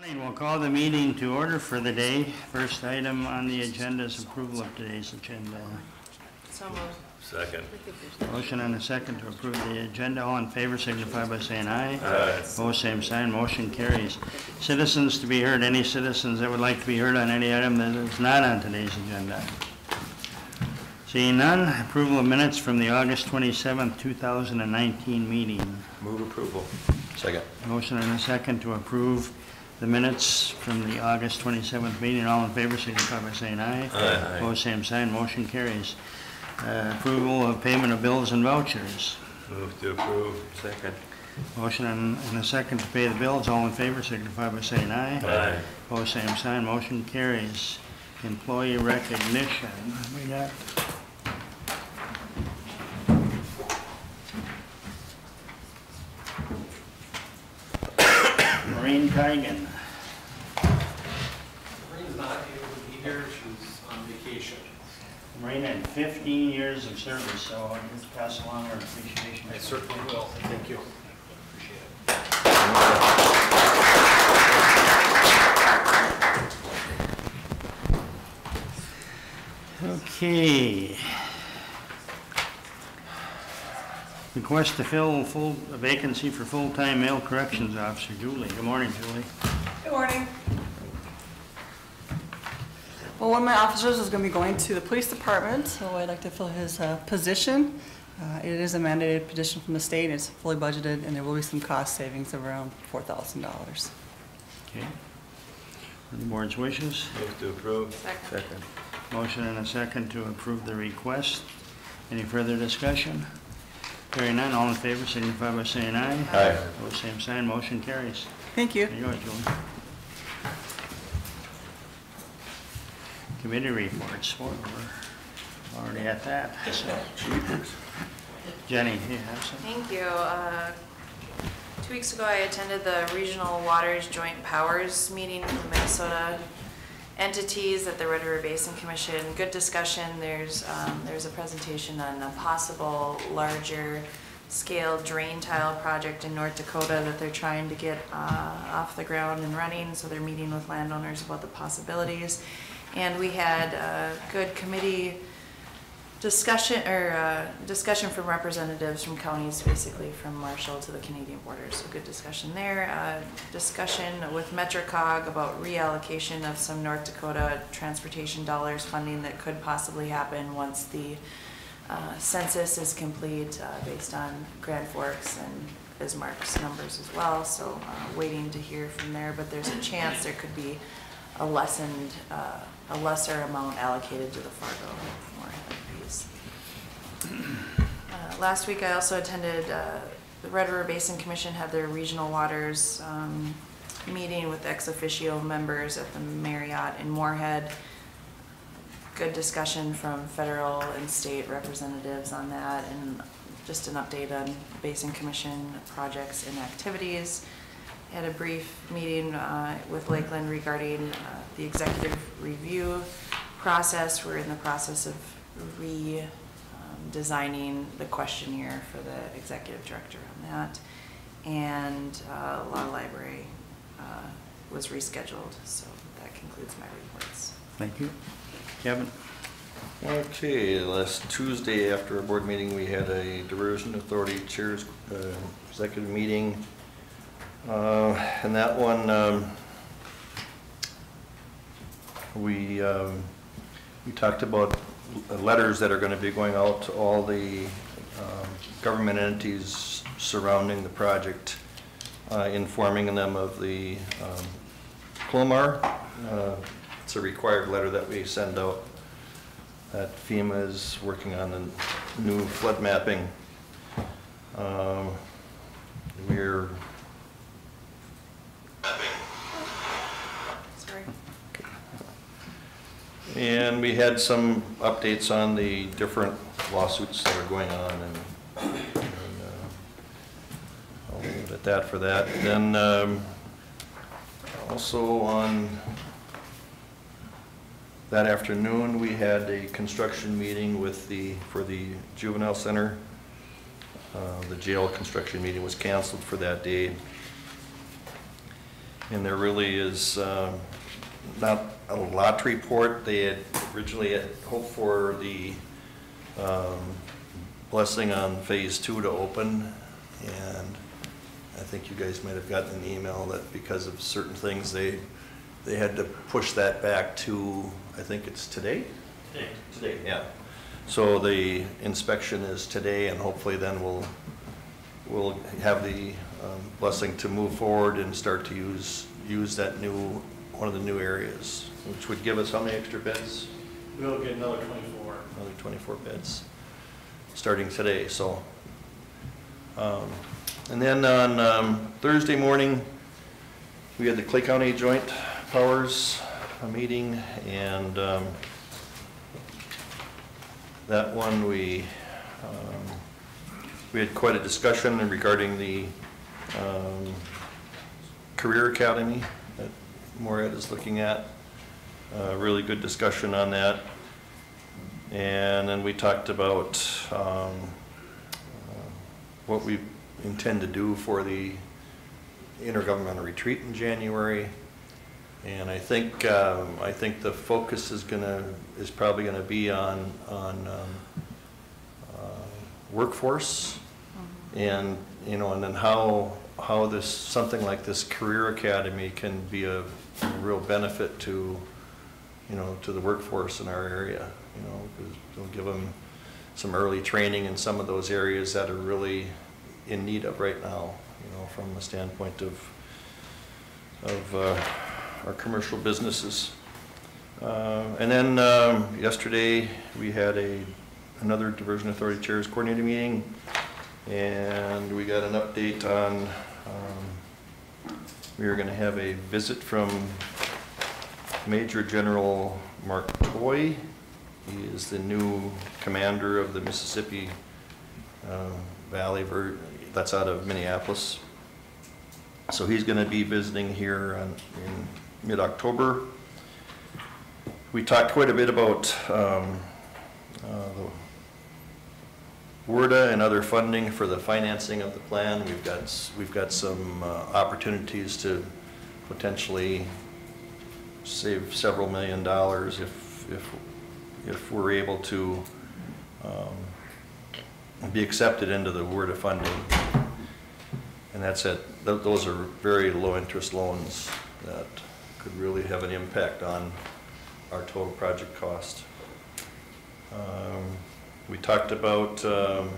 We'll call the meeting to order for the day. First item on the agenda is approval of today's agenda. So moved. Second. Motion and a second to approve the agenda. All in favor signify by saying aye. Aye. Opposed, same sign. Motion carries. Citizens to be heard. Any citizens that would like to be heard on any item that is not on today's agenda? Seeing none, approval of minutes from the August 27th, 2019 meeting. Move approval. Second. Motion and a second to approve the minutes from the August 27th meeting. All in favor signify by saying aye. Aye. Opposed, same sign. Motion carries. Approval of payment of bills and vouchers. Move to approve. Second. Motion and a second to pay the bills. All in favor signify by saying aye. Aye. Opposed, same sign. Motion carries. Employee recognition. We got Maureen Keigan. Marine's not able to be here, she's on vacation. Maureen had 15 years of service, so I just pass along our appreciation. I certainly will, thank you. Appreciate it. Okay. Request to fill a vacancy for full-time male corrections officer, Julie. Good morning, Julie. Good morning. Well, one of my officers is going to be going to the police department, so I'd like to fill his position. It is a mandated position from the state. It's fully budgeted, and there will be some cost savings of around $4,000. Okay. The board's wishes. Move to approve. Second. Motion and a second to approve the request. Any further discussion? Hearing none, all in favor signify by saying aye. Aye. Opposed, same sign. Motion carries. Thank you. There you go, Julie. Committee reports. We're already at that. So. Jenny, do you have some? Thank you. 2 weeks ago, I attended the Regional Waters Joint Powers meeting from Minnesota entities at the Red River Basin Commission. Good discussion. There's a presentation on a possible larger scale drain tile project in North Dakota that they're trying to get off the ground and running. So they're meeting with landowners about the possibilities. And we had a good committee discussion from representatives from counties, basically from Marshall to the Canadian border. So good discussion there. Discussion with MetroCog about reallocation of some North Dakota transportation dollars funding that could possibly happen once the census is complete, based on Grand Forks and Bismarck's numbers as well. So waiting to hear from there, but there's a chance there could be a lesser amount allocated to the Fargo-Moorhead piece. Last week I also attended the Red River Basin Commission had their regional waters meeting with ex officio members at the Marriott in Moorhead. Good discussion from federal and state representatives on that, and just an update on Basin Commission projects and activities. Had a brief meeting with Lakeland regarding the executive review process. We're in the process of redesigning the questionnaire for the executive director on that. And Law Library was rescheduled. So that concludes my reports. Thank you. Kevin? Okay, last Tuesday after our board meeting, we had a Diversion Authority Chairs executive meeting. And that one, we talked about letters that are going to be going out to all the government entities surrounding the project, informing them of the CLOMAR. It's a required letter that we send out, that FEMA is working on the new flood mapping. We're Sorry. And we had some updates on the different lawsuits that are going on, and I'll leave it at that for that. And then also on that afternoon, we had a construction meeting with for the juvenile center. The jail construction meeting was canceled for that day. And there really is not a lot to report. They had originally had hoped for the blessing on phase 2 to open, and I think you guys might have gotten an email that because of certain things, they had to push that back to, I think it's today? Today, yeah. So the inspection is today, and hopefully then we'll have the blessing to move forward and start to use that one of the new areas, which would give us how many extra beds? We'll get another 24. Another 24 beds, starting today, so. And then on Thursday morning, we had the Clay County Joint Powers meeting, and that one we had quite a discussion regarding the Career Academy that Moorhead is looking at. Really good discussion on that. And then we talked about what we intend to do for the intergovernmental retreat in January. And I think the focus is probably gonna be on workforce, and and then how something like this Career Academy can be a real benefit to to the workforce in our area. Because it'll give them some early training in some of those areas that are really in need of right now. From the standpoint of our commercial businesses. And then yesterday we had another Diversion Authority Chairs Coordinating meeting, and we got an update on we are going to have a visit from Major General Mark Toy. He is the new commander of the Mississippi Valley, that's out of Minneapolis. So he's going to be visiting here in mid-October. We talked quite a bit about the WRDA and other funding for the financing of the plan. We've got some opportunities to potentially save several $1 million if we're able to be accepted into the WRDA funding. And those are very low interest loans that could really have an impact on our total project cost. We talked about the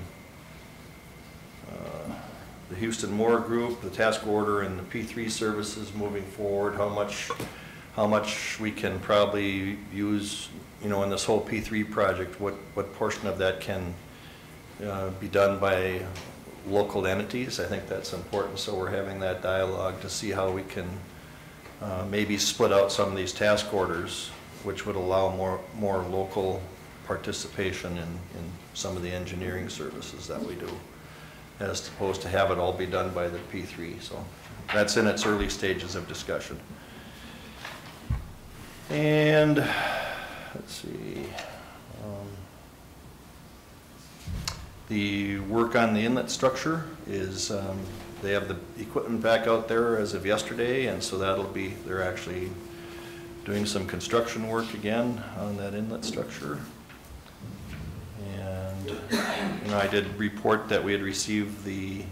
Houston Moore Group, the task order, and the P3 services moving forward. How much we can probably use, in this whole P3 project. What portion of that can be done by local entities? I think that's important. So we're having that dialogue to see how we can maybe split out some of these task orders, which would allow more local participation in some of the engineering services that we do, as opposed to have it all be done by the P3. So that's in its early stages of discussion. And let's see, the work on the inlet structure is, they have the equipment back out there as of yesterday, and so they're actually doing some construction work again on that inlet structure. And I did report that we had received the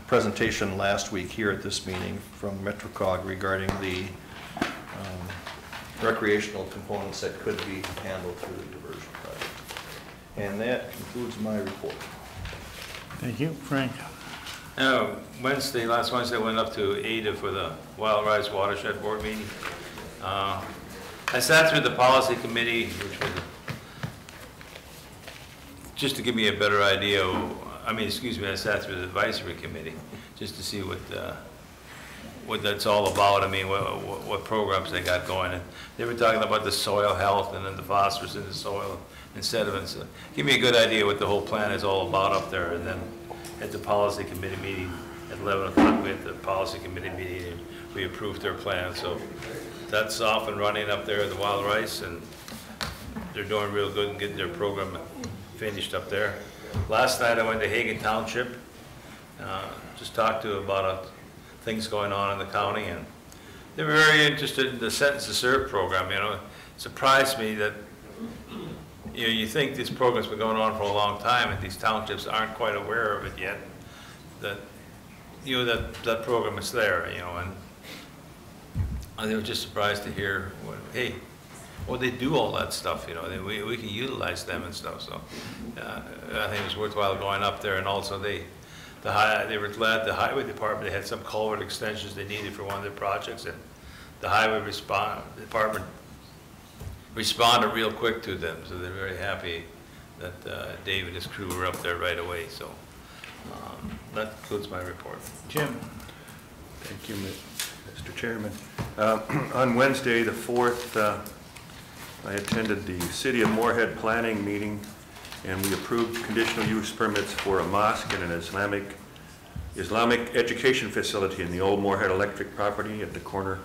presentation last week here at this meeting from MetroCog regarding the recreational components that could be handled through the diversion project. And that concludes my report. Thank you. Frank? Last Wednesday, I went up to Ada for the Wild Rise Watershed Board meeting. I sat through the policy committee, which was just to give me a better idea. I sat through the advisory committee just to see what that's all about. What programs they got going. And they were talking about the soil health and then the phosphorus in the soil and sediments. Give me a good idea what the whole plan is all about up there. And then at the policy committee meeting at 11 o'clock, we had the policy committee meeting and we approved their plan. So that's off and running up there at the Wild Rice, and they're doing real good and getting their program finished up there. Last night I went to Hagen Township, just talked to about things going on in the county, and they were very interested in the Sentence to Serve program. You know, it surprised me that, you know, you think this program's been going on for a long time, and these townships aren't quite aware of it yet, that, you know, that program is there, you know, and they were just surprised to hear, hey, well, they do all that stuff, you know, we can utilize them and stuff, so I think it was worthwhile going up there, and also they were glad the highway department, they had some culvert extensions they needed for one of their projects, and the highway department responded real quick to them, so they're very happy that Dave and his crew were up there right away, so that concludes my report. Jim? Thank you, Mr. Chairman. On Wednesday, the 4th, I attended the City of Moorhead planning meeting, and we approved conditional use permits for a mosque and an Islamic education facility in the old Moorhead Electric property at the corner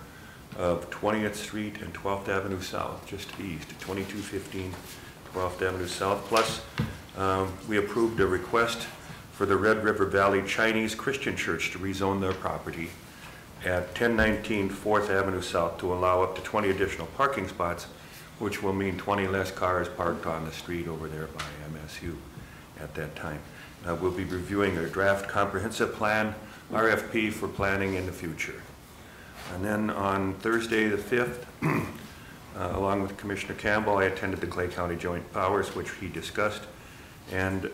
of 20th Street and 12th Avenue South, just to the east, 2215 12th Avenue South. Plus, we approved a request for the Red River Valley Chinese Christian Church to rezone their property at 1019 4th Avenue South to allow up to 20 additional parking spots, which will mean 20 less cars parked on the street over there by MSU at that time. We'll be reviewing a draft comprehensive plan, RFP, for planning in the future. And then on Thursday the 5th, along with Commissioner Campbell, I attended the Clay County Joint Powers, which he discussed. And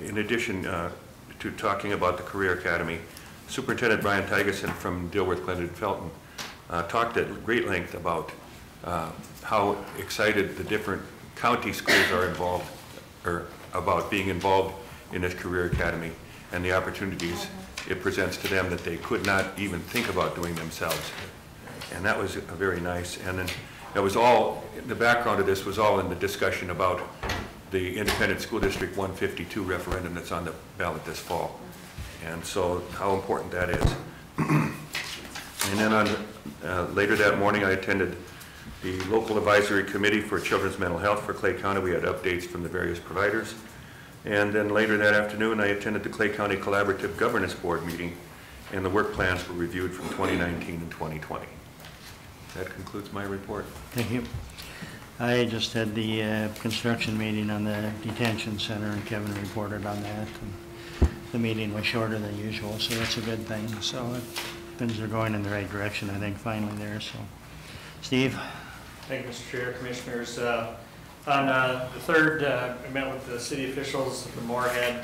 in addition to talking about the Career Academy, Superintendent Brian Tygeson from Dilworth, Glendon, Felton talked at great length about how excited the different county schools are involved, or about being involved in this Career Academy and the opportunities it presents to them that they could not even think about doing themselves. And that was very nice. And then it was all, the background of this was all in the discussion about the Independent School District 152 referendum that's on the ballot this fall. And so how important that is. And then on later that morning, I attended the local advisory committee for children's mental health for Clay County. We had updates from the various providers. And then later that afternoon, I attended the Clay County Collaborative Governance Board meeting, and the work plans were reviewed from 2019 and 2020. That concludes my report. Thank you. I just had the construction meeting on the detention center, and Kevin reported on that. And the meeting was shorter than usual, so that's a good thing. So things are going in the right direction, I think, finally there. So, Steve? Thank you, Mr. Chair, Commissioners. On the 3rd, I met with the city officials from Moorhead,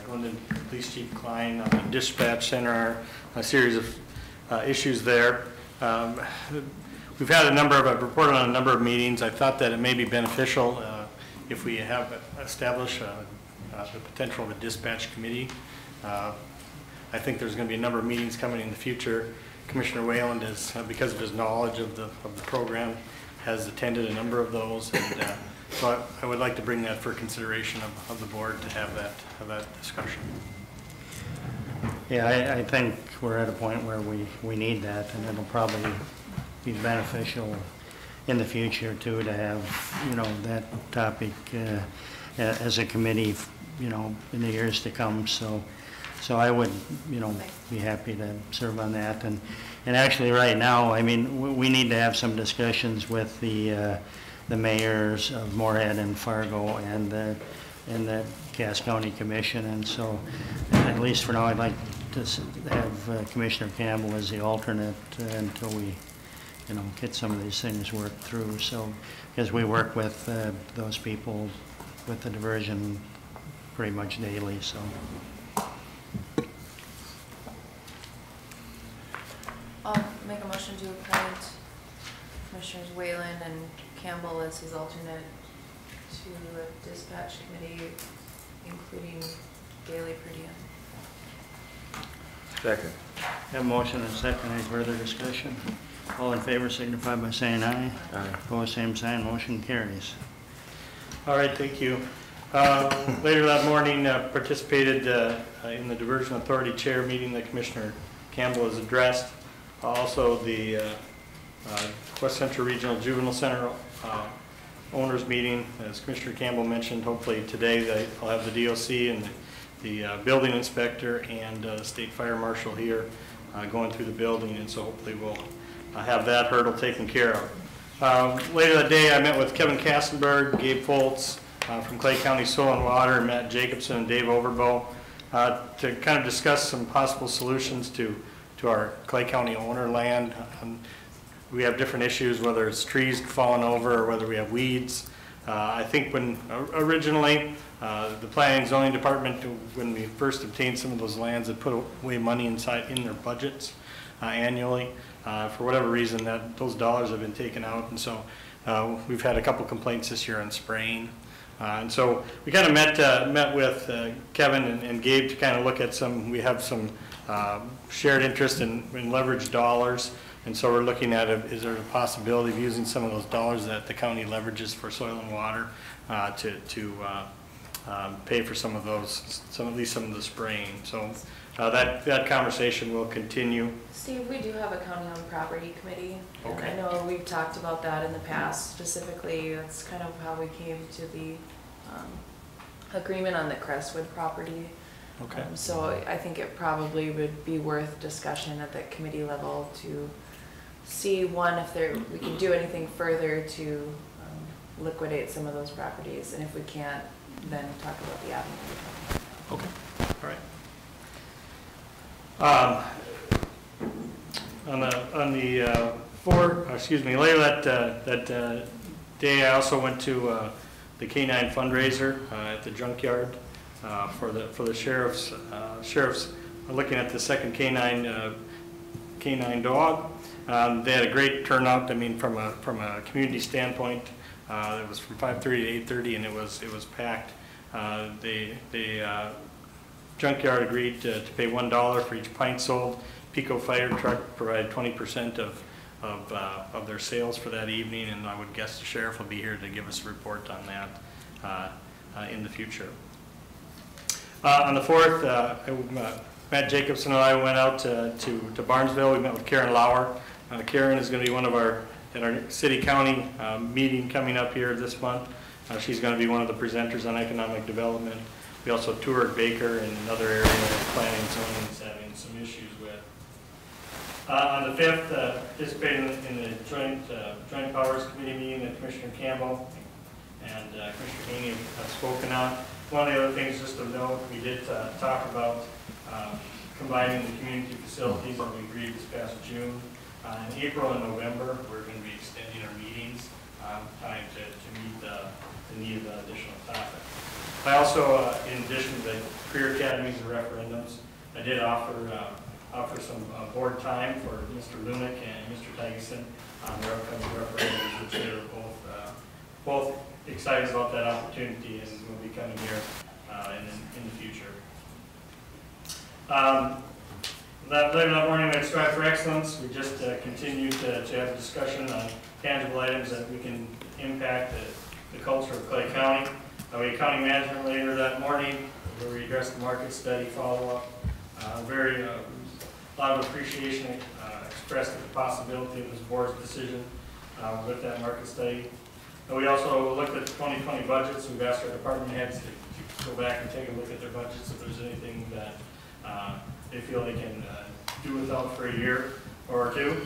Glendon Police Chief Klein, on the dispatch center, a series of issues there. We've had I've reported on a number of meetings. I thought that it may be beneficial if we have established the potential of a dispatch committee. I think there's going to be a number of meetings coming in the future. Commissioner Wayland is, because of his knowledge of the program, has attended a number of those, and so I would like to bring that for consideration of the board to have that discussion. Yeah, I think we're at a point where we need that, and it'll probably be beneficial in the future too to have, you know, that topic as a committee, you know, in the years to come. So I would, you know, be happy to serve on that. And actually right now, I mean, we need to have some discussions with the mayors of Moorhead and Fargo and the Cass County Commission. And so at least for now, I'd like to have Commissioner Campbell as the alternate until we, you know, get some of these things worked through. So, because we work with those people with the diversion pretty much daily, so. I'll make a motion to appoint Commissioners Wayland and Campbell as his alternate to a dispatch committee, including daily per diem. Second. Have a motion and a second. Any further discussion? All in favor signify by saying aye. Aye. Opposed, same sign. Motion carries. All right, thank you. Later that morning, participated in the Diversion Authority Chair meeting that Commissioner Campbell has addressed. Also, the West Central Regional Juvenile Center owners meeting, as Commissioner Campbell mentioned. Hopefully today I'll have the DOC and the building inspector and state fire marshal here going through the building, and so hopefully we'll have that hurdle taken care of. Later that day, I met with Kevin Kassenberg, Gabe Foltz from Clay County Soil and Water, Matt Jacobson, and Dave Overbo to kind of discuss some possible solutions to our Clay County owner land. We have different issues, whether it's trees falling over or whether we have weeds. I think when originally the Planning and Zoning Department, when we first obtained some of those lands, had put away money in their budgets annually. For whatever reason, those dollars have been taken out, and so we've had a couple complaints this year on spraying. And so we kind of met with Kevin and Gabe to kind of look at we have some shared interest in leveraged dollars. And so we're looking at, is there a possibility of using some of those dollars that the county leverages for soil and water to pay for some of those, at least some of the spraying. So that conversation will continue. Steve, we do have a county-owned property committee. Okay. And I know we've talked about that in the past. Specifically, that's kind of how we came to the agreement on the Crestwood property. Okay. So I think it probably would be worth discussion at the committee level to see, one, if we can do anything further to liquidate some of those properties, and if we can't, then talk about the avenue. Okay, all right. Later that day, I also went to the K-9 fundraiser at the junkyard for the sheriff's. Sheriff's looking at the second K-9 dog. They had a great turnout. I mean, from a community standpoint, it was from 5:30 to 8:30, and it was packed. The junkyard agreed to pay $1 for each pint sold. Pico Fire Truck provided 20% of their sales for that evening, and I would guess the sheriff will be here to give us a report on that in the future. On the 4th, Matt Jacobson and I went out to Barnesville. We met with Karen Lauer. Karen is going to be one of at our city-county meeting coming up here this month. She's going to be one of the presenters on economic development. We also toured Baker and another area that planning and zoning is having some issues with. On the 5th, participating in the Joint Powers Committee meeting that Commissioner Campbell and Commissioner Haney have spoken on. One of the other things, just to note, we did talk about combining the community facilities, and we agreed this past June. In April and November, we're going to be extending our meetings, time to meet the need of additional traffic. I also, in addition to the career academies and referendums, I did offer some board time for Mr. Lunick and Mr. Tyson on their upcoming referendums, which they were both excited about that opportunity and will be coming here in the future. Later that morning, we had Strive for Excellence. We just continued to have a discussion on tangible items that we can impact the culture of Clay County. We had county management later that morning, where we addressed the market study follow-up. A lot of appreciation expressed at the possibility of this board's decision with that market study. And we also looked at the 2020 budgets. We've asked our department heads to go back and take a look at their budgets if there's anything that they feel they can do without for a year or two,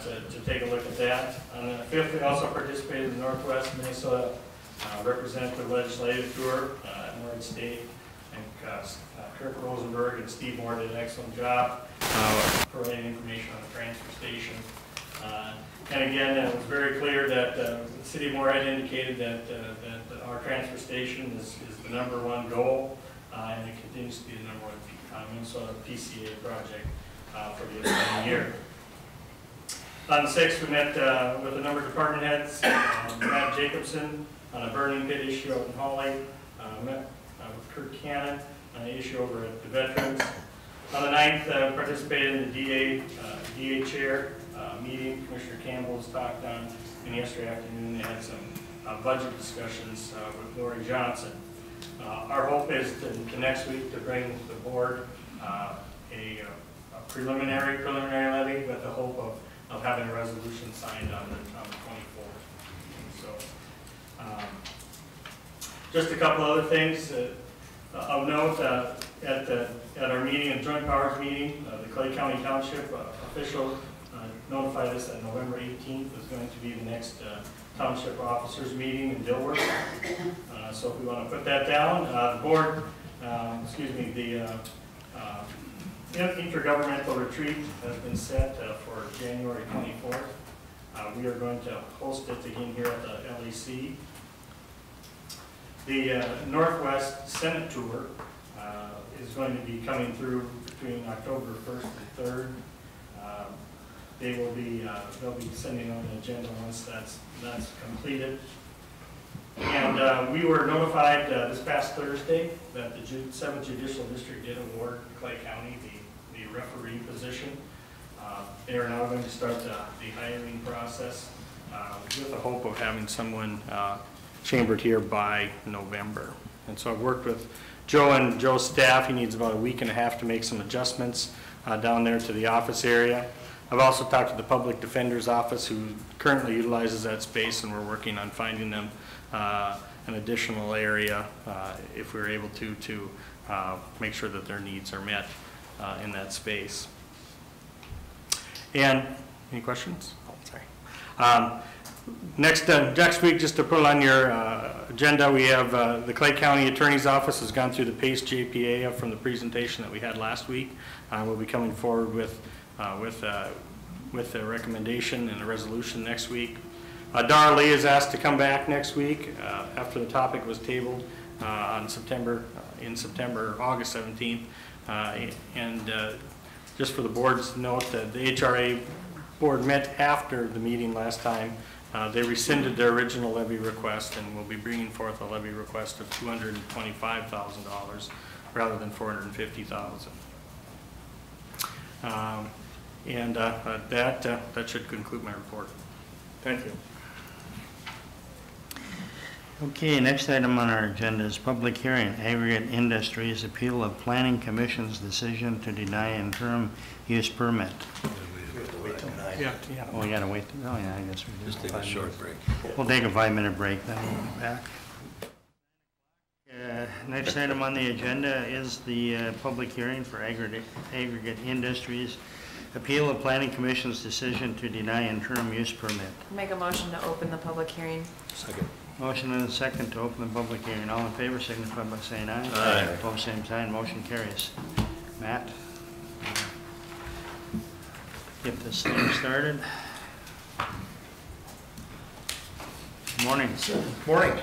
to take a look at that. On the 5th, we also participated in the Northwest Minnesota Representative Legislative Tour at Morehead State. I think Kirk Rosenberg and Steve Moore did an excellent job providing information on the transfer station. And again, it was very clear that the City of Morehead indicated that our transfer station is the #1 goal, and it continues to be the #1 Minnesota PCA project for the upcoming year. On the 6th, we met with a number of department heads, Matt Jacobson on a burning pit issue out in Hawley, met with Kurt Cannon on an issue over at the Veterans. On the 9th, participated in the DA chair meeting. Commissioner Campbell was talked on, and yesterday afternoon they had some budget discussions with Lori Johnson. Our hope is to next week to bring the board a preliminary levy with the hope of having a resolution signed on the 24th. So, just a couple other things of note. At our meeting, a joint powers meeting, the Clay County Township official notified us that November 18th is going to be the next township officers meeting in Dilworth. So if we want to put that down, the board, the intergovernmental retreat has been set for January 24th. We are going to host it again here at the LEC. The Northwest Senate Tour is going to be coming through between October 1st and 3rd. They'll be sending out an agenda once that's completed. And we were notified this past Thursday that the 7th Judicial District did award Clay County the referee position. They are now going to start the hiring process with the hope of having someone chambered here by November. And so I've worked with Joe and Joe's staff. He needs about a week and a half to make some adjustments down there to the office area. I've also talked to the Public Defender's Office, who currently utilizes that space, and we're working on finding them an additional area if we're able to make sure that their needs are met in that space. And any questions? Oh, sorry. Next week, just to put on your agenda, we have the Clay County Attorney's Office has gone through the PACE JPA from the presentation that we had last week. We'll be coming forward with a recommendation and a resolution next week. Dara Lee is asked to come back next week after the topic was tabled on August 17th. Just for the board's note, that the HRA board met after the meeting last time. They rescinded their original levy request and will be bringing forth a levy request of $225,000 rather than $450,000. That should conclude my report. Thank you. Okay, next item on our agenda is public hearing, Aggregate Industries appeal of Planning Commission's decision to deny interim use permit. Yeah. Oh, we gotta wait. Oh, yeah, I guess we do. Just take a short break. We'll take a 5-minute break, then we'll be back. Next item on the agenda is the public hearing for Aggregate Industries appeal of Planning Commission's decision to deny interim use permit. Make a motion to open the public hearing. Second. Motion and a second to open the public hearing. All in favor, signify by saying aye. Aye. Opposed, same sign. Motion carries. Matt? Get this thing started. Morning. Morning.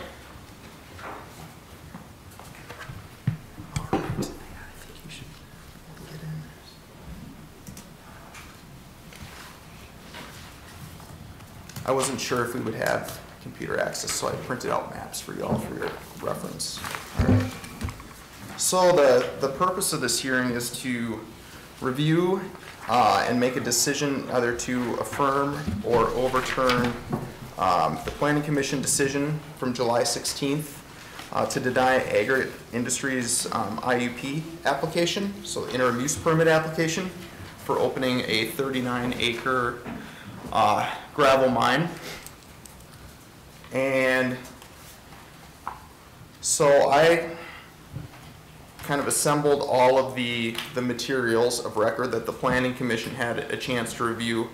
I wasn't sure if we would have computer access, so I printed out maps for y'all for your reference. All right. So the purpose of this hearing is to review and make a decision either to affirm or overturn the Planning Commission decision from July 16th to deny Aggregate Industries IUP application, so interim use permit application for opening a 39-acre gravel mine. And so I kind of assembled all of the materials of record that the Planning Commission had a chance to review,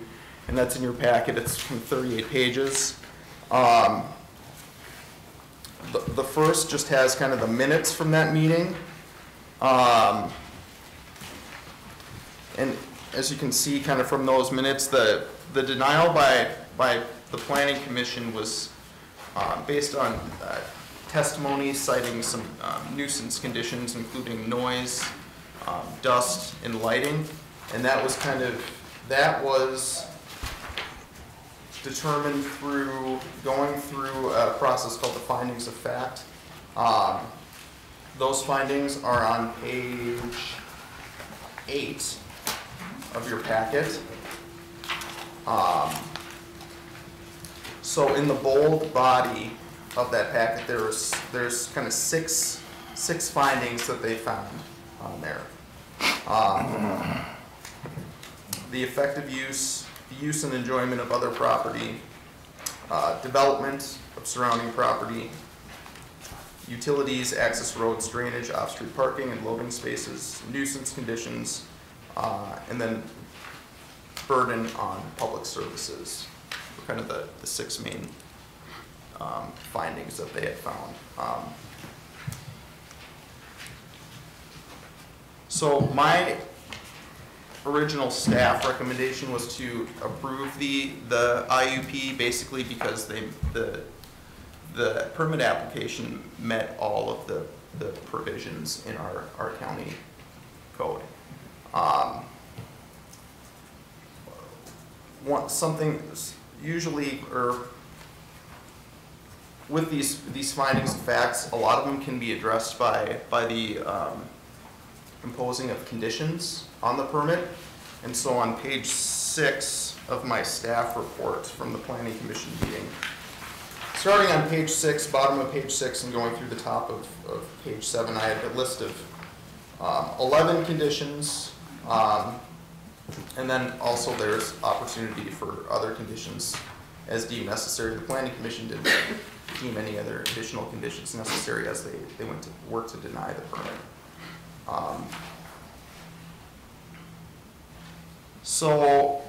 and that's in your packet. It's 38 pages. The first just has kind of the minutes from that meeting. And as you can see kind of from those minutes, the denial by the Planning Commission was based on testimony citing some nuisance conditions, including noise, dust, and lighting. And that was determined through going through a process called the findings of fact. Those findings are on page 8 of your packet. So in the bold body of that packet, there's kind of six findings that they found on there. The effective use, the use and enjoyment of other property, development of surrounding property, utilities, access roads, drainage, off-street parking and loading spaces, nuisance conditions, and then burden on public services. Were kind of the 6 main findings that they had found. So my original staff recommendation was to approve the IUP basically because the permit application met all of the provisions in our county code. Something usually, or with these findings and facts, a lot of them can be addressed by the imposing of conditions on the permit. And so on page 6 of my staff report from the Planning Commission meeting, starting on page 6, bottom of page 6, and going through the top of page 7, I had a list of 11 conditions, and then also there's opportunity for other conditions as deemed necessary. The Planning Commission didn't deem any other additional conditions necessary as they went to work to deny the permit. So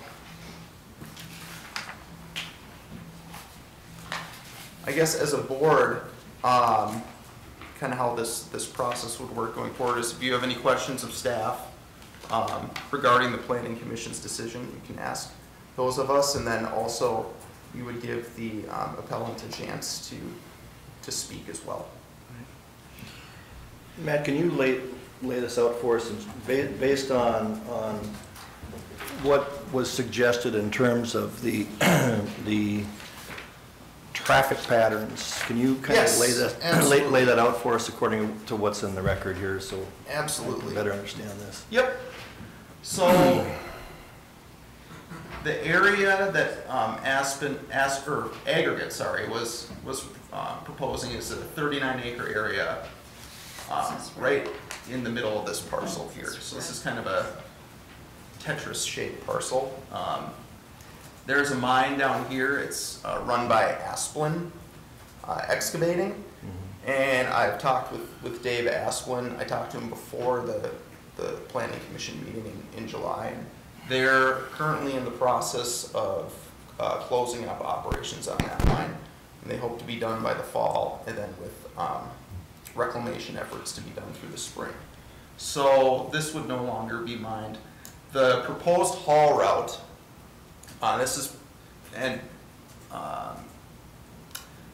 I guess as a board, kind of how this process would work going forward is if you have any questions of staff regarding the Planning Commission's decision, you can ask those of us, and then also we would give the appellant a chance to speak as well. Matt, can you lay this out for us based on what was suggested in terms of the the traffic patterns? Can you kind Yes, of lay that out for us according to what's in the record here, so Absolutely. we better understand this? Yep. So the area that Aggregate, was proposing is a 39-acre area right in the middle of this parcel here. So this is kind of a Tetris-shaped parcel. There's a mine down here. It's run by Asplin Excavating, and I've talked with Dave Asplin. I talked to him before the Planning Commission meeting in July. And they're currently in the process of closing up operations on that mine, and they hope to be done by the fall, and then with reclamation efforts to be done through the spring. So this would no longer be mined. The proposed haul route,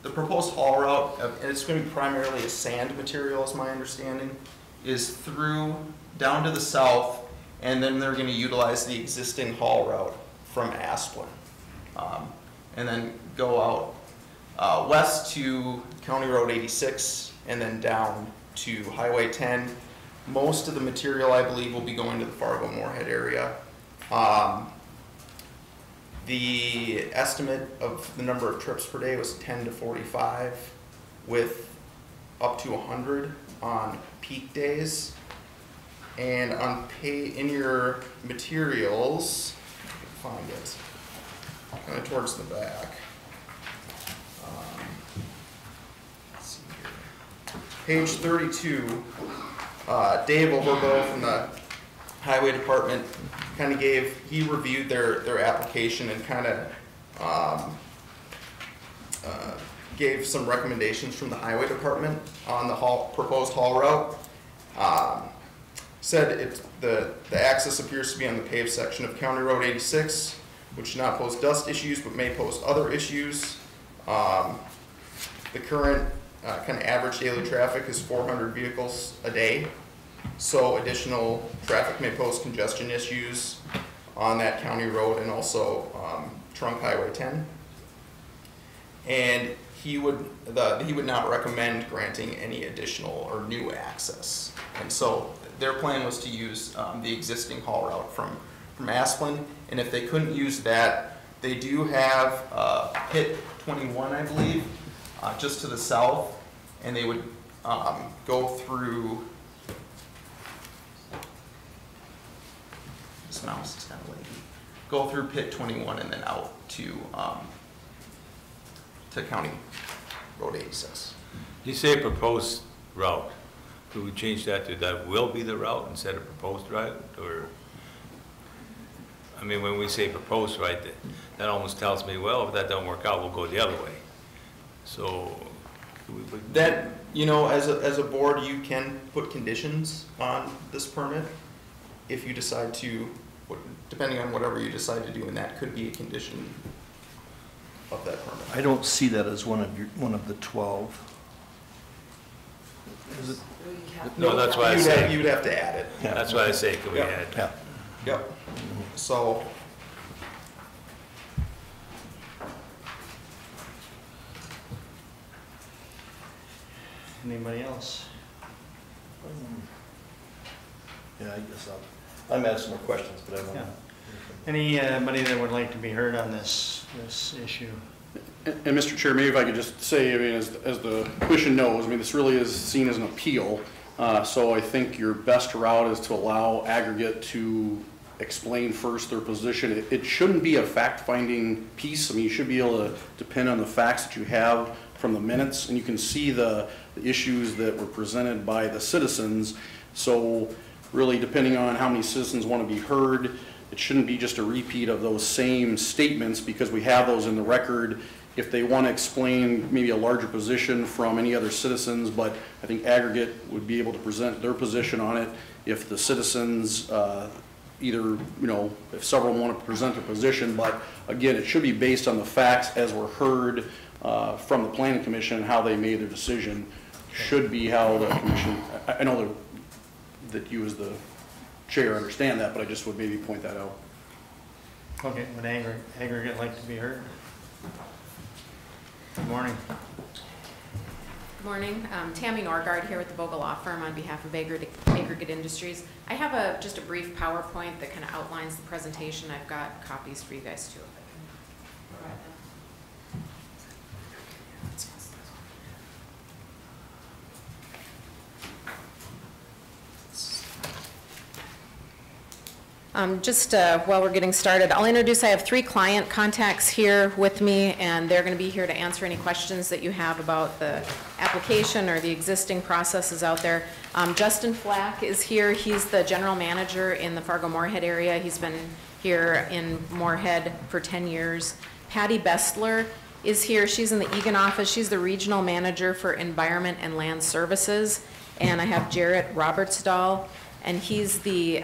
the proposed haul route, and it's going to be primarily a sand material, is my understanding, is through down to the south, and then they're going to utilize the existing haul route from Asplin, and then go out west to County Road 86, and then down to Highway 10. Most of the material, I believe, will be going to the Fargo-Moorhead area. The estimate of the number of trips per day was 10 to 45, with up to 100 on peak days. And in your materials, if you can find it, kind of towards the back. Let's see here. Page 32. Dave Overbo from the Highway Department kind of he reviewed their application and kind of gave some recommendations from the Highway Department on the proposed haul route. Said the access appears to be on the paved section of County Road 86, which should not pose dust issues but may pose other issues. The current kind of average daily traffic is 400 vehicles a day. So additional traffic may pose congestion issues on that county road and also Trunk Highway 10. And he would not recommend granting any additional or new access. And so their plan was to use the existing haul route from Asplin. And if they couldn't use that, they do have pit 21, I believe, just to the south, and they would go through. This mouse is kind of laggy. Go through pit 21 and then out to County Road 86. You say proposed route. Could we change that to that will be the route instead of proposed route, or? I mean, when we say proposed, right, that almost tells me, well, if that don't work out, we'll go the other way. So, That, you know, as a board, you can put conditions on this permit if you decide to, depending on whatever you decide to do, and that could be a condition of that permit. I don't see that as one of the 12. Is it? no, that's why I say, You would have to add it. that's why I say, can we Yeah. add? Yeah. Yep. So, Anybody else? Yeah, I guess I'm asking more questions, but I don't Yeah. know. Anybody that would like to be heard on this issue? And Mr. Chair, maybe if I could just say, I mean, as the commission knows, I mean, this really is seen as an appeal. So I think your best route is to allow Aggregate to explain first their position. It shouldn't be a fact-finding piece. I mean, you should be able to depend on the facts that you have from the minutes, and you can see the issues that were presented by the citizens. So really, depending on how many citizens want to be heard, it shouldn't be just a repeat of those same statements, because we have those in the record. If they want to explain maybe a larger position from any other citizens, but I think Aggregate would be able to present their position on it. If the citizens, either, you know, if several want to present their position, but again, it should be based on the facts as were heard from the Planning Commission, and how they made their decision should be how the commission, I know that you as the chair understand that, but I just would maybe point that out. Okay, would Aggregate like to be heard? Good morning. Good morning. Tammy Norgard here with the Vogel Law Firm on behalf of Aggregate Industries. I have just a brief PowerPoint that kind of outlines the presentation. I've got copies for you guys too, if I can provide them. While we're getting started, I'll introduce, I have 3 client contacts here with me, and they're going to be here to answer any questions that you have about the application or the existing processes out there. Justin Flack is here. He's the general manager in the Fargo-Moorhead area. He's been here in Moorhead for 10 years. Patty Bestler is here. She's in the Egan office. She's the regional manager for Environment and Land Services. And I have Jarrett Robertsdahl, and he's the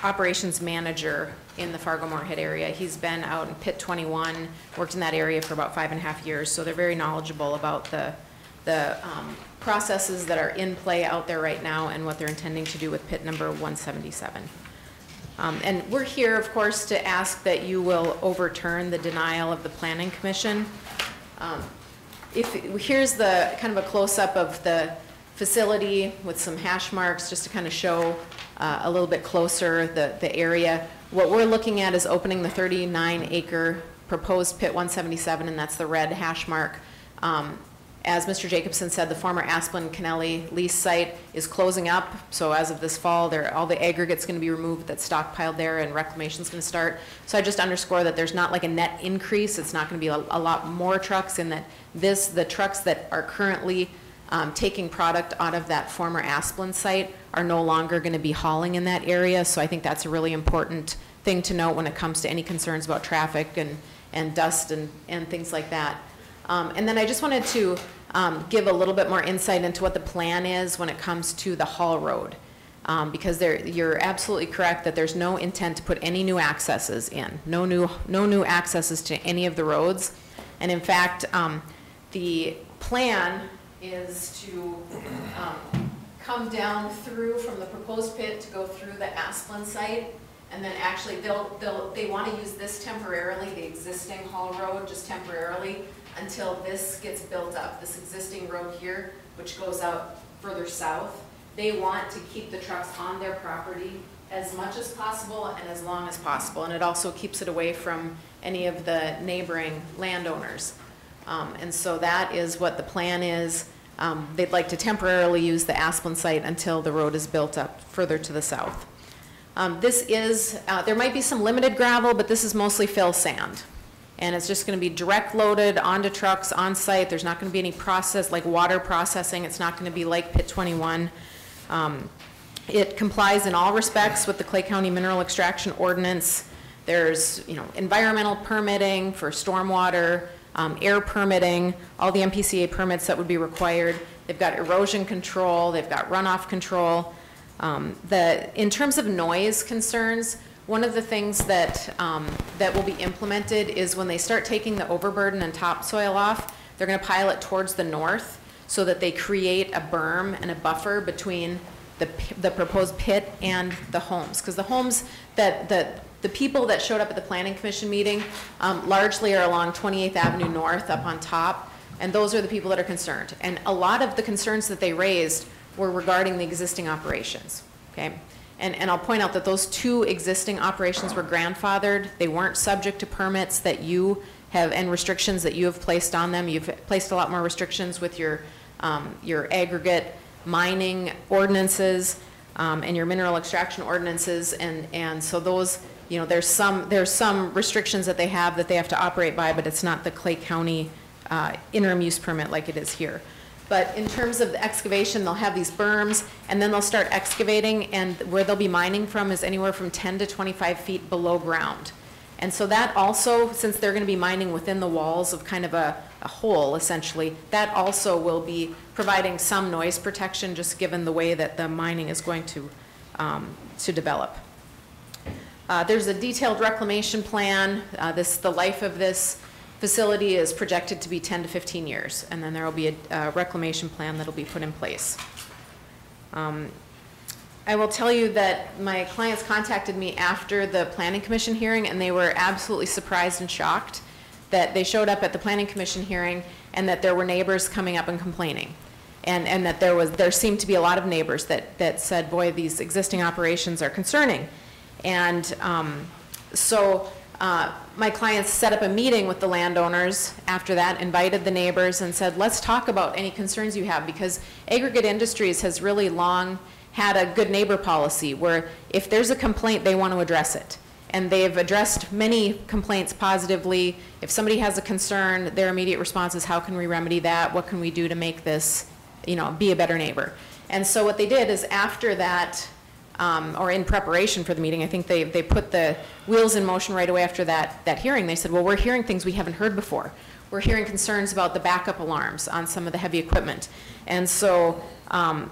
operations manager in the Fargo-Moorhead area. He's been out in Pit 21, worked in that area for about 5.5 years, so they're very knowledgeable about the processes that are in play out there right now and what they're intending to do with pit number 177. And we're here, of course, to ask that you will overturn the denial of the Planning Commission. Here's the kind of a close-up of the facility with some hash marks, just to kind of show a little bit closer the area. What we're looking at is opening the 39-acre proposed pit 177, and that's the red hash mark. As Mr. Jacobson said, the former Asplin Kennelly lease site is closing up, so as of this fall, all the aggregate's going to be removed that's stockpiled there, and reclamation's going to start. So I just underscore that there's not like a net increase. It's not going to be a lot more trucks, in that the trucks that are currently taking product out of that former Asplin site are no longer going to be hauling in that area. So I think that's a really important thing to note when it comes to any concerns about traffic and dust and things like that. And then I just wanted to give a little bit more insight into what the plan is when it comes to the haul road. Because you're absolutely correct that there's no intent to put any new accesses in, no new accesses to any of the roads. And in fact, the plan is to come down through from the proposed pit to go through the Asplin site, and then actually they want to use this temporarily, the existing haul road, just temporarily, until this gets built up, this existing road here, which goes out further south. They want to keep the trucks on their property as much as possible and as long as possible, and it also keeps it away from any of the neighboring landowners. And so that is what the plan is. They'd like to temporarily use the Asplin site until the road is built up further to the south. There might be some limited gravel, but this is mostly fill sand. And it's just going to be direct loaded onto trucks on site. There's not going to be any process like water processing. It's not going to be like Pit 21. It complies in all respects with the Clay County Mineral Extraction Ordinance. There's, environmental permitting for stormwater, air permitting, all the MPCA permits that would be required. They've got erosion control, they've got runoff control. In terms of noise concerns, one of the things that, that will be implemented is when they start taking the overburden and topsoil off, they're going to pile it towards the north so that they create a berm and a buffer between the proposed pit and the homes. Because the homes the people that showed up at the Planning Commission meeting largely are along 28th Avenue North up on top, and those are the people that are concerned. And a lot of the concerns that they raised were regarding the existing operations, okay? And I'll point out that those 2 existing operations were grandfathered. They weren't subject to permits that you have and restrictions that you have placed on them. You've placed a lot more restrictions with your aggregate mining ordinances and your mineral extraction ordinances, and so those, there's some restrictions that they have to operate by, but it's not the Clay County interim use permit like it is here. But in terms of the excavation, they'll have these berms, and then they'll start excavating, and where they'll be mining from is anywhere from 10 to 25 feet below ground. And so that also, since they're going to be mining within the walls of kind of a hole, essentially, that also will be providing some noise protection, just given the way that the mining is going to develop. There's a detailed reclamation plan. The life of this facility is projected to be 10 to 15 years, and then there will be a reclamation plan that will be put in place. I will tell you that my clients contacted me after the Planning Commission hearing, and they were absolutely surprised and shocked that they showed up at the Planning Commission hearing and that there were neighbors coming up and complaining. And that there seemed to be a lot of neighbors that said, boy, these existing operations are concerning. And so my clients set up a meeting with the landowners after that, invited the neighbors and said, let's talk about any concerns you have, because Aggregate Industries has really long had a good neighbor policy where if there's a complaint, they want to address it. And they've addressed many complaints positively. If somebody has a concern, their immediate response is, how can we remedy that? What can we do to make this, be a better neighbor? And so what they did is after that, or in preparation for the meeting, I think they put the wheels in motion right away after that hearing. They said, well, we're hearing things we haven't heard before. We're hearing concerns about the backup alarms on some of the heavy equipment. And so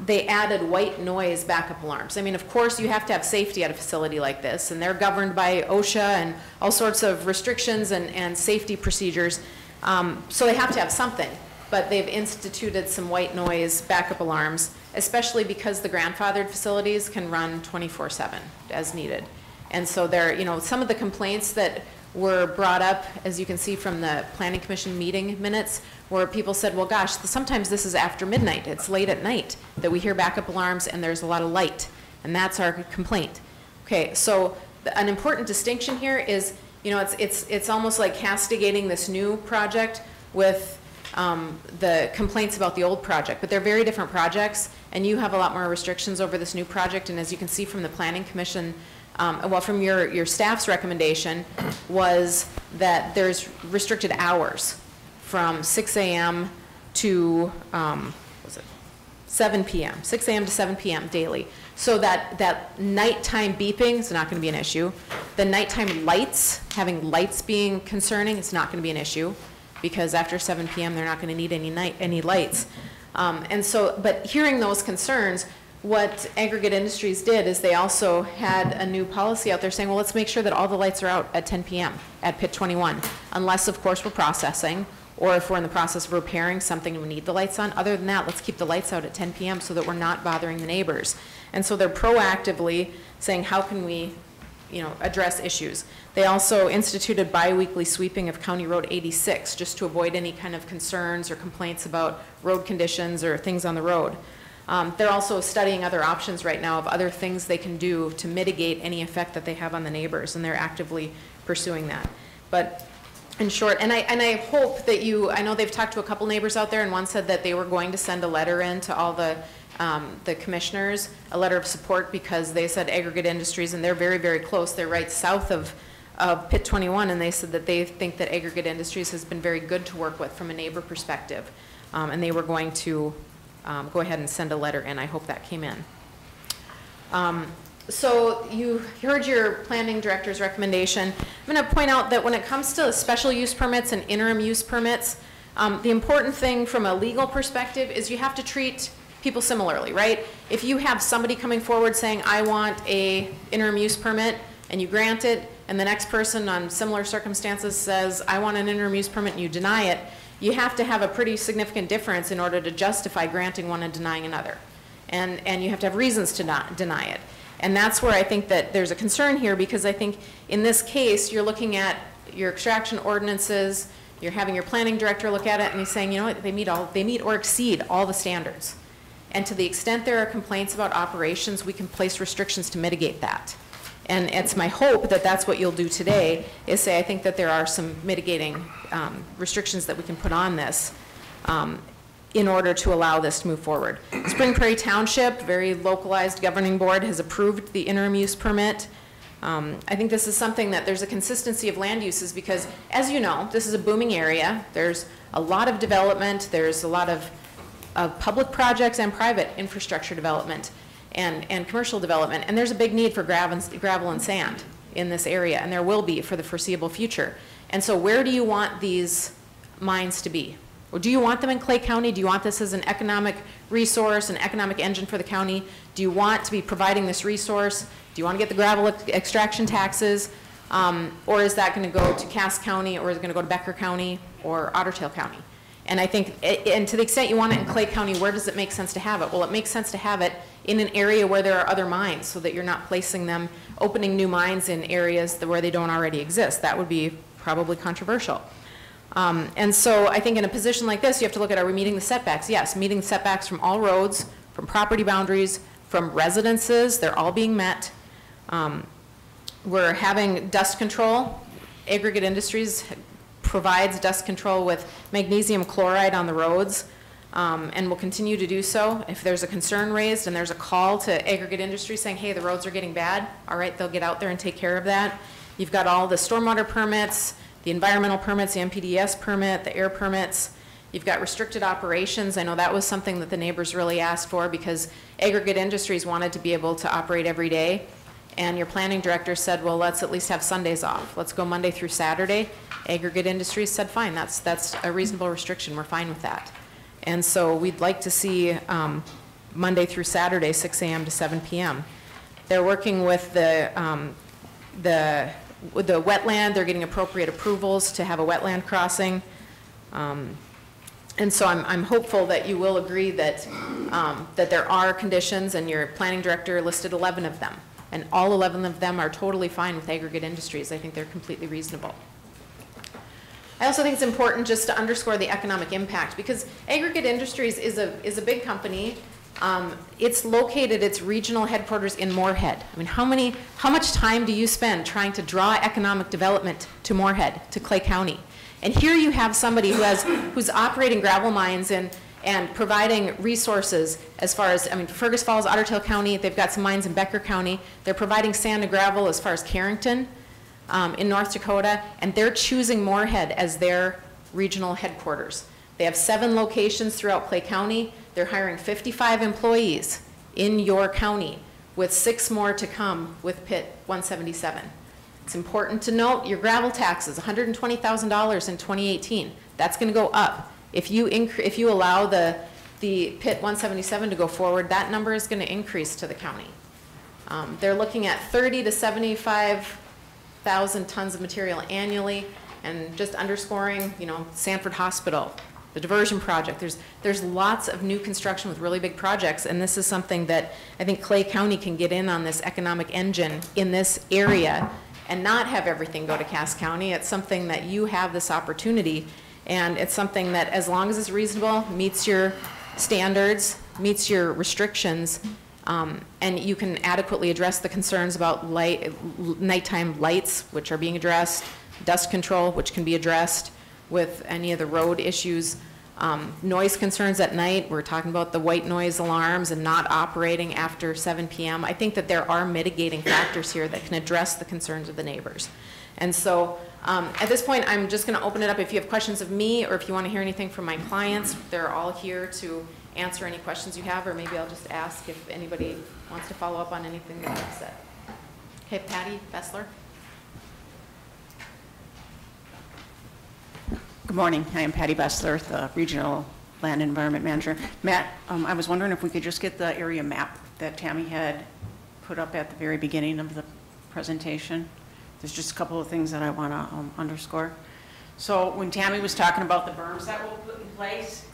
they added white noise backup alarms. I mean, of course, you have to have safety at a facility like this, and they're governed by OSHA and all sorts of restrictions and safety procedures. So they have to have something. But they've instituted some white noise backup alarms, especially because the grandfathered facilities can run 24/7 as needed. And so there, some of the complaints that were brought up, as you can see from the Planning Commission meeting minutes, where people said, well, gosh, sometimes this is after midnight. It's late at night that we hear backup alarms and there's a lot of light. And that's our complaint. Okay, so an important distinction here is, it's almost like castigating this new project with the complaints about the old project, but they're very different projects, and you have a lot more restrictions over this new project. And as you can see from the Planning Commission, from your staff's recommendation, was that there's restricted hours from 6 a.m. to 7 p.m., 6 a.m. to 7 p.m. daily. So that nighttime beeping is not going to be an issue. The nighttime lights, having lights being concerning, it's not going to be an issue, because after 7 p.m. they're not going to need any lights. And so, but hearing those concerns, what Aggregate Industries did is they also had a new policy out there saying, well, let's make sure that all the lights are out at 10 p.m. at Pit 21, unless, of course, we're processing, or if we're in the process of repairing something and we need the lights on. Other than that, let's keep the lights out at 10 p.m. so that we're not bothering the neighbors. And so they're proactively saying, how can we address issues. They also instituted bi-weekly sweeping of County Road 86 just to avoid any kind of concerns or complaints about road conditions or things on the road. They're also studying other options right now of other things they can do to mitigate any effect that they have on the neighbors, and they're actively pursuing that. But in short, and I hope that I know they've talked to a couple neighbors out there, and one said that they were going to send a letter in to all the commissioners, a letter of support, because they said Aggregate Industries, and they're very, very close. They're right south of of Pit 21, and they said that they think that Aggregate Industries has been very good to work with from a neighbor perspective. And they were going to go ahead and send a letter in. I hope that came in. So you heard your planning director's recommendation. I'm going to point out that when it comes to special use permits and interim use permits, the important thing from a legal perspective is you have to treat people similarly, right? If you have somebody coming forward saying, I want a interim use permit, and you grant it, and the next person on similar circumstances says, I want an interim use permit, and you deny it, you have to have a pretty significant difference in order to justify granting one and denying another. And you have to have reasons to not deny it. And that's where I think that there's a concern here, because I think in this case, you're looking at your extraction ordinances, you're having your planning director look at it, and he's saying, you know what, they meet or exceed all the standards. And to the extent there are complaints about operations, we can place restrictions to mitigate that. And it's my hope that that's what you'll do today, is say, I think that there are some mitigating restrictions that we can put on this in order to allow this to move forward. Spring Prairie Township, very localized governing board, has approved the interim use permit. I think this is something that there's a consistency of land uses, because as you know, this is a booming area. There's a lot of development. There's a lot of public projects and private infrastructure development and commercial development. And there's a big need for gravel and sand in this area, and there will be for the foreseeable future. And so where do you want these mines to be? Or do you want them in Clay County? Do you want this as an economic resource, an economic engine for the county? Do you want to be providing this resource? Do you want to get the gravel extraction taxes? Or is that going to go to Cass County, or is it going to go to Becker County or Otter Tail County? And I think, and to the extent you want it in Clay County, where does it make sense to have it? Well, it makes sense to have it in an area where there are other mines, so that you're not placing them, opening new mines in areas where they don't already exist. That would be probably controversial. And so I think in a position like this, you have to look at, are we meeting the setbacks? Yes, meeting the setbacks from all roads, from property boundaries, from residences, they're all being met. We're having dust control. Aggregate Industries provides dust control with magnesium chloride on the roads, and will continue to do so. If there's a concern raised and there's a call to Aggregate Industries saying, hey, the roads are getting bad, all right, they'll get out there and take care of that. You've got all the stormwater permits, the environmental permits, the MPDS permit, the air permits. You've got restricted operations. I know that was something that the neighbors really asked for, because Aggregate Industries wanted to be able to operate every day. And your planning director said, well, let's at least have Sundays off. Let's go Monday through Saturday. Aggregate Industries said, fine, that's a reasonable restriction. We're fine with that. And so we'd like to see Monday through Saturday, 6 a.m. to 7 p.m. They're working with the wetland. They're getting appropriate approvals to have a wetland crossing. And so I'm hopeful that you will agree that, that there are conditions, and your planning director listed 11 of them. And all 11 of them are totally fine with Aggregate Industries. I think they're completely reasonable. I also think it's important just to underscore the economic impact, because Aggregate Industries is a big company. It's located, its regional headquarters in Moorhead. I mean, how much time do you spend trying to draw economic development to Moorhead, to Clay County? And here you have somebody who's operating gravel mines and providing resources as far as, I mean, Fergus Falls, Otter Tail County, they've got some mines in Becker County. They're providing sand and gravel as far as Carrington in North Dakota, and they're choosing Moorhead as their regional headquarters. They have 7 locations throughout Clay County. They're hiring 55 employees in your county, with 6 more to come with Pit 177. It's important to note your gravel taxes, $120,000 in 2018. That's going to go up. If you allow the Pit 177 to go forward, that number is going to increase to the county. They're looking at 30 to 75,000 tons of material annually, and just underscoring, you know, Sanford Hospital, the diversion project. There's lots of new construction with really big projects, and this is something that I think Clay County can get in on, this economic engine in this area, and not have everything go to Cass County. It's something that you have this opportunity, and it's something that, as long as it's reasonable, meets your standards, meets your restrictions, and you can adequately address the concerns about nighttime lights, which are being addressed, dust control, which can be addressed with any of the road issues, noise concerns at night. We're talking about the white noise alarms and not operating after 7 p.m. I think that there are mitigating factors here that can address the concerns of the neighbors. And so at this point, I'm just going to open it up. If you have questions of me or if you want to hear anything from my clients, they're all here to answer any questions you have, or maybe I'll just ask if anybody wants to follow up on anything that I've said. Okay, Patty Bessler. Good morning. I am Patty Bessler, the Regional Land and Environment Manager. Matt, I was wondering if we could just get the area map that Tammy had put up at the very beginning of the presentation. There's just a couple of things that I want to underscore. So when Tammy was talking about the berms that we'll put in place,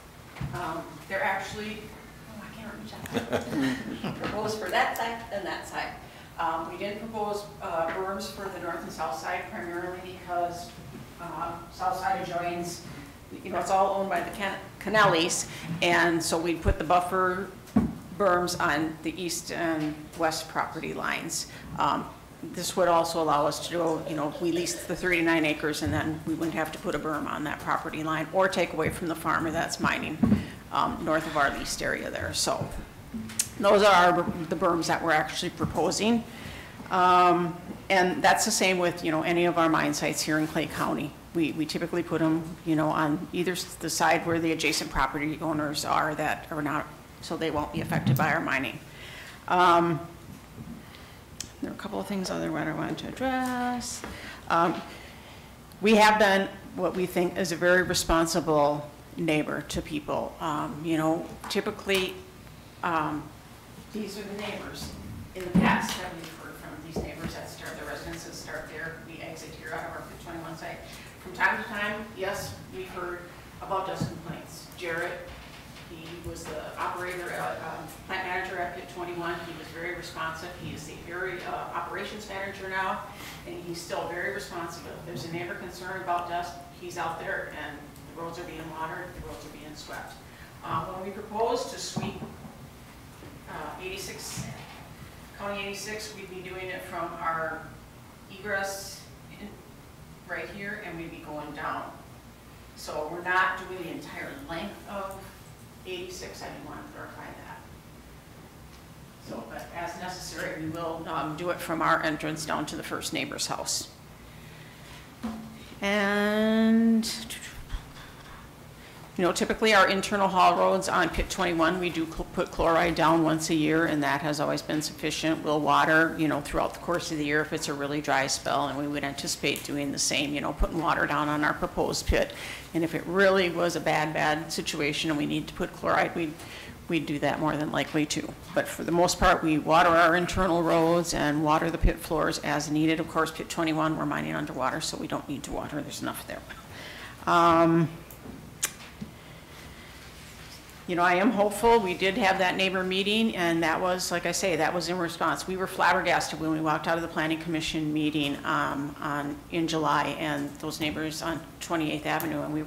they're actually, oh, I can't reach that. Proposed for that side and that side. We didn't propose berms for the north and south side primarily because south side adjoins, you know, it's all owned by the Canellis, and so we put the buffer berms on the east and west property lines. This would also allow us to go, you know, we leased the 39 acres and then we wouldn't have to put a berm on that property line or take away from the farmer that's mining north of our leased area there. So those are the berms that we're actually proposing. And that's the same with, you know, any of our mine sites here in Clay County. We typically put them, you know, on either the side where the adjacent property owners are that are not, so they won't be affected by our mining. There are a couple of things other that I wanted to address. We have been what we think is a very responsible neighbor to people. You know, typically, these are the neighbors in the past that we've heard from. These neighbors that start, the residences start there, we exit here out of our 21 site. From time to time, yes, we've heard about dust complaints. Jarrett, he was the operator, plant manager at Pit 21. He was very responsive. He is the very operations manager now, and he's still very responsive. If there's a neighbor concerned about dust, he's out there, and the roads are being watered, the roads are being swept. When we proposed to sweep 86, County 86, we'd be doing it from our egress right here, and we'd be going down. So we're not doing the entire length of 86, I didn't want to clarify that. So, but as necessary, we will do it from our entrance down to the first neighbor's house. And, you know, typically our internal haul roads on Pit 21, we do put chloride down once a year, and that has always been sufficient. We'll water, you know, throughout the course of the year if it's a really dry spell, and we would anticipate doing the same, you know, putting water down on our proposed pit. And if it really was a bad situation and we need to put chloride, we'd do that more than likely too. But for the most part, we water our internal roads and water the pit floors as needed. Of course, Pit 21, we're mining underwater, so we don't need to water. There's enough there. You know, I am hopeful. We did have that neighbor meeting, and that was, like I say, that was in response. We were flabbergasted when we walked out of the Planning Commission meeting in July, and those neighbors on 28th Avenue, and we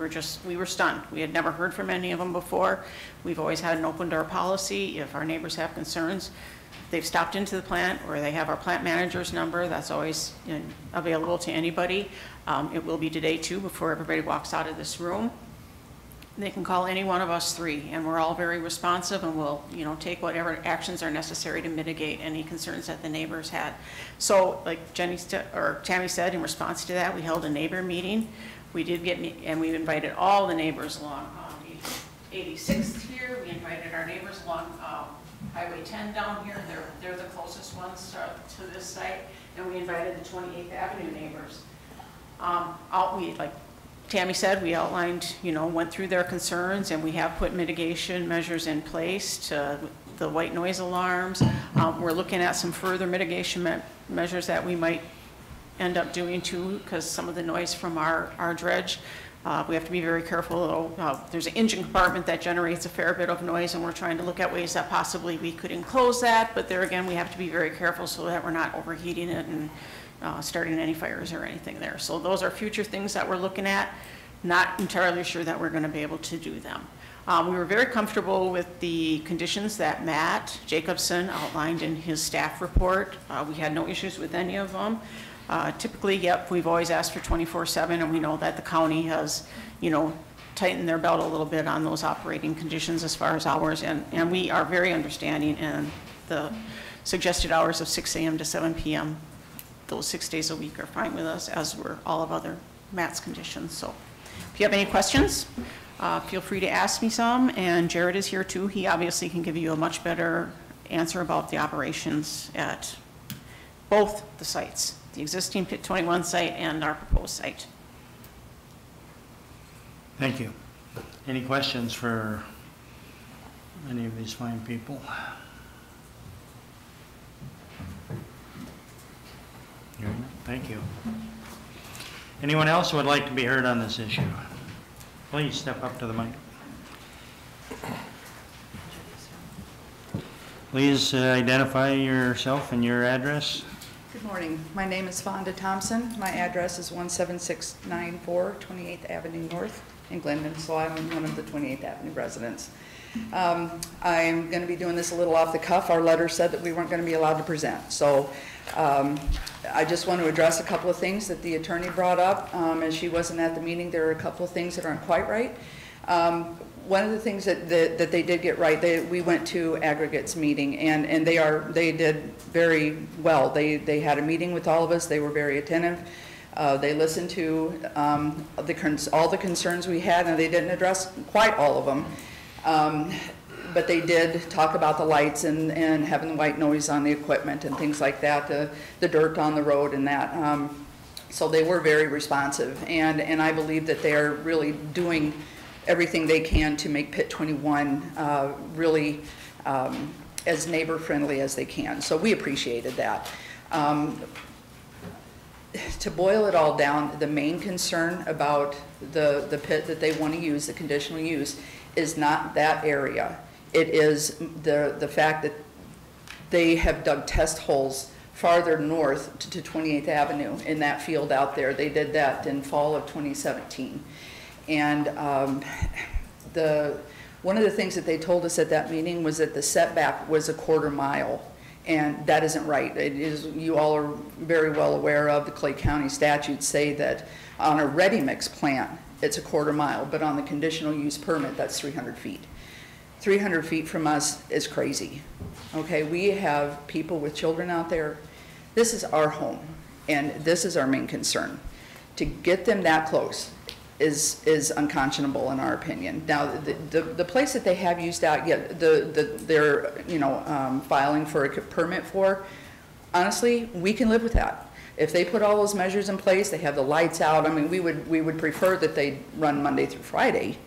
were stunned. We had never heard from any of them before. We've always had an open door policy. If our neighbors have concerns, they've stopped into the plant, or they have our plant manager's number. That's always available to anybody. It will be today too, before everybody walks out of this room. They can call any one of us three, and we're all very responsive, and we'll, you know, take whatever actions are necessary to mitigate any concerns that the neighbors had. So, like Tammy said, in response to that, we held a neighbor meeting. We did get, and we invited all the neighbors along 86th here. We invited our neighbors along Highway 10 down here. They're the closest ones to this site, and we invited the 28th Avenue neighbors. Like Tammy said, we outlined, you know, went through their concerns, and we have put mitigation measures in place to the white noise alarms. We're looking at some further mitigation measures that we might end up doing too, because some of the noise from our dredge, we have to be very careful. There's an engine compartment that generates a fair bit of noise, and we're trying to look at ways that possibly we could enclose that, but there again, we have to be very careful so that we're not overheating it and starting any fires or anything there. So those are future things that we're looking at. Not entirely sure that we're going to be able to do them. We were very comfortable with the conditions that Matt Jacobson outlined in his staff report. We had no issues with any of them. Typically, yep, we've always asked for 24/7, and we know that the county has, you know, tightened their belt a little bit on those operating conditions as far as hours, and we are very understanding in the suggested hours of 6 a.m. to 7 p.m. those 6 days a week are fine with us, as were all of other Matt's conditions. So if you have any questions, feel free to ask me some, and Jared is here too. He obviously can give you a much better answer about the operations at both the sites, the existing Pit 21 site and our proposed site. Thank you. Any questions for any of these fine people? Thank you. Anyone else who would like to be heard on this issue? Please step up to the mic. Please identify yourself and your address. Good morning. My name is Fonda Thompson. My address is 17694 28th Avenue North in Glendon, so I'm one of the 28th Avenue residents. I'm going to be doing this a little off the cuff. Our letter said that we weren't going to be allowed to present. So I just want to address a couple of things that the attorney brought up. As she wasn't at the meeting, there are a couple of things that aren't quite right. One of the things that they did get right, we went to Aggregates meeting, and they did very well. They had a meeting with all of us. They were very attentive. They listened to all the concerns we had, and they didn't address quite all of them. But they did talk about the lights and having the white noise on the equipment and things like that, the dirt on the road and that. So they were very responsive, and I believe that they are really doing everything they can to make Pit 21 really as neighbor-friendly as they can. So we appreciated that. To boil it all down, the main concern about the pit that they want to use, the conditional use, is not that area. It is the fact that they have dug test holes farther north to 28th Avenue in that field out there. They did that in fall of 2017. And one of the things that they told us at that meeting was that the setback was a 1/4 mile. And that isn't right. It is, you all are very well aware of the Clay County statutes say that on a ready mix plant, it's a 1/4 mile, but on the conditional use permit, that's 300 feet. 300 feet from us is crazy. Okay, we have people with children out there. This is our home, and this is our main concern. To get them that close is unconscionable in our opinion. Now, the place that they have used out, they're filing for a permit for, honestly, we can live with that. If they put all those measures in place, they have the lights out. I mean, we would prefer that they run Monday through Friday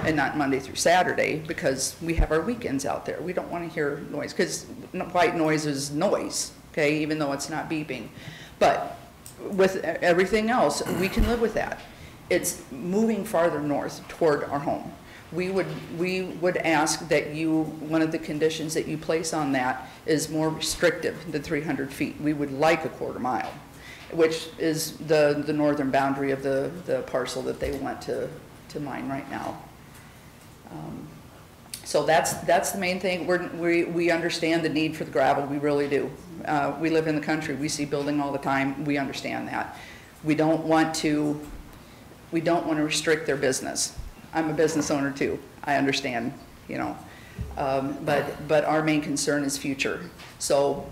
and not Monday through Saturday, because we have our weekends out there. We don't want to hear noise, because white noise is noise, okay, even though it's not beeping. But with everything else, we can live with that. It's moving farther north toward our home. We would ask that one of the conditions that you place on that is more restrictive than 300 feet. We would like a 1/4 mile, which is the northern boundary of the parcel that they want to mine right now. So that's the main thing. We understand the need for the gravel. We really do. We live in the country. We see building all the time. We understand that. We don't want to restrict their business. I'm a business owner too. I understand, but our main concern is future. So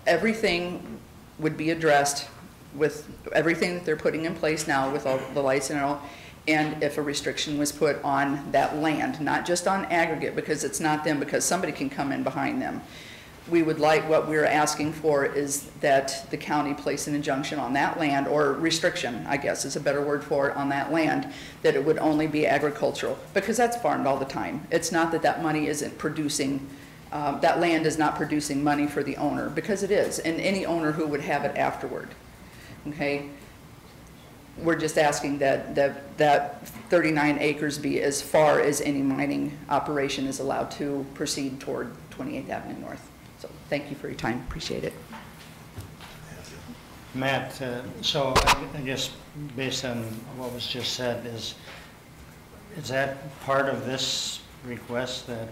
everything would be addressed with everything that they're putting in place now with all the lights and all. And if a restriction was put on that land, not just on aggregate, because it's not them, because somebody can come in behind them. We would like, what we're asking for is that the county place an injunction on that land, or restriction, I guess is a better word for it, on that land, that it would only be agricultural, because that's farmed all the time. It's not that money isn't producing, that land is not producing money for the owner, because it is, and any owner who would have it afterward, okay? We're just asking that 39 acres be as far as any mining operation is allowed to proceed toward 28th Avenue North. So thank you for your time, appreciate it. Matt, so I guess based on what was just said, is that part of this request, that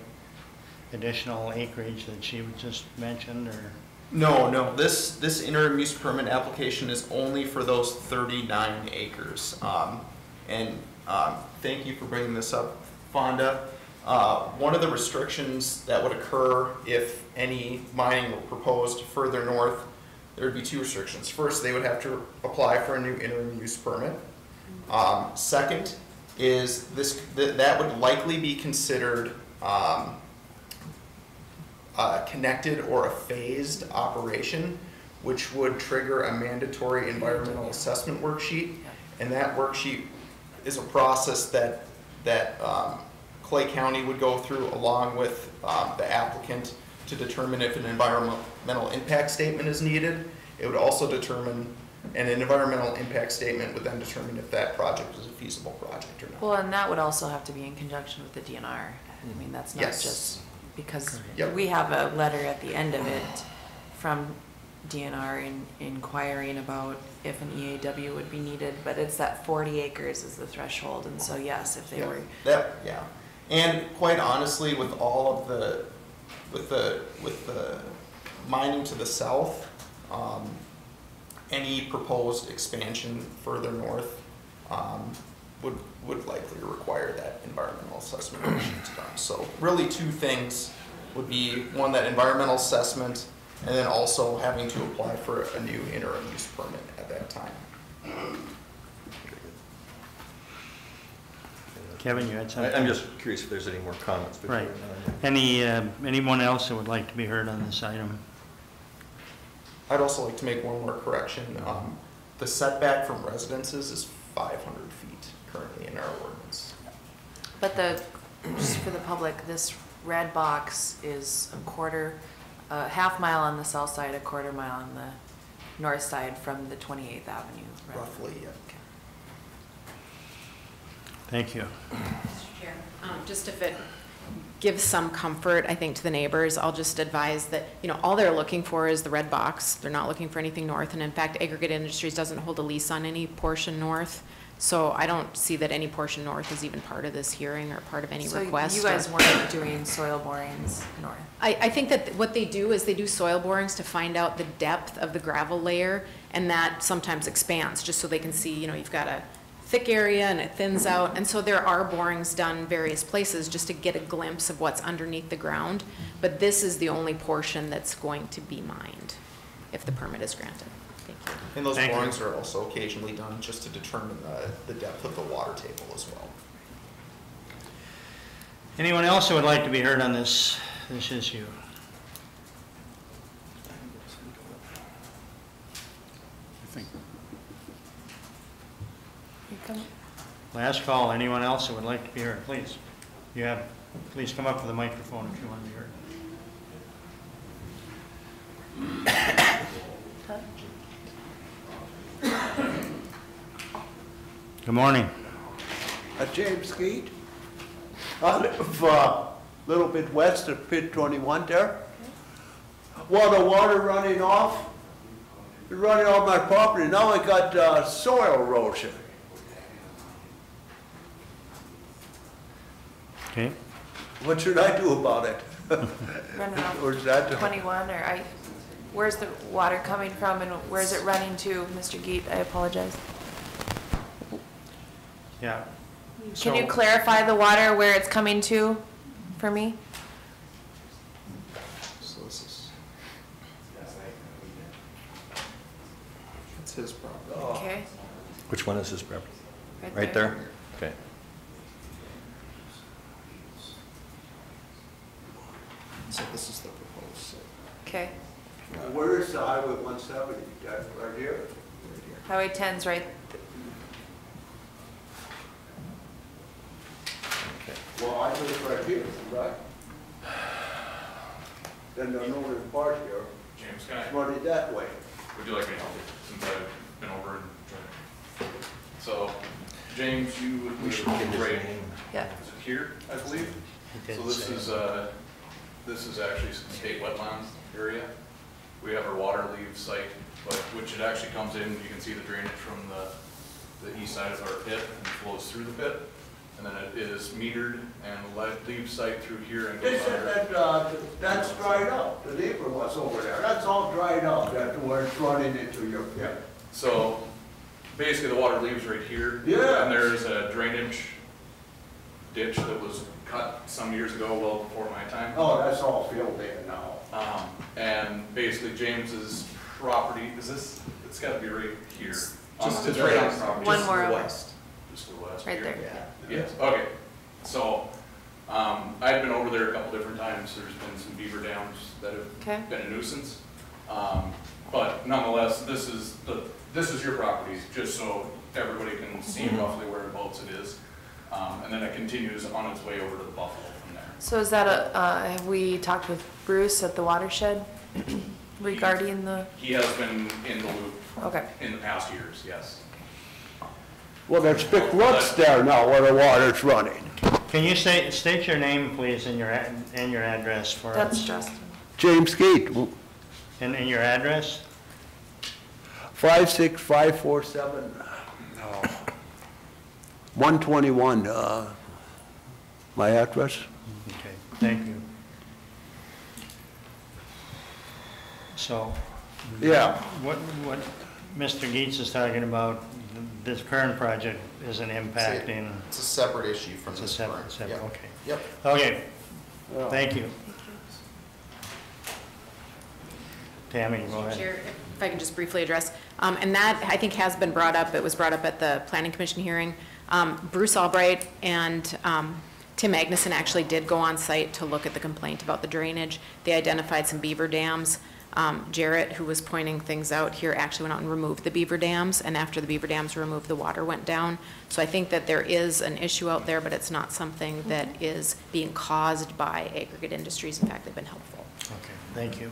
additional acreage that she just mentioned, or? No, this interim use permit application is only for those 39 acres. Thank you for bringing this up, Fonda. One of the restrictions that would occur if any mining were proposed further north there would be two restrictions. First, they would have to apply for a new interim use permit. Second is that would likely be considered a connected or a phased operation, which would trigger a mandatory environmental assessment worksheet. And that worksheet is a process that Clay County would go through along with the applicant to determine if an environmental impact statement is needed. It would also determine, and an environmental impact statement would then determine if that project is a feasible project or not. Well, and that would also have to be in conjunction with the DNR. I mean, that's not Yes. just, because Yep. we have a letter at the end of it from DNR inquiring about if an EAW would be needed, but it's that 40 acres is the threshold, and so yes, if they Yeah, were. yeah. And quite honestly, with all of the mining to the south, any proposed expansion further north would likely require that environmental assessment worksheet done. So really two things would be, one, that environmental assessment, and then also having to apply for a new interim use permit at that time. Kevin, you had something? I'm just curious if there's any more comments. before- Right. Anyone else that would like to be heard on this item? I'd also like to make one more correction. The setback from residences is 500 feet currently in our ordinance. But just for the public, this red box is a half mile on the south side, a quarter mile on the north side from the 28th Avenue. right? Roughly, yeah. Okay. Thank you. Mr. Chair, just if it gives some comfort, I think, to the neighbors, I'll just advise that, all they're looking for is the red box. They're not looking for anything north, and in fact, Aggregate Industries doesn't hold a lease on any portion north. So I don't see that any portion north is even part of this hearing or part of any request. So you guys weren't doing soil borings north? I think that what they do is they do soil borings to find out the depth of the gravel layer, and that sometimes expands, just so they can see, you've got a thick area and it thins out. And so there are borings done various places just to get a glimpse of what's underneath the ground. But this is the only portion that's going to be mined if the permit is granted. Thank you. And those Thank you. borings are also occasionally done just to determine the depth of the water table as well. Anyone else who would like to be heard on this issue? Last call, anyone else who would like to be heard, please. Please come up to the microphone if you want to be heard. Good morning. James Skeet. I live a little bit west of Pit 21 there. The water running off, running off my property. Now I got soil erosion. Okay. What should I do about it? Running off Or is that 21, where's the water coming from and where's it running to, Mr. Geet? I apologize. Yeah. Can you So- clarify the water, where it's coming to for me? So this is. It's his problem. Okay. Which one is this property? Right there? Okay. So this is the proposed site. Okay. Where is the Highway 170? That right here? Highway 10's right, Well, I live right here, right? Then the northern part here, James, can I, it's running that way. would you like me to help you, since I've been over and tried? So, James, you would live right yeah. here, I believe? He did So this is actually some state wetlands area. We have our water leave site, but which it actually comes in, you can see the drainage from the east side of our pit and flows through the pit. And then it is metered and leaves site through here and They goes said under. that's dried up. The neighbor was over there. That's all dried up. That's where it's running into your pit. So basically the water leaves right here. Yeah. And there's a drainage ditch that was cut some years ago, well before my time. Oh, that's all filled in now. And basically James is property, is this, it's gotta be right here. Just It's to right the on property. One just to more the over. west. Just to the west. Right here. there. Yes, okay. So, I've been over there a couple different times. There's been some beaver dams that Okay. have been a nuisance. But nonetheless, this is your property, just so everybody can see roughly whereabouts it is. And then it continues on its way over to the Buffalo from there. So is that have we talked with Bruce at the watershed regarding the, He has been in the loop okay. in the past years, yes. Well, there's big ruts there now where the water's running. Can you state your name, please, and your address for That's us? Justin. James Gate, And your address? 56547, 121, my address. Okay, thank you. So, Yeah. what Mr. Geets is talking about, this current project isn't impacting, It's a separate issue from it's a this separate, current. Yep. okay. Yep. Okay, thank you. Tammy, go ahead. Chair, if I can just briefly address, and that, I think, has been brought up, it was brought up at the Planning Commission hearing. Bruce Albright and Tim Magnuson actually did go on site to look at the complaint about the drainage. They identified some beaver dams. Jarrett, who was pointing things out here, actually went out and removed the beaver dams, and after the beaver dams were removed, the water went down. So I think that there is an issue out there, but it's not something that is being caused by aggregate industries. In fact, they've been helpful. Okay, thank you.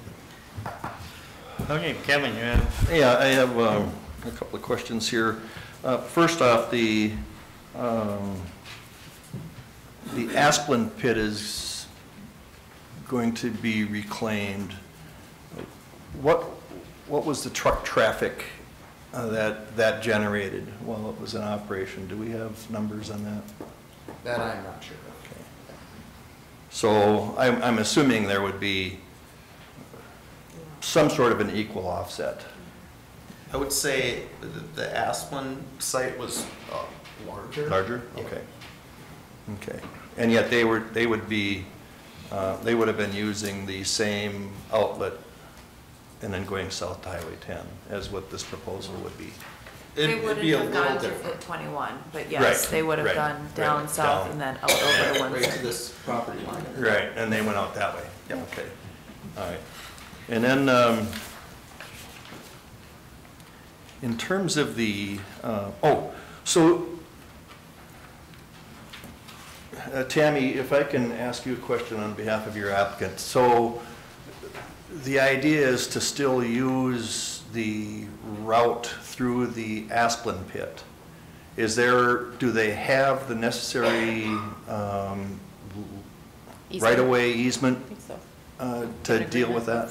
Okay, Kevin, you have? Yeah, I have a couple of questions here. First off, the Asplin pit is going to be reclaimed. What was the truck traffic that generated while it was in operation? Do we have numbers on that? That I'm not sure of. Okay. So I'm assuming there would be some sort of an equal offset. I would say the Asplin site was larger. Larger? Yeah. Okay. Okay. And yet they would have been using the same outlet and then going south to Highway 10 as what this proposal would be. They It'd wouldn't be a have little gone to different. Fit 21, but yes, Right, they would have right, gone down right, south down. and then out over to Right to 170. this property line. Right, and they went out that way? Yep. Okay, all right. And then, in terms of the, Tammy, if I can ask you a question on behalf of your applicant. So, the idea is to still use the route through the Asplin pit. Do they have the necessary right-of-way easement I think so. to deal with that?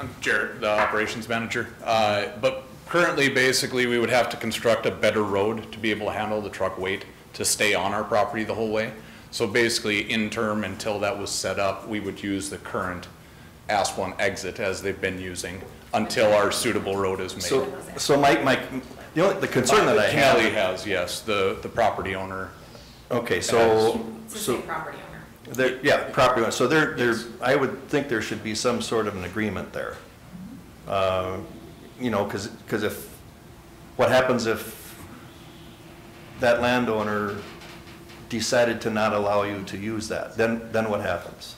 I'm Jared, the operations manager. But currently, basically, we would have to construct a better road to be able to handle the truck weight to stay on our property the whole way. So basically, in term, until that was set up, we would use the current Asplin exit as they've been using until our suitable road is made. So the concern that I Kennelly have. has, yes, the property owner. Okay, so. It's the same property owner. Yeah, property owner. So I would think there should be some sort of an agreement there. Because what happens if that landowner decided to not allow you to use that? Then what happens?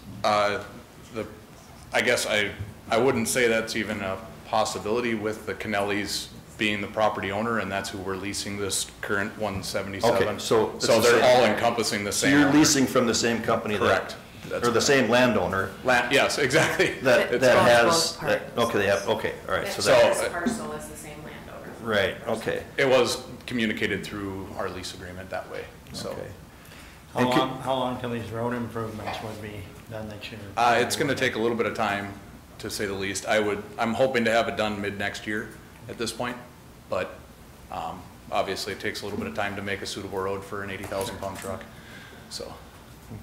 I guess I wouldn't say that's even a possibility with the Kennellys being the property owner, and that's who we're leasing this current 177. Okay, so it's So the they're same. all encompassing the So same. you're owner. leasing from the same company that. Correct. That's Or the same landowner Yes, exactly. that It's has. both parties. Okay, okay, all right. So So- that, This parcel is the same landowner. right, okay. It was communicated through our lease agreement that way, so. Okay. How long till these road improvements would be done that year? It's gonna take a little bit of time, to say the least. I'm hoping to have it done mid-next year at this point, but, obviously it takes a little bit of time to make a suitable road for an 80,000-pound truck, so.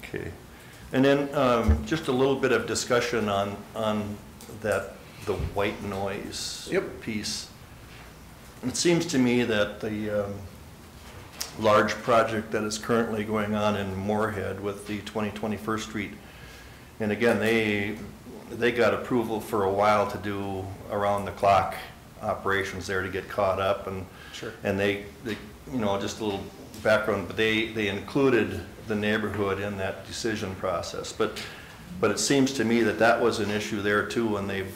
Okay. And then just a little bit of discussion on the white noise piece. It seems to me that the large project that is currently going on in Moorhead with the 2021st Street, and again, they got approval for a while to do around-the-clock operations there to get caught up, and Sure. and they you know, just a little background, but they included the neighborhood in that decision process. But it seems to me that that was an issue there too, and they've,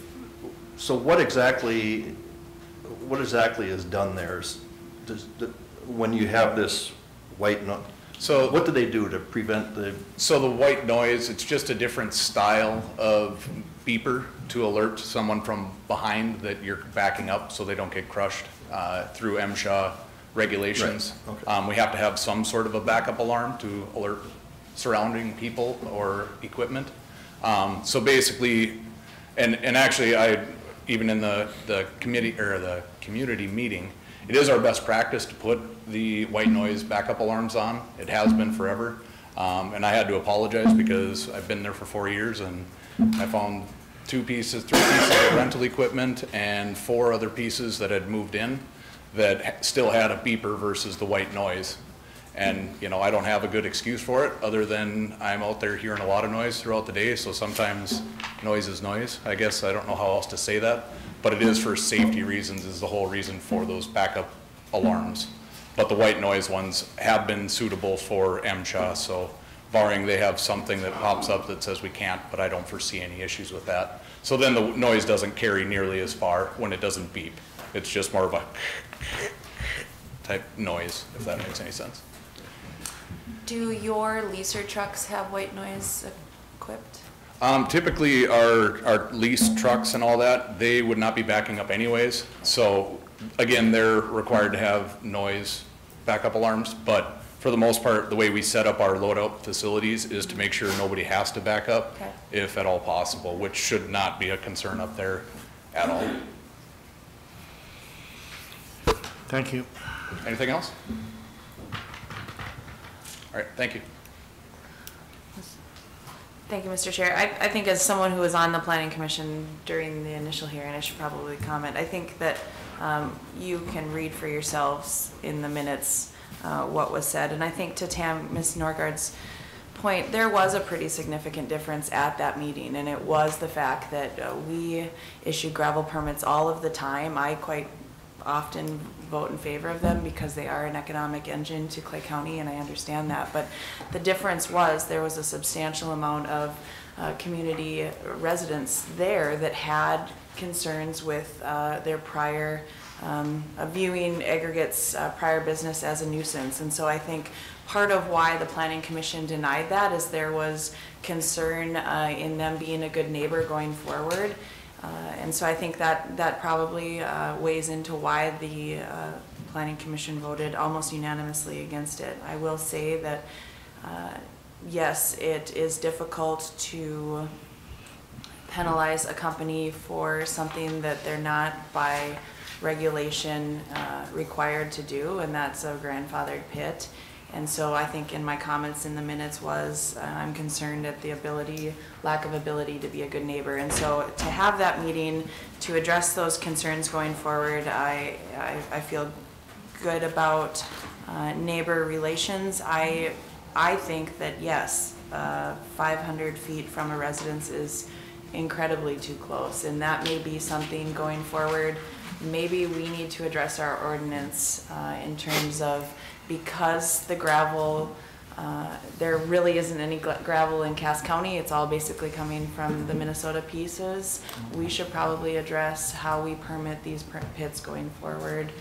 so what exactly is done there? When you have this white noise, So what do they do to prevent the? So the white noise, it's just a different style of beeper to alert someone from behind that you're backing up so they don't get crushed through MSHA regulations. Right. Okay. We have to have some sort of a backup alarm to alert surrounding people or equipment. So basically, and actually even in the committee or the community meeting, it is our best practice to put the white noise backup alarms on. It has been forever. And I had to apologize because I've been there for 4 years and I found 3 pieces of rental equipment and 4 other pieces that had moved in that still had a beeper versus the white noise. And, you know, I don't have a good excuse for it other than I'm out there hearing a lot of noise throughout the day. So sometimes noise is noise. I guess I don't know how else to say that, but it is for safety reasons is the whole reason for those backup alarms. But the white noise ones have been suitable for MSHA, so barring they have something that pops up that says we can't, but I don't foresee any issues with that. So then the noise doesn't carry nearly as far when it doesn't beep. It's just more of a type noise, if that makes any sense. Do your leaser trucks have white noise equipped? Typically our lease trucks and all that, they would not be backing up anyways. So again, they're required to have noise backup alarms, but for the most part, the way we set up our loadout facilities is to make sure nobody has to back up, Okay. if at all possible, which should not be a concern up there at all. Thank you. Anything else? All right, thank you. Thank you, Mr. Chair. I think as someone who was on the Planning Commission during the initial hearing, I should probably comment. I think that you can read for yourselves in the minutes what was said. And I think to Ms. Norgard's point, there was a pretty significant difference at that meeting. And it was the fact that we issue gravel permits all of the time. I quite often vote in favor of them because they are an economic engine to Clay County, and I understand that. But the difference was there was a substantial amount of community residents there that had concerns with their prior viewing aggregates prior business as a nuisance. And so I think part of why the Planning Commission denied that is there was concern in them being a good neighbor going forward. And so I think that probably weighs into why the Planning Commission voted almost unanimously against it. I will say that, yes, it is difficult to penalize a company for something that they're not by regulation required to do, and that's a grandfathered pit. And so I think in my comments in the minutes was I'm concerned at the lack of ability to be a good neighbor. And so to have that meeting to address those concerns going forward, I feel good about neighbor relations. I think that yes, 500 feet from a residence is incredibly too close, and that may be something going forward. Maybe we need to address our ordinance in terms of, because the gravel, there really isn't any gravel in Cass County, it's all basically coming from the Minnesota pieces. We should probably address how we permit these pits going forward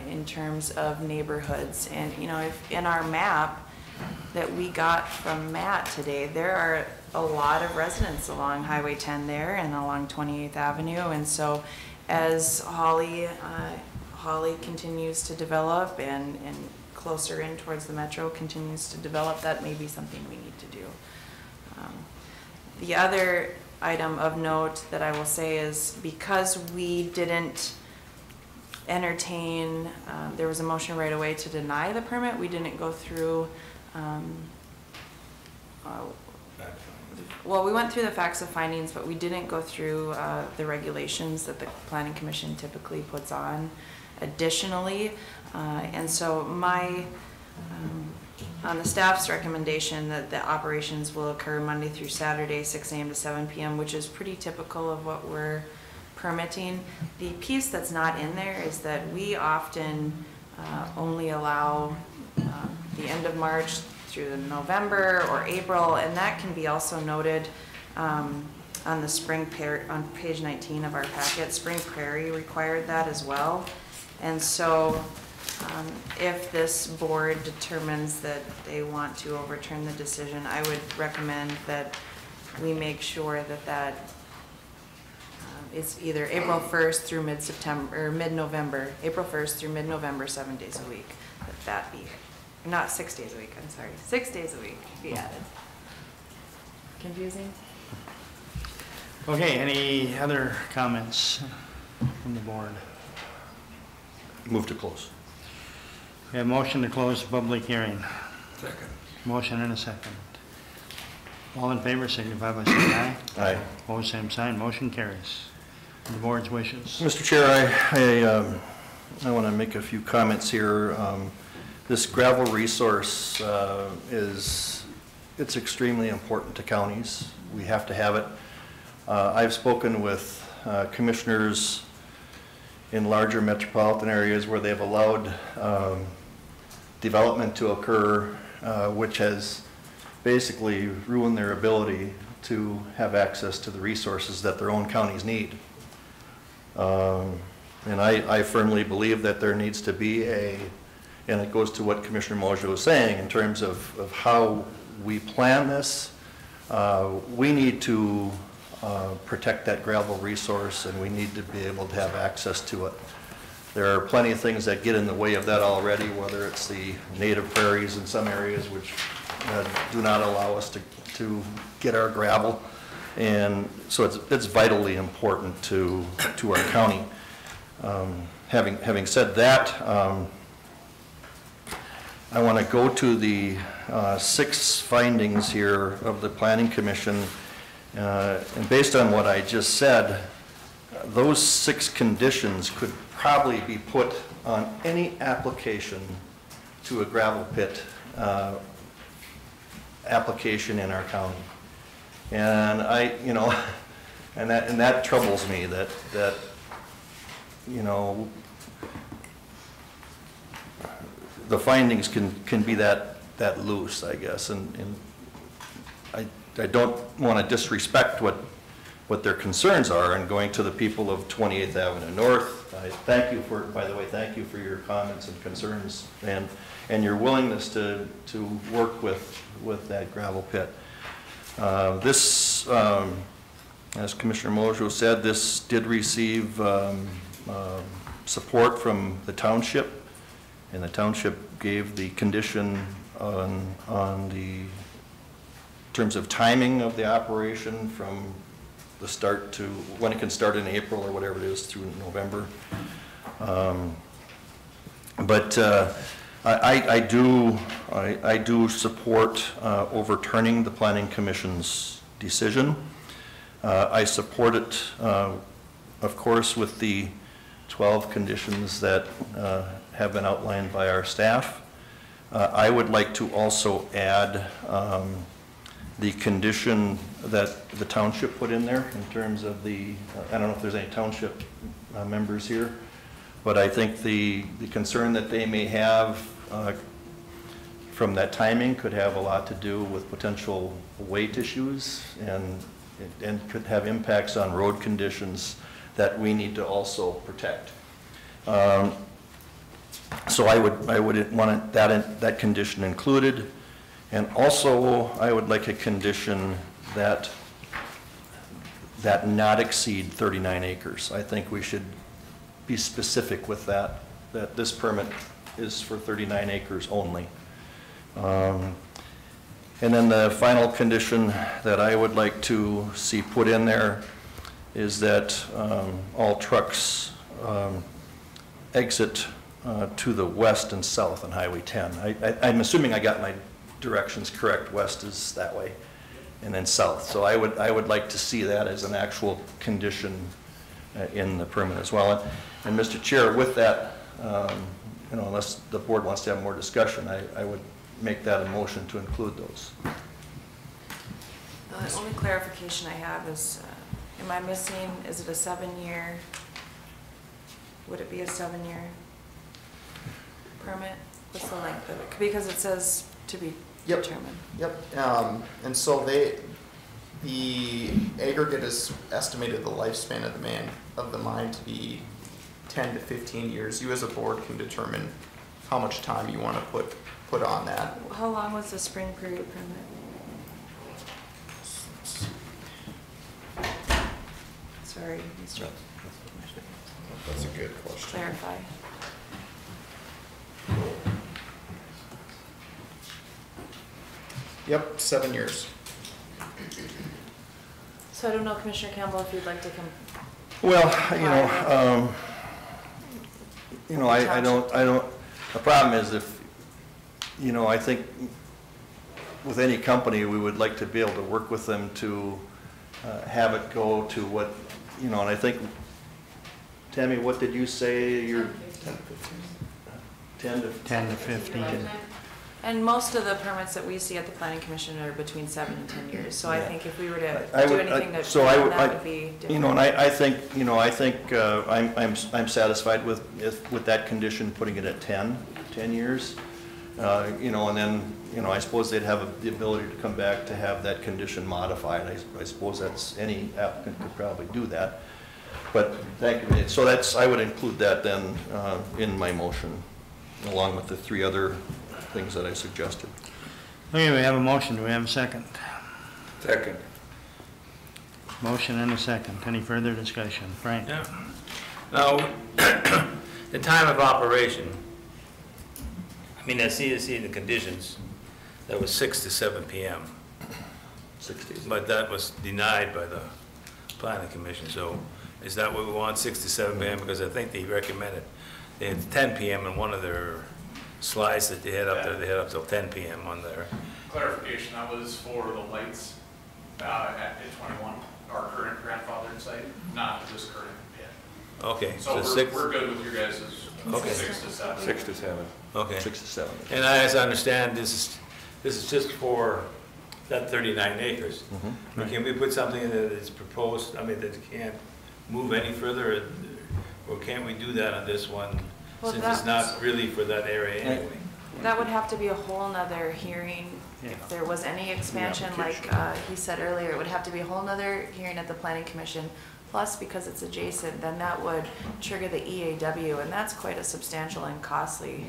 in terms of neighborhoods. And you know, if in our map that we got from Matt today, there are a lot of residents along Highway 10 there and along 28th Avenue. And so as Holly continues to develop and closer in towards the metro continues to develop, that may be something we need to do. The other item of note that I will say is because we didn't entertain, there was a motion right away to deny the permit. We didn't go through, well, we went through the facts of findings, but we didn't go through the regulations that the Planning Commission typically puts on additionally. And so my on the staff's recommendation that the operations will occur Monday through Saturday, 6 a.m. to 7 p.m., which is pretty typical of what we're permitting. The piece that's not in there is that we often only allow the end of March through November or April, and that can be also noted on the Spring Prairie, on page 19 of our packet. Spring Prairie required that as well. And so if this board determines that they want to overturn the decision, I would recommend that we make sure that it's either April 1st through mid-September, or mid-November, April 1st through mid-November, 7 days a week, that be, not 6 days a week, I'm sorry, 6 days a week be added. Confusing? Okay, any other comments from the board? Move to close. We have motion to close the public hearing. Second. Motion and a second. All in favor, signify by saying aye. Aye. Opposed, same sign. Motion carries. The board's wishes. Mr. Chair, I want to make a few comments here. This gravel resource it's extremely important to counties. We have to have it. I've spoken with commissioners in larger metropolitan areas where they've allowed development to occur, which has basically ruined their ability to have access to the resources that their own counties need. And I firmly believe that there needs to be and it goes to what Commissioner Moser was saying in terms of how we plan this. We need to protect that gravel resource, and we need to be able to have access to it. There are plenty of things that get in the way of that already, whether it's the native prairies in some areas which do not allow us to get our gravel. And so it's vitally important to our county. Having said that, I want to go to the 6 findings here of the Planning Commission. And based on what I just said, those 6 conditions could probably be put on any application to a gravel pit application in our county. And and that troubles me that the findings can be that loose, I guess, and I don't want to disrespect what their concerns are, and going to the people of 28th Avenue North, I thank you for your comments and concerns and your willingness to work with that gravel pit. This, as Commissioner Moser said, this did receive support from the township, and the township gave the condition on the terms of timing of the operation from the start to when it can start in April or whatever it is through November. But I do support overturning the Planning Commission's decision. I support it, of course, with the 12 conditions that have been outlined by our staff. I would like to also add the condition that the township put in there in terms of the, I don't know if there's any township members here, but I think the concern that they may have from that timing could have a lot to do with potential weight issues and could have impacts on road conditions that we need to also protect. So I would want that condition included. And also, I would like a condition that not exceed 39 acres. I think we should be specific with that this permit is for 39 acres only. And then the final condition that I would like to see put in there is that all trucks exit to the west and south on Highway 10. I'm assuming I got my directions correct. West is that way, and then south. So I would like to see that as an actual condition in the permit as well. And Mr. Chair, with that, unless the board wants to have more discussion, I would make that a motion to include those. The only clarification I have is, am I missing, is it a 7-year? Would it be a 7-year permit? What's the length of it? Because it says to be Yep. determined. Yep, and so the aggregate is estimated the lifespan of the mine to be 10 to 15 years. You as a board can determine how much time you want to put on that. How long was the spring period permit? Sorry, Mr. That's a good question. Clarify. Yep, 7 years. So I don't know, Commissioner Campbell, if you'd like to come. Well, I don't, the problem is if, I think with any company, we would like to be able to work with them to have it go to what, and I think, Tammy, what did you say, you're 10 to 15? And most of the permits that we see at the planning commission are between 7 and 10 years. So I think if we were to I do would- anything that, so I would- that would be different. And I think I'm satisfied with that condition, putting it at 10 years. And then, I suppose they'd have the ability to come back to have that condition modified. I suppose any applicant could probably do that. But thank you. So I would include that then in my motion, along with the 3 other things that I suggested. Okay, we have a motion. Do we have a second? Second. Motion and a second. Any further discussion? Frank? Yeah. Now, the time of operation, I see the conditions, that was 6 to 7 p.m. 60. But that was denied by the planning commission, so is that what we want, 6 to 7 p.m.? Because I think they recommended, they had 10 p.m. in one of their slides that they had up there, they had up till 10 p.m. on there. Clarification, that was for the lights at pit 21, our current grandfathered site, not this current pit. Okay, So so we're good with your guys' Okay. 6 to 7. 6 to 7. Okay. 6 to 7. And as I understand, this is just for that 39 acres. Mhm. Can we put something in that is proposed, that it can't move any further, or can't we do that on this one, Well, since it's that's- not really for that area anyway? That would have to be a whole nother hearing. Yeah. If there was any expansion, like he said earlier, it would have to be a whole nother hearing at the planning commission. Plus, because it's adjacent, then that would trigger the EAW, and that's quite a substantial and costly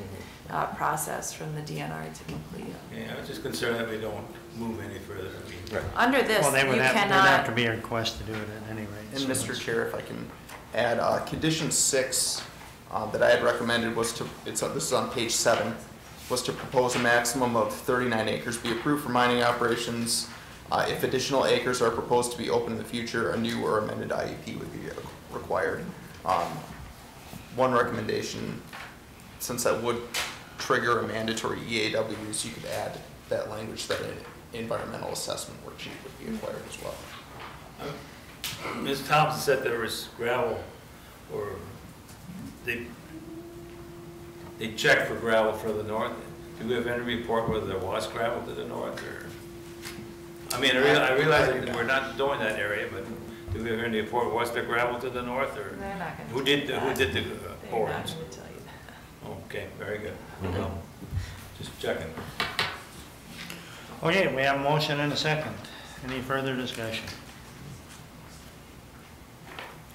process from the DNR to complete. Yeah, I was just concerned that we don't move any further. Right. Under this, Well, you there'd have to cannot, be a request to do it at any rate. And so Mr. it's- Chair, if I can add, condition 6 that I had recommended was to, this is on page 7, was to propose a maximum of 39 acres be approved for mining operations. If additional acres are proposed to be open in the future, a new or amended IUP would be required. One recommendation, since that would trigger a mandatory EAWs, you could add that language that an environmental assessment worksheet would be required as well. Ms. Thompson said there was gravel, or they checked for gravel further north. Do we have any report whether there was gravel to the north, or? I realize that we're not doing that area, but do we have any report, was there gravel to the north, or? they're not gonna. Who did the They're not borings? gonna tell you that. Okay, very good. Well, just checking. Okay, we have a motion and a second. Any further discussion?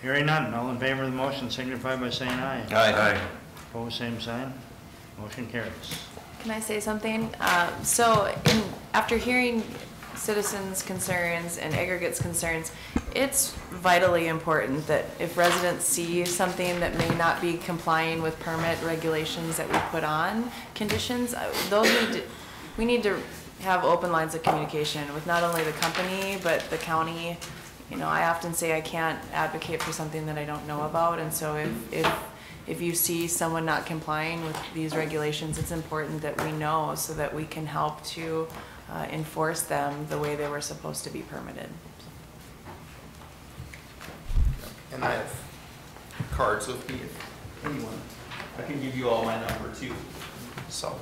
Hearing none, all in favor of the motion signify by saying aye. Aye. Opposed, same sign. Motion carries. Can I say something? After hearing citizens' concerns and aggregates concerns, it's vitally important that if residents see something that may not be complying with permit regulations that we put on conditions, we need to have open lines of communication with not only the company, but the county. I often say I can't advocate for something that I don't know about, and so if you see someone not complying with these regulations, it's important that we know so that we can help to enforce them the way they were supposed to be permitted. And I have cards with me if anyone, I can give you all my number too, so.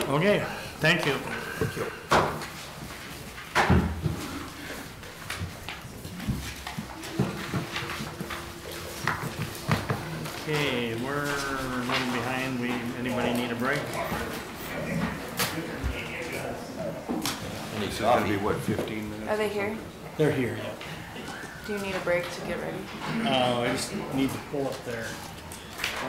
Okay, thank you. Thank you. Okay, we're a little behind. Anybody need a break? It's gonna be, what, 15 minutes? Are they here? They're here, yeah. Do you need a break to get ready? I just need to pull up there.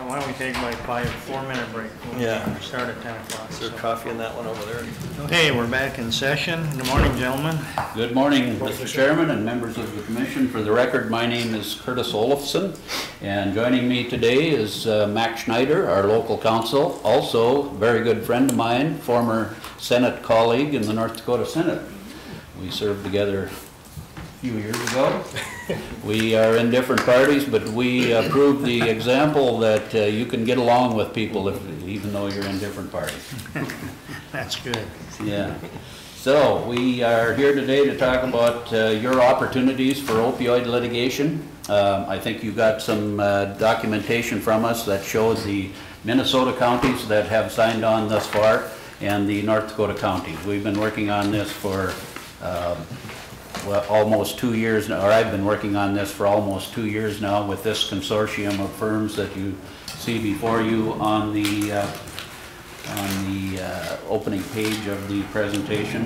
Why don't we take like 4-minute break? We'll Yeah. Start at 10 o'clock. Is there coffee in that one over there? Okay, we're back in session. Good morning, gentlemen. Good morning, Mr. Chairman and members of the commission. For the record, my name is Curtis Olofsson, and joining me today is Mac Schneider, our local counsel, also a very good friend of mine, former Senate colleague in the North Dakota Senate. We served together a few years ago. We are in different parties, but we prove the example that you can get along with people even though you're in different parties. That's good. Yeah. So we are here today to talk about your opportunities for opioid litigation. I think you got some documentation from us that shows the Minnesota counties that have signed on thus far and the North Dakota counties. We've been working on this for well, almost 2 years now, or I've been working on this for almost 2 years now with this consortium of firms that you see before you on the opening page of the presentation.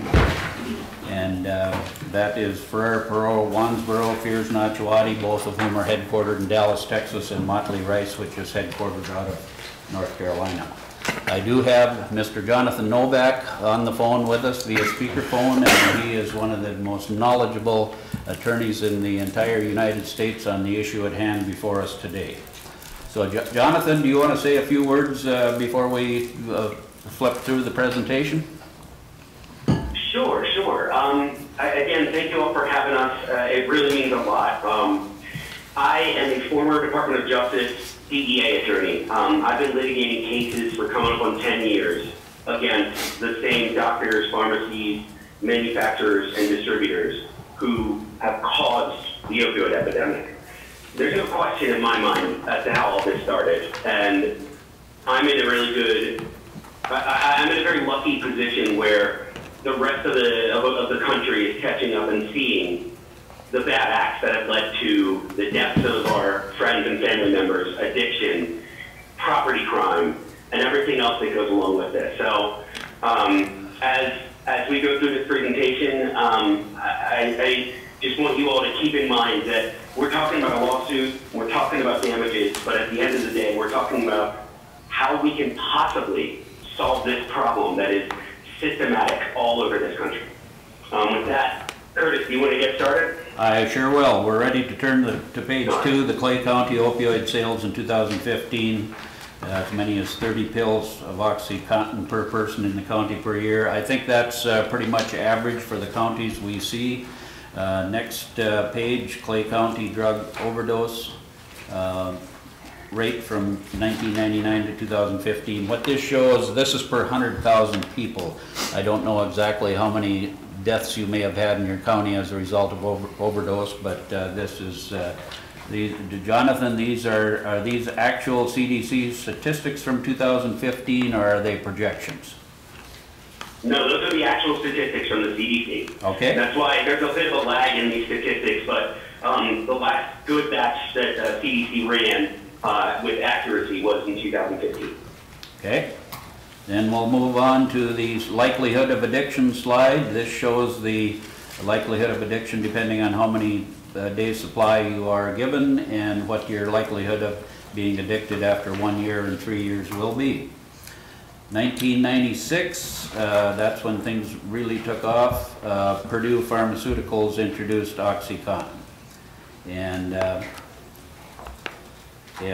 And that is Ferrer, Perot, Wansboro, Fears, Nahchawati, both of whom are headquartered in Dallas, Texas, and Motley Rice, which is headquartered out of North Carolina. I do have Mr. Jonathan Novak on the phone with us via speakerphone, and he is one of the most knowledgeable attorneys in the entire United States on the issue at hand before us today. So Jonathan, do you want to say a few words before we flip through the presentation? Sure. Again, thank you all for having us. It really means a lot. I am a former Department of Justice DEA attorney. I've been litigating cases for coming up on 10 years against the same doctors, pharmacies, manufacturers, and distributors who have caused the opioid epidemic. There's no question in my mind as to how all this started, and I'm in a really good, I'm in a very lucky position where the rest of the country is catching up and seeing the bad acts that have led to the deaths of our friends and family members, addiction, property crime, and everything else that goes along with it. So as we go through this presentation, I just want you all to keep in mind that we're talking about a lawsuit, we're talking about damages, but at the end of the day, we're talking about how we can possibly solve this problem that is systematic all over this country. With that, Curtis, do you want to get started? I sure will. We're ready to turn to page 2, the Clay County opioid sales in 2015. As many as 30 pills of OxyContin per person in the county per year. I think that's pretty much average for the counties we see. Next page, Clay County drug overdose rate from 1999 to 2015. What this shows, this is per 100,000 people. I don't know exactly how many deaths you may have had in your county as a result of overdose, but this is, Jonathan, are these actual CDC statistics from 2015, or are they projections? No, those are the actual statistics from the CDC. Okay. That's why there's a bit of a lag in these statistics, but the last good batch that CDC ran with accuracy was in 2015. Okay. Then we'll move on to the likelihood of addiction slide. This shows the likelihood of addiction depending on how many days supply you are given and what your likelihood of being addicted after 1 year and 3 years will be. 1996, that's when things really took off. Purdue Pharmaceuticals introduced OxyContin. And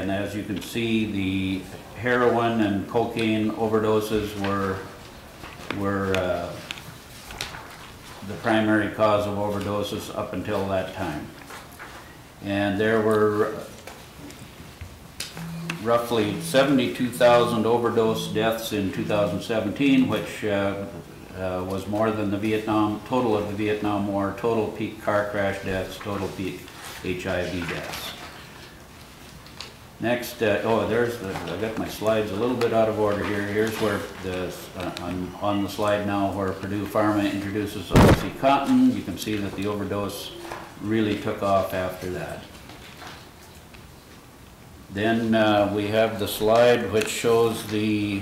as you can see, the heroin and cocaine overdoses were the primary cause of overdoses up until that time. And there were roughly 72,000 overdose deaths in 2017, which was more than the total of the Vietnam War, total peak car crash deaths, total peak HIV deaths. Next, oh, there's the, I got my slides a little bit out of order here. Here's where the, on the slide now where Purdue Pharma introduces OxyContin. You can see that the overdose really took off after that. Then we have the slide which shows the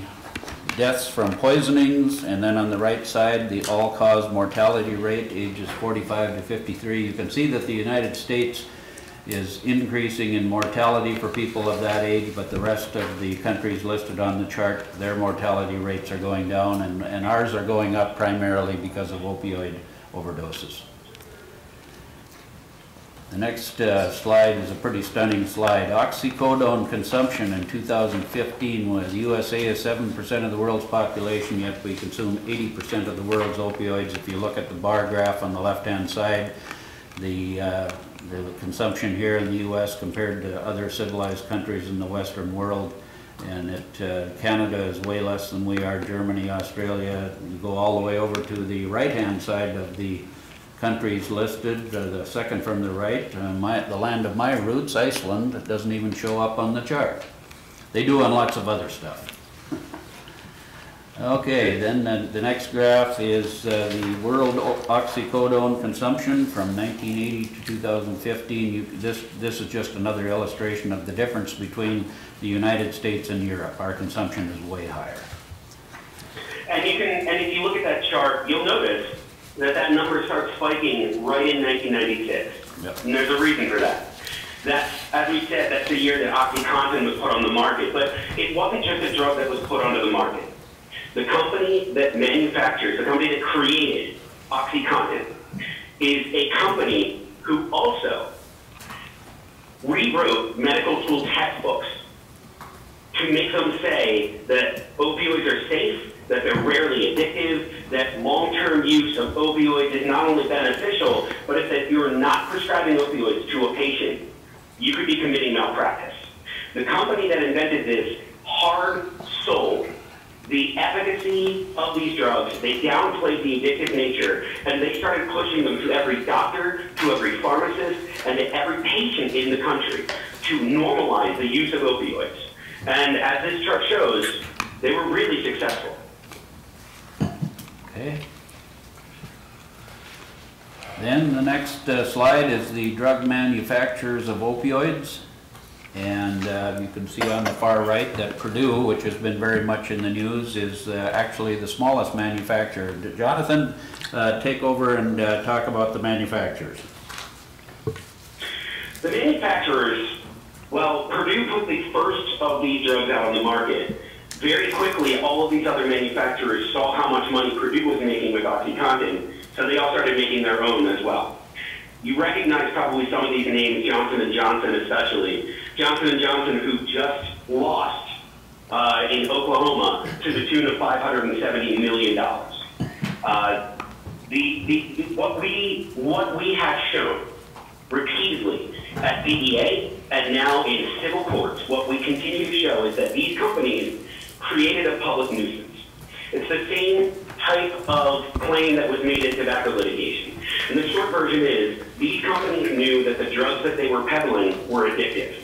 deaths from poisonings, and then on the right side the all-cause mortality rate, ages 45 to 53. You can see that the United States is increasing in mortality for people of that age, but the rest of the countries listed on the chart, their mortality rates are going down, and ours are going up primarily because of opioid overdoses. The next slide is a pretty stunning slide. Oxycodone consumption in 2015 was USA is 7% of the world's population, yet we consume 80% of the world's opioids. If you look at the bar graph on the left-hand side, the consumption here in the U.S. compared to other civilized countries in the Western world, and Canada is way less than we are, Germany, Australia. You go all the way over to the right-hand side of the countries listed, the second from the right, the land of my roots, Iceland, that doesn't even show up on the chart. They do on lots of other stuff. Okay, then the next graph is the world oxycodone consumption from 1980 to 2015. This is just another illustration of the difference between the United States and Europe. Our consumption is way higher. And if you look at that chart, you'll notice that number starts spiking right in 1996. Yep. And there's a reason for that. That's, as we said, that's the year that OxyContin was put on the market. But it wasn't just a drug that was put onto the market. The company that manufactures, the company that created OxyContin, is a company who also rewrote medical school textbooks to make them say that opioids are safe, that they're rarely addictive, that long-term use of opioids is not only beneficial, but if that you're not prescribing opioids to a patient, you could be committing malpractice. The company that invented this hard sold the efficacy of these drugs. They downplayed the addictive nature, and they started pushing them to every doctor, to every pharmacist, and to every patient in the country to normalize the use of opioids. And as this chart shows, they were really successful. Okay. Then the next slide is the drug manufacturers of opioids. And you can see on the far right that Purdue, which has been very much in the news, is actually the smallest manufacturer. Jonathan, take over and talk about the manufacturers. The manufacturers, well, Purdue put the first of these drugs out on the market. Very quickly, all of these other manufacturers saw how much money Purdue was making with OxyContin, so they all started making their own as well. You recognize probably some of these names, Johnson & Johnson especially. Johnson & Johnson, who just lost in Oklahoma to the tune of $570 million. What we have shown repeatedly at DEA and now in civil courts, what we continue to show is that these companies created a public nuisance. It's the same type of claim that was made in tobacco litigation. And the short version is, these companies knew that the drugs that they were peddling were addictive.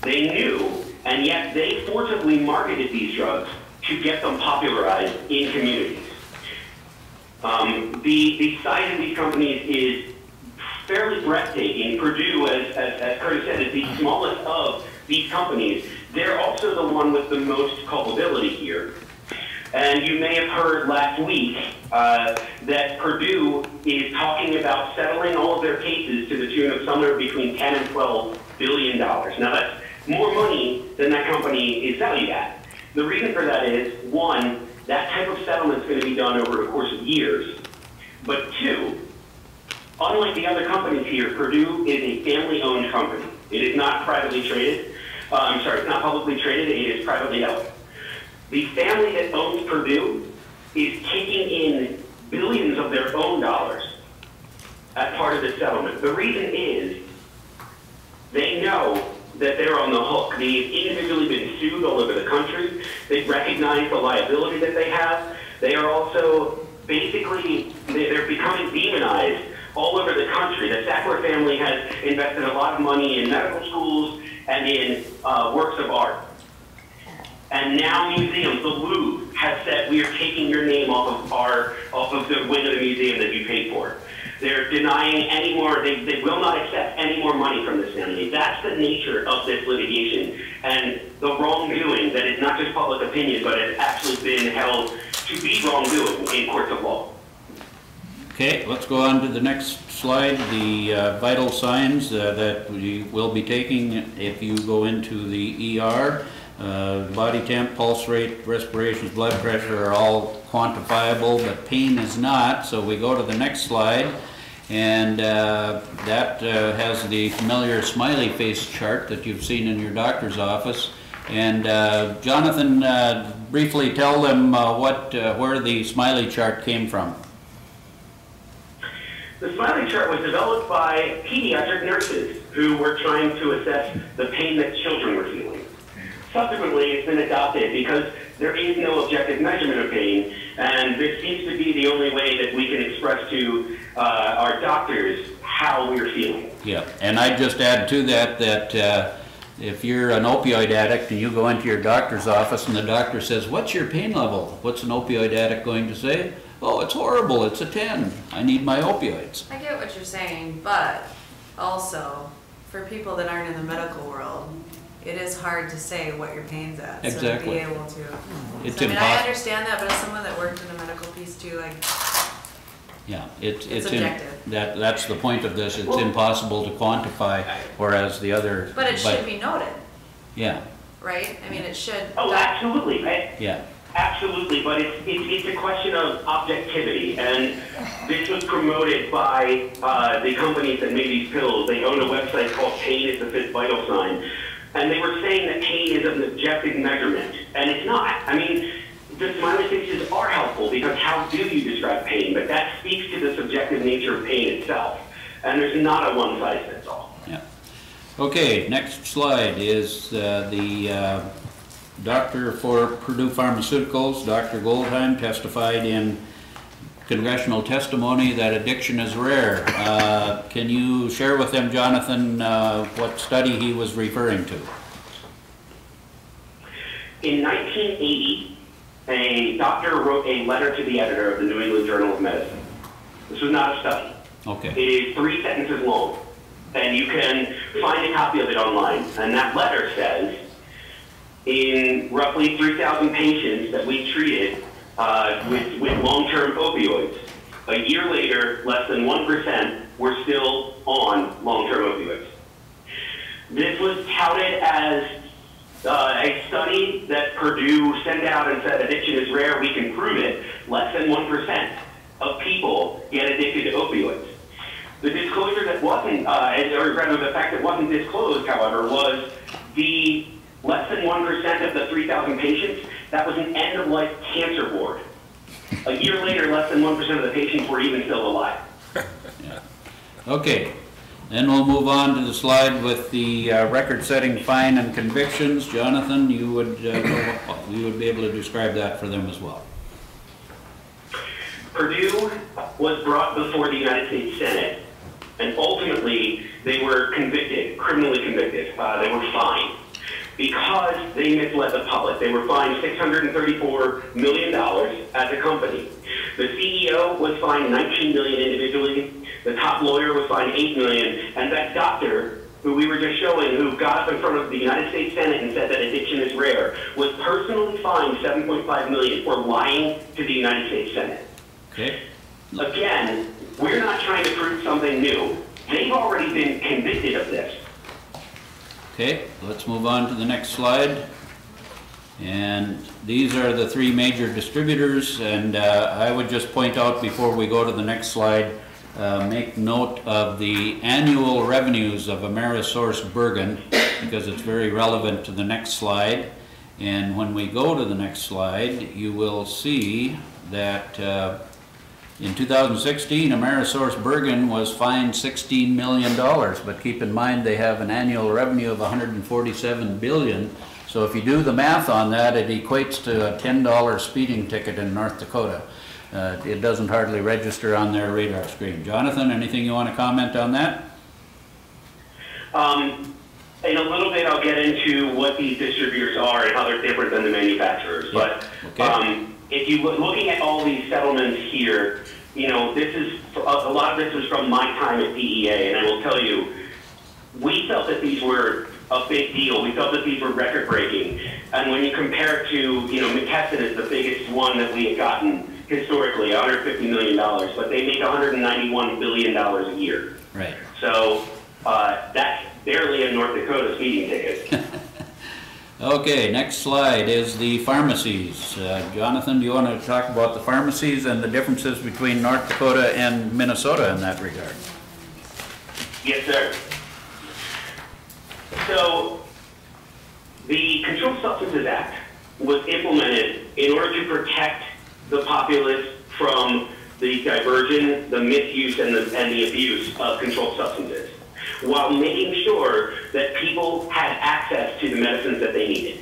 They knew, and yet they forcibly marketed these drugs to get them popularized in communities. The size of these companies is fairly breathtaking. Purdue, as Curtis said, is the smallest of these companies. They're also the one with the most culpability here. And you may have heard last week that Purdue is talking about settling all of their cases to the tune of somewhere between $10 and $12 billion. Now that's more money than that company is valued at. The reason for that is, one, that type of settlement is going to be done over the course of years. But two, unlike the other companies here, Purdue is a family-owned company. It is not privately traded. It's not publicly traded. It is privately held. The family that owns Purdue is kicking in billions of their own dollars as part of the settlement. The reason is they know that they're on the hook. They've individually been sued all over the country. They recognize the liability that they have. They are also basically, they're becoming demonized all over the country. The Sackler family has invested a lot of money in medical schools, and in works of art. And now museums, the Louvre, has said we are taking your name off of the wing of the museum that you paid for. They're denying any more, they will not accept any more money from this family. That's the nature of this litigation and the wrongdoing that is not just public opinion, but has actually been held to be wrongdoing in courts of law. Okay, let's go on to the next slide, the vital signs that we will be taking if you go into the ER. Body temp, pulse rate, respirations, blood pressure are all quantifiable, but pain is not. So we go to the next slide, and that has the familiar smiley face chart that you've seen in your doctor's office. And Jonathan, briefly tell them where the smiley chart came from. The smiley chart was developed by pediatric nurses who were trying to assess the pain that children were feeling. Subsequently, it's been adopted because there is no objective measurement of pain, and this seems to be the only way that we can express to our doctors how we're feeling. Yeah, and I'd just add to that that if you're an opioid addict and you go into your doctor's office and the doctor says, "What's your pain level?" What's an opioid addict going to say? "Oh, it's horrible, it's a 10. I need my opioids." I get what you're saying, but also, for people that aren't in the medical world, it is hard to say what your pain's at. Exactly. So to be able to. It's I mean, I impossible. understand that, but as someone that worked in the medical piece too, like, Yeah, It's objective. that's the point of this. It's impossible to quantify, whereas the other. but it should be noted, Yeah, right? I mean, it should. Oh, absolutely. yeah. Absolutely, but it's a question of objectivity, and this was promoted by the companies that made these pills. They own a website called Pain is the Fifth Vital Sign, and they were saying that pain is an objective measurement, and it's not. I mean, the smiley faces are helpful because how do you describe pain? But that speaks to the subjective nature of pain itself, and there's not a one-size-fits-all. Yeah. Okay, next slide is the doctor for Purdue Pharmaceuticals, Dr. Goldheim, testified in congressional testimony that addiction is rare. Can you share with them, Jonathan, what study he was referring to? In 1980, a doctor wrote a letter to the editor of the New England Journal of Medicine. This was not a study. Okay. It is 3 sentences long, and you can find a copy of it online. And that letter says, in roughly 3,000 patients that we treated with long-term opioids, a year later, less than 1% were still on long-term opioids. This was touted as a study that Purdue sent out and said addiction is rare, we can prove it. Less than 1% of people get addicted to opioids. The disclosure that wasn't, or rather the fact that wasn't disclosed, however, was the less than 1% of the 3,000 patients, that was an end-of-life cancer ward. A year later, less than 1% of the patients were even still alive. Yeah. Okay, then we'll move on to the slide with the record-setting fine and convictions. Jonathan, you would be able to describe that for them as well. Purdue was brought before the United States Senate, and ultimately they were convicted, criminally convicted. They were fined because they misled the public. They were fined $634 million as a company. The CEO was fined $19 million individually. The top lawyer was fined $8 million, and that doctor, who we were just showing, who got up in front of the United States Senate and said that addiction is rare, was personally fined $7.5 million for lying to the United States Senate. Okay. Again, we're not trying to prove something new. They've already been convicted of this. Okay, let's move on to the next slide. And these are the 3 major distributors, and I would just point out before we go to the next slide, make note of the annual revenues of Amerisource Bergen, because it's very relevant to the next slide. And when we go to the next slide, you will see that in 2016, Amerisource Bergen was fined $16 million, but keep in mind they have an annual revenue of $147 billion. So if you do the math on that, it equates to a $10 speeding ticket in North Dakota. It doesn't hardly register on their radar screen. Jonathan, anything you want to comment on that? in a little bit, I'll get into what these distributors are and how they're different than the manufacturers. Yeah. But if you looking at all these settlements here, you know, this is a lot of this is from my time at DEA, and I will tell you, we felt that these were a big deal. We felt that these were record-breaking, and when you compare it to, you know, McKesson is the biggest one that we had gotten historically, $150 million, but they make $191 billion a year. Right. So that's barely a North Dakota speeding ticket. Okay, next slide is the pharmacies. Jonathan, do you want to talk about the pharmacies and the differences between North Dakota and Minnesota in that regard? Yes, sir. So the Controlled Substances Act was implemented in order to protect the populace from the diversion, the misuse, and the abuse of controlled substances, while making sure that people had access to the medicines that they needed.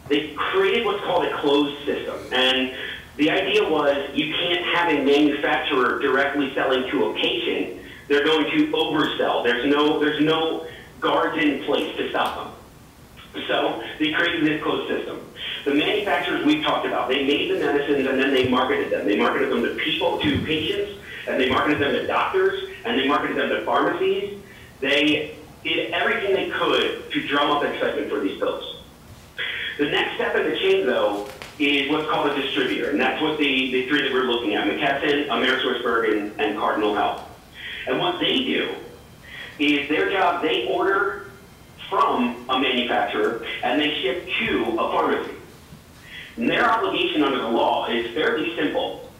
They created what's called a closed system, and the idea was you can't have a manufacturer directly selling to a patient. They're going to oversell. There's no guards in place to stop them. So they created this closed system. The manufacturers we've talked about, they made the medicines and then they marketed them. They marketed them to people, to patients, and they marketed them to doctors, and they marketed them to pharmacies. They did everything they could to drum up excitement for these pills. The next step in the chain, though, is what's called a distributor, and that's what the three that we're looking at, McKesson, AmerisourceBergen, and Cardinal Health. And what they do is their job, they order from a manufacturer, and they ship to a pharmacy. And their obligation under the law is fairly simple.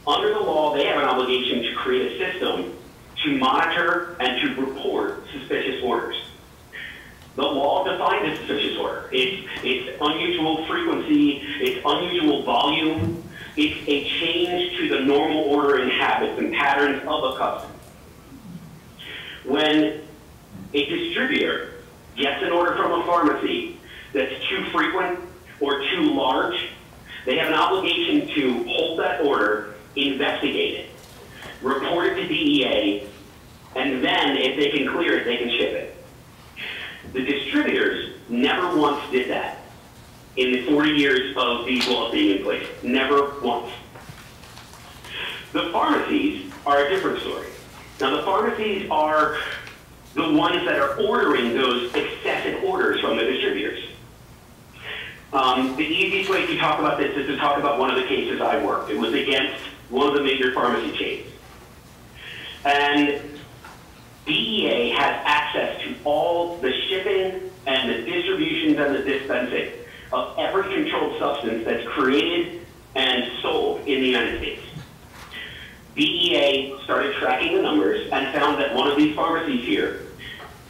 Under the law, they have an obligation to create a system to monitor and to report suspicious orders. The law defines a suspicious order. It's unusual frequency, it's unusual volume, it's a change to the normal ordering habits and patterns of a customer. When a distributor gets an order from a pharmacy that's too frequent or too large, they have an obligation to hold that order, investigate it, report it to DEA, and then if they can clear it, they can ship it. The distributors never once did that in the 40 years of these laws being in place. Never once. The pharmacies are a different story. Now, the pharmacies are the ones that are ordering those excessive orders from the distributors. The easiest way to talk about this is to talk about one of the cases I worked. It was against one of the major pharmacy chains. And DEA has access to all the shipping and the distributions and the dispensing of every controlled substance that's created and sold in the United States. DEA started tracking the numbers and found that one of these pharmacies here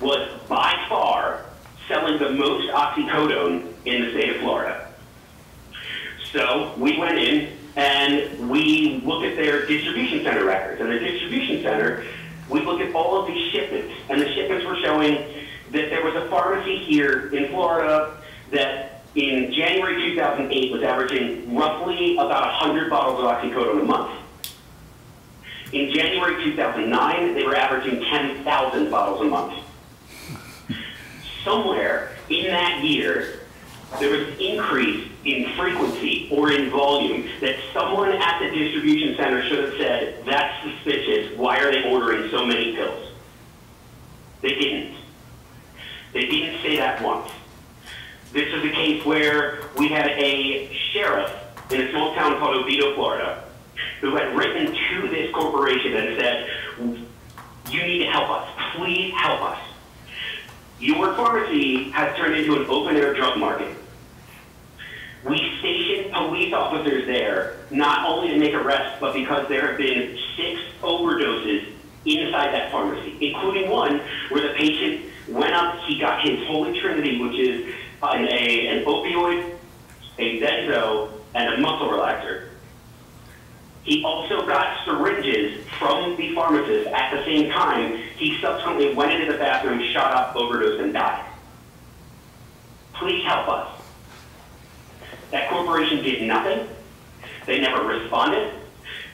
was by far selling the most oxycodone in the state of Florida. So we went in and we looked at their distribution center records. And the distribution center, we looked at all of these shipments. And the shipments were showing that there was a pharmacy here in Florida that in January 2008 was averaging roughly about 100 bottles of oxycodone a month. In January 2009, they were averaging 10,000 bottles a month. Somewhere in that year, there was an increase in frequency or in volume that someone at the distribution center should have said, that's suspicious, why are they ordering so many pills? They didn't. They didn't say that once. This was a case where we had a sheriff in a small town called Oviedo, Florida, who had written to this corporation and said, you need to help us, please help us. Your pharmacy has turned into an open-air drug market. We stationed police officers there, not only to make arrests, but because there have been 6 overdoses inside that pharmacy, including one where the patient went up, he got his Holy Trinity, which is an opioid, a benzo, and a muscle relaxer. He also got syringes from the pharmacist at the same time. He subsequently went into the bathroom, shot up, overdosed, and died. Please help us. That corporation did nothing. They never responded.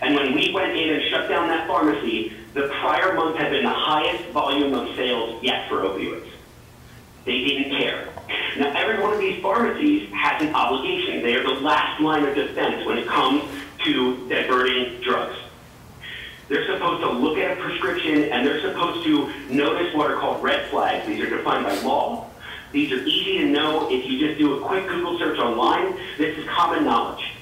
And when we went in and shut down that pharmacy, the prior month had been the highest volume of sales yet for opioids. They didn't care. Now, every one of these pharmacies has an obligation. They are the last line of defense when it comes to diverting drugs. They're supposed to look at a prescription and they're supposed to notice what are called red flags. These are defined by law. These are easy to know if you just do a quick Google search online. This is common knowledge.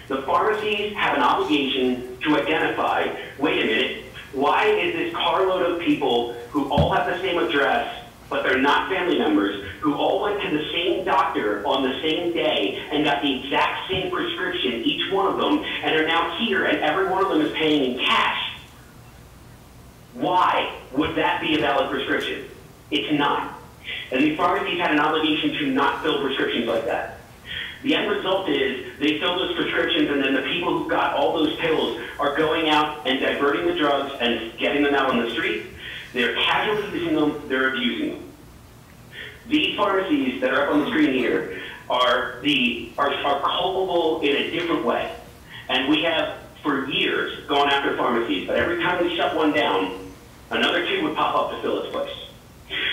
The pharmacies have an obligation to identify, wait a minute, why is this carload of people who all have the same address, but they're not family members, who all went to the same doctor on the same day and got the exact same prescription, each one of them, and are now here and every one of them is paying in cash? Why would that be a valid prescription? It's not. And the pharmacies had an obligation to not fill prescriptions like that. The end result is they fill those prescriptions and then the people who got all those pills are going out and diverting the drugs and getting them out on the street. They're casually using them, they're abusing them. These pharmacies that are up on the screen here are culpable in a different way. And we have, for years, gone after pharmacies, but every time we shut one down, another two would pop up to fill its place.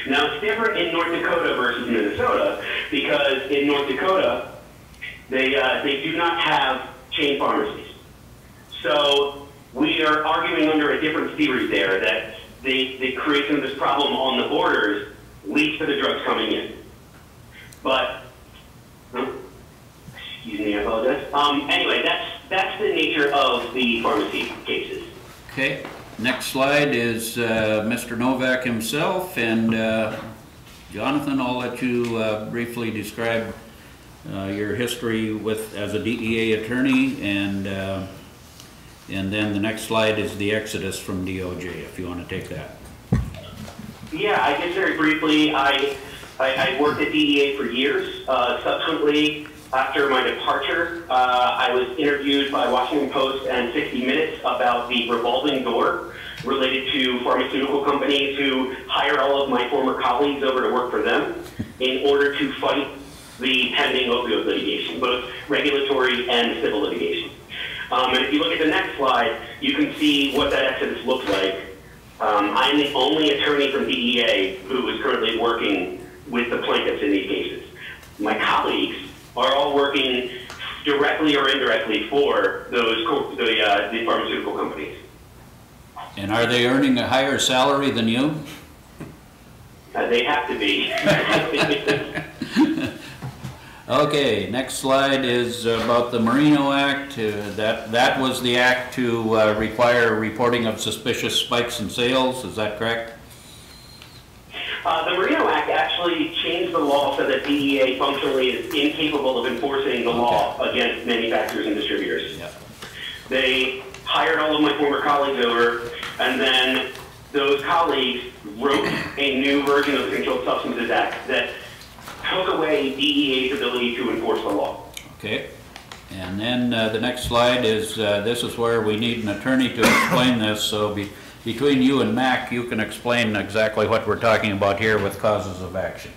Now, it's different in North Dakota versus Minnesota, because in North Dakota, they do not have chain pharmacies. So we are arguing under a different theory there, that the creation of this problem on the borders leads to the drugs coming in. But, excuse me, I apologize. Anyway, that's the nature of the pharmacy cases. Okay, next slide is Mr. Novak himself, and Jonathan, I'll let you briefly describe your history as a DEA attorney, and then the next slide is the exodus from DOJ, if you want to take that. Yeah, I guess very briefly, I worked at DEA for years. Subsequently, after my departure, I was interviewed by Washington Post and 60 Minutes about the revolving door related to pharmaceutical companies who hired all of my former colleagues over to work for them in order to fight the pending opioid litigation, both regulatory and civil litigation. And if you look at the next slide, you can see what that exodus looks like. I'm the only attorney from DEA who is currently working with the plaintiffs in these cases. My colleagues are all working directly or indirectly for the pharmaceutical companies. And are they earning a higher salary than you? They have to be. Okay, next slide is about the Marino Act. That was the act to require reporting of suspicious spikes in sales, is that correct? The Marino Act actually changed the law so that DEA functionally is incapable of enforcing the law against manufacturers and distributors. Yep. They hired all of my former colleagues over, and then those colleagues wrote a new version of the Controlled Substances Act that took away DEA's ability to enforce the law. Okay. And then the next slide is, this is where we need an attorney to explain this, so between you and Mac, you can explain exactly what we're talking about here with causes of action.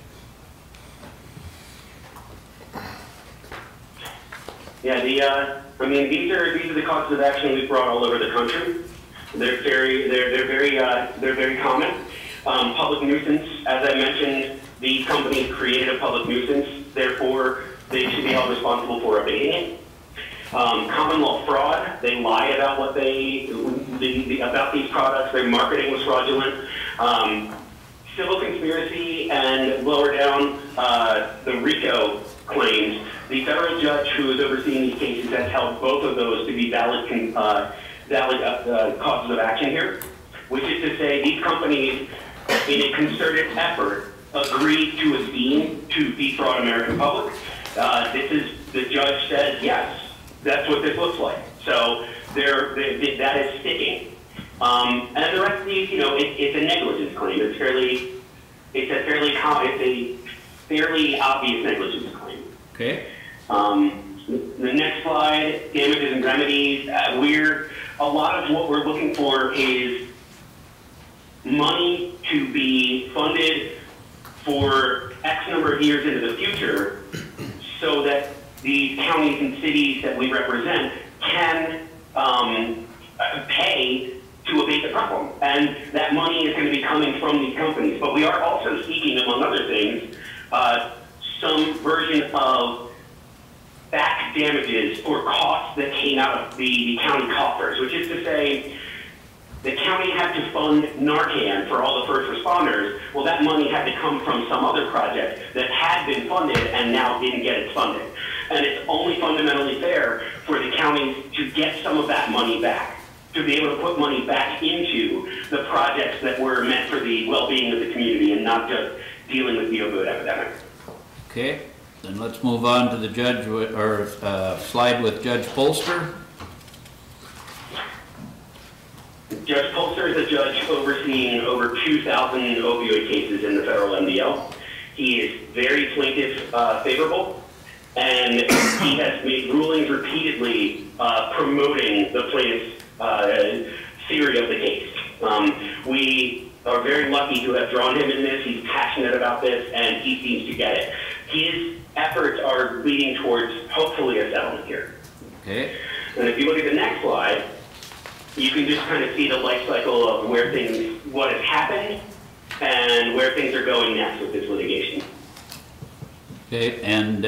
Yeah, these are the causes of action we've brought all over the country. They're very common. Public nuisance, as I mentioned, these companies created a public nuisance, therefore they should be held responsible for abating it. Common law fraud, they lie about what about these products, their marketing was fraudulent. Civil conspiracy, and lower down, the RICO claims. The federal judge who is overseeing these cases has held both of those to be valid causes of action here, which is to say these companies, in a concerted effort, agreed to a scheme to defraud American public. The judge said, yes, that's what this looks like. So that is sticking. And the rest of these, it's a negligence claim. It's a fairly obvious negligence claim. Okay. The next slide, damages and remedies. A lot of what we're looking for is money to be funded for X number of years into the future so that the counties and cities that we represent can pay to abate the problem. And that money is going to be coming from these companies. But we are also seeking, among other things, some version of back damages or costs that came out of the county coffers, which is to say, the county had to fund Narcan for all the first responders. Well, that money had to come from some other project that had been funded and now didn't get its funding. And it's only fundamentally fair for the counties to get some of that money back, to be able to put money back into the projects that were meant for the well-being of the community and not just dealing with the opioid epidemic. Okay, then let's move on to the judge, or slide with Judge Polster. Judge Polster is a judge overseeing over 2,000 opioid cases in the federal MDL. He is very plaintiff favorable, and he has made rulings repeatedly promoting the plaintiff's theory of the case. We are very lucky to have drawn him in this. He's passionate about this, and he seems to get it. His efforts are leading towards, hopefully, a settlement here. Okay. And if you look at the next slide, you can just kind of see the life cycle of where things, what has happened, and where things are going next with this litigation. Okay, and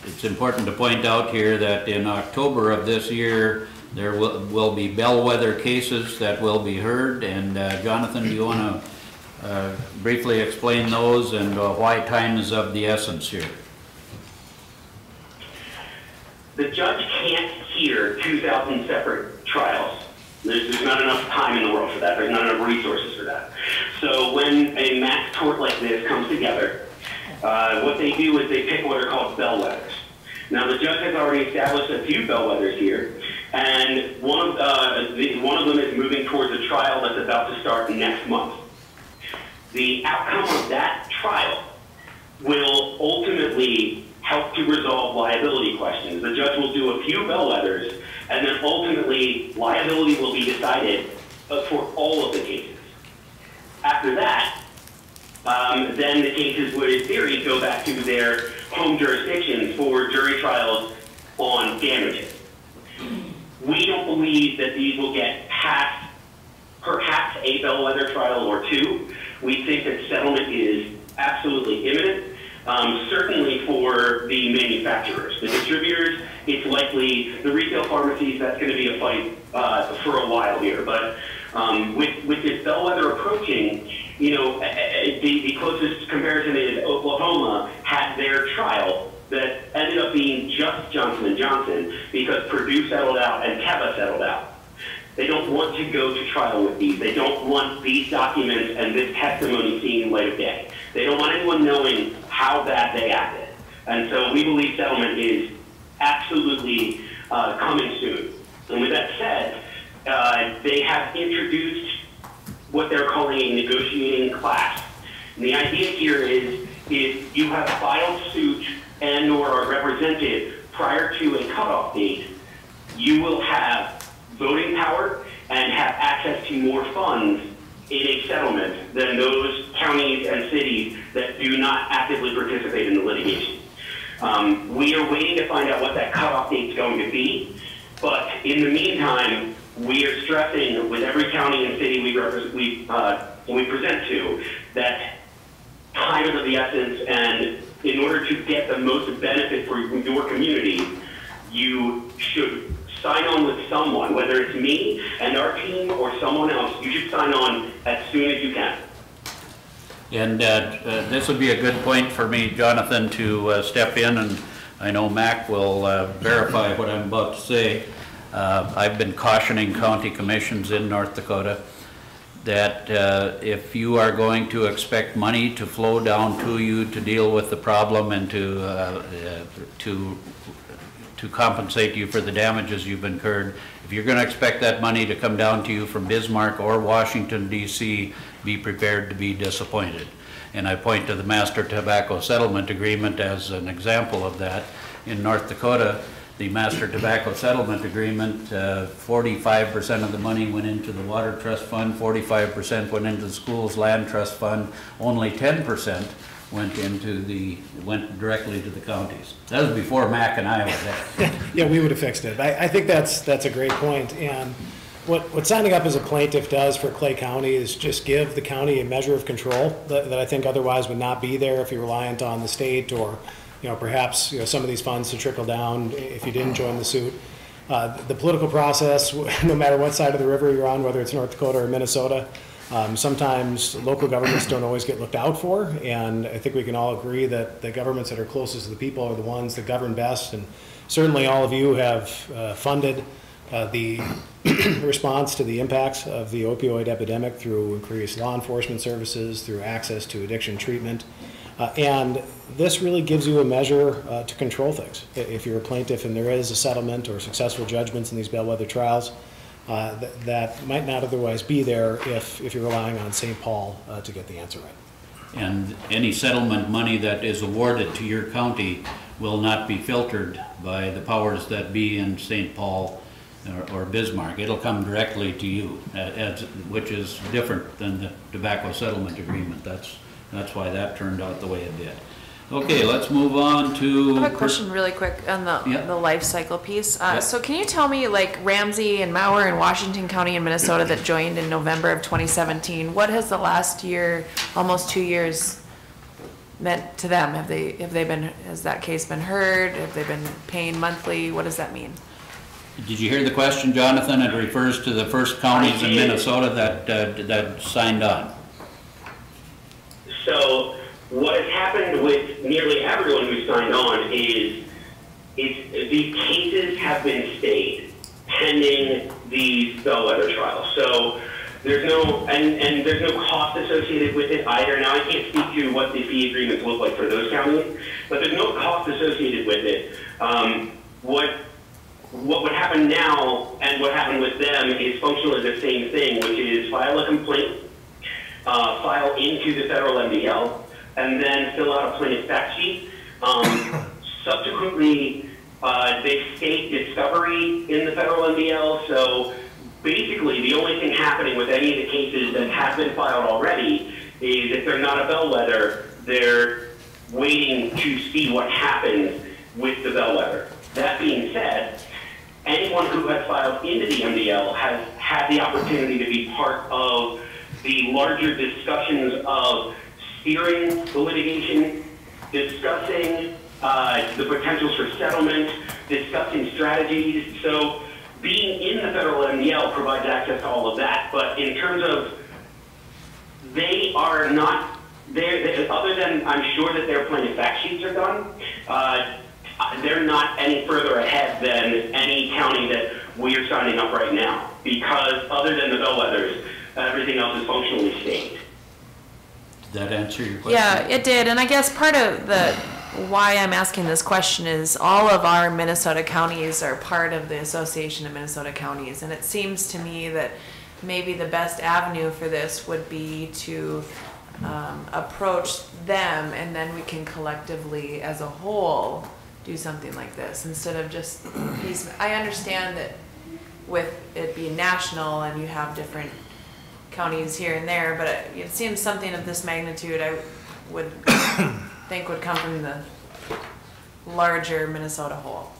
it's important to point out here that in October of this year, there will be bellwether cases that will be heard. And Jonathan, do you want to briefly explain those and why time is of the essence here? The judge can't hear 2,000 separate trials. There's not enough time in the world for that. There's not enough resources for that. So when a mass tort like this comes together, what they do is they pick what are called bellwethers. Now, the judge has already established a few bellwethers here, and one of them is moving towards a trial that's about to start next month. The outcome of that trial will ultimately help to resolve liability questions. The judge will do a few bellwethers, and then ultimately liability will be decided for all of the cases. After that, then the cases would, in theory, go back to their home jurisdictions for jury trials on damages. We don't believe that these will get past perhaps a bellwether trial or two. We think that settlement is absolutely imminent. Certainly for the manufacturers. The distributors, it's likely, the retail pharmacies, that's going to be a fight for a while here. But with this bellwether approaching, you know, the closest comparison is Oklahoma had their trial that ended up being just Johnson & Johnson because Purdue settled out and Teva settled out. They don't want to go to trial with these. They don't want these documents and this testimony seeing light of day. They don't want anyone knowing how bad they acted. And so we believe settlement is absolutely coming soon. And with that said, they have introduced what they're calling a negotiating class. And the idea here is if you have filed suit and or are represented prior to a cutoff date, you will have voting power and have access to more funds in a settlement than those counties and cities that do not actively participate in the litigation. We are waiting to find out what that cutoff date is going to be, but in the meantime, we are stressing with every county and city we present to that time is of the essence, and in order to get the most benefit for your community, you should sign on with someone, whether it's me and our team or someone else. You should sign on as soon as you can. And this would be a good point for me, Jonathan, to step in, and I know Mac will verify what I'm about to say. I've been cautioning county commissions in North Dakota that if you are going to expect money to flow down to you to deal with the problem and to compensate you for the damages you've incurred, if you're going to expect that money to come down to you from Bismarck or Washington, D.C., be prepared to be disappointed. And I point to the Master Tobacco Settlement Agreement as an example of that. In North Dakota, the Master Tobacco Settlement Agreement, 45% of the money went into the Water Trust Fund, 45% went into the Schools Land Trust Fund, only 10% went directly to the counties. That was before Mac and I was there. Yeah, we would have fixed it. I think that's a great point. And what signing up as a plaintiff does for Clay County is just give the county a measure of control that I think otherwise would not be there if you're reliant on the state or, perhaps, some of these funds to trickle down if you didn't join the suit. The political process, no matter what side of the river you're on, whether it's North Dakota or Minnesota, sometimes local governments don't always get looked out for, and I think we can all agree that the governments that are closest to the people are the ones that govern best, and certainly all of you have funded the response to the impacts of the opioid epidemic through increased law enforcement services, through access to addiction treatment, and this really gives you a measure to control things. If you're a plaintiff and there is a settlement or successful judgments in these bellwether trials, that might not otherwise be there if you're relying on St. Paul to get the answer right. And any settlement money that is awarded to your county will not be filtered by the powers that be in St. Paul or Bismarck. It'll come directly to you, which is different than the tobacco settlement agreement. That's why that turned out the way it did. Okay, let's move on to... I have a question really quick on the life cycle piece. So can you tell me, like Ramsey and Mower and Washington County in Minnesota that joined in November of 2017, what has the last year, almost 2 years, meant to them? Has that case been heard? Have they been paying monthly? What does that mean? Did you hear the question, Jonathan? It refers to the first counties in Minnesota that signed on. So what has happened with nearly everyone who signed on is these cases have been stayed pending these bellwether trials. So there's no there's no cost associated with it either. Now I can't speak to what the fee agreements look like for those counties, but there's no cost associated with it. What would happen now and what happened with them is functionally the same thing, which is file a complaint, file into the federal MDL, and then fill out a plaintiff fact sheet. Subsequently, they state discovery in the federal MDL, so basically the only thing happening with any of the cases that have been filed already is if they're not a bellwether, they're waiting to see what happens with the bellwether. That being said, anyone who has filed into the MDL has had the opportunity to be part of the larger discussions of steering the litigation, discussing the potentials for settlement, discussing strategies. So being in the federal MDL provides access to all of that. But in terms of, they are not, other than I'm sure that their plaintiff fact sheets are done, they're not any further ahead than any county that we're signing up right now, because other than the bellwethers, everything else is functionally stayed. Did that answer your question? Yeah, it did. And I guess part of why I'm asking this question is all of our Minnesota counties are part of the Association of Minnesota Counties. And it seems to me that maybe the best avenue for this would be to approach them, and then we can collectively as a whole do something like this instead of just piecemeal. I understand that with it being national and you have different counties here and there, but it seems something of this magnitude I would think would come from the larger Minnesota whole.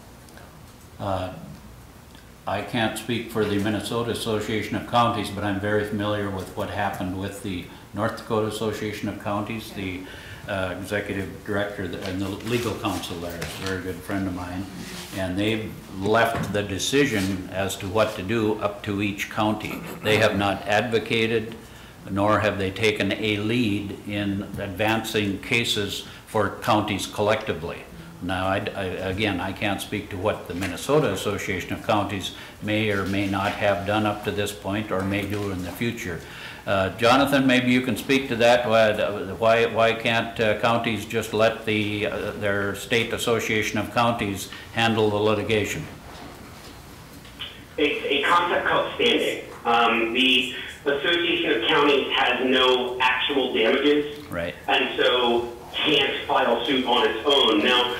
I can't speak for the Minnesota Association of Counties, but I'm very familiar with what happened with the North Dakota Association of Counties. The executive director and the legal counsel there is a very good friend of mine, and they've left the decision as to what to do up to each county. They have not advocated, nor have they taken a lead in advancing cases for counties collectively. Now, again, I can't speak to what the Minnesota Association of Counties may or may not have done up to this point or may do in the future. Jonathan, maybe you can speak to that. Why can't counties just let their state association of counties handle the litigation? It's a concept called standing. The Association of Counties has no actual damages, right, and so can't file suit on its own. Now,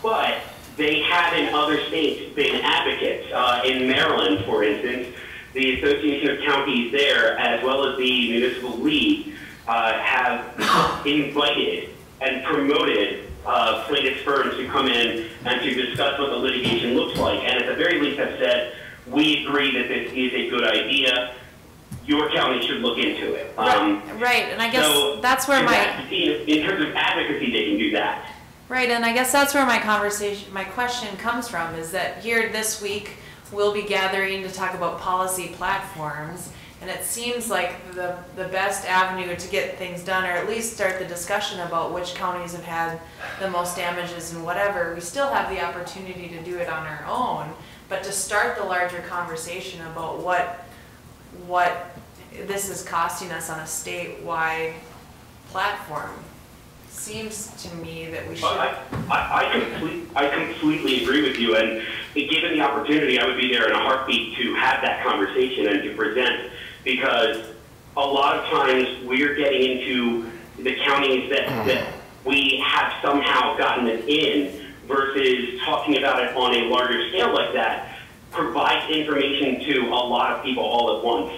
but they have in other states been advocates. In Maryland, for instance, the Association of Counties there, as well as the Municipal League, have invited and promoted plaintiffs' firms to come in and to discuss what the litigation looks like, and at the very least have said, we agree that this is a good idea. Your county should look into it. Right, and I guess so that's where in terms of advocacy, they can do that. Right, and I guess that's where my question comes from, is that here this week, we'll be gathering to talk about policy platforms, and it seems like the best avenue to get things done, or at least start the discussion about which counties have had the most damages and whatever, we still have the opportunity to do it on our own, but to start the larger conversation about what this is costing us on a statewide platform, seems to me that we should. I completely agree with you, and given the opportunity, I would be there in a heartbeat to have that conversation and to present, because a lot of times we're getting into the counties that we have somehow gotten it in, versus talking about it on a larger scale like that provides information to a lot of people all at once.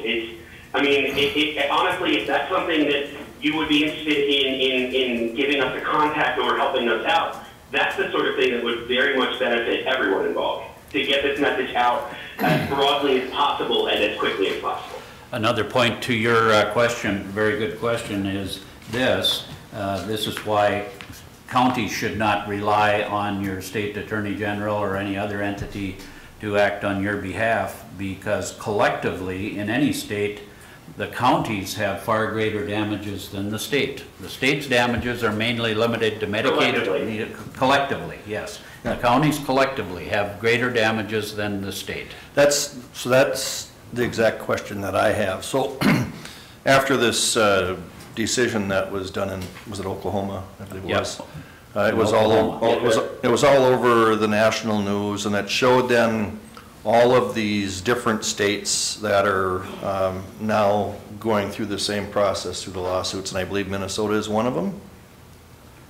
Honestly, if that's something that you would be interested in giving us a contact or helping us out, that's the sort of thing that would very much benefit everyone involved, to get this message out as broadly as possible and as quickly as possible. Another point to your question, very good question, is this. This is why counties should not rely on your state attorney general or any other entity to act on your behalf, because collectively in any state, the counties have far greater damages than the state. The state's damages are mainly limited to Medicaid. Collectively, yes. The counties collectively have greater damages than the state. That's the exact question that I have. So after this decision that was done in, was it Oklahoma? I believe it was. It was all over the national news, and it showed then all of these different states that are now going through the same process through the lawsuits, and I believe Minnesota is one of them.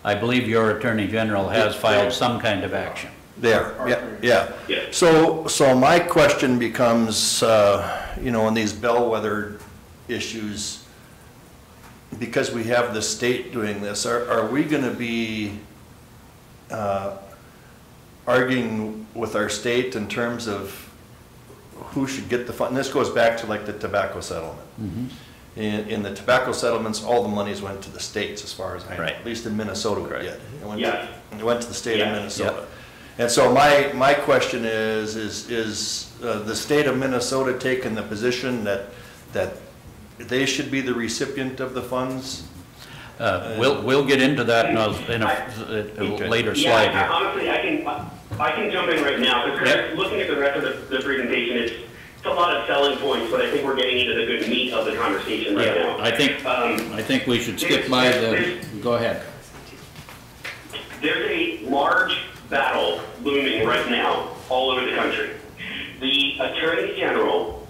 I believe your Attorney General has filed some kind of action. There, yeah. So my question becomes, in these bellwether issues, because we have the state doing this, are we going to be arguing with our state in terms of who should get the fund? And this goes back to like the tobacco settlement. Mm-hmm. In the tobacco settlements, all the monies went to the states, as far as I know. Right. At least in Minnesota it did. It went to the state of Minnesota. Yep. And so my question is the state of Minnesota taking the position that they should be the recipient of the funds? We'll get into that in a later slide here. Honestly, I can jump in right now, because looking at the rest of the presentation, it's a lot of selling points, but I think we're getting into the good meat of the conversation right now. I think we should skip by go ahead. There's a large battle looming right now all over the country. The attorneys general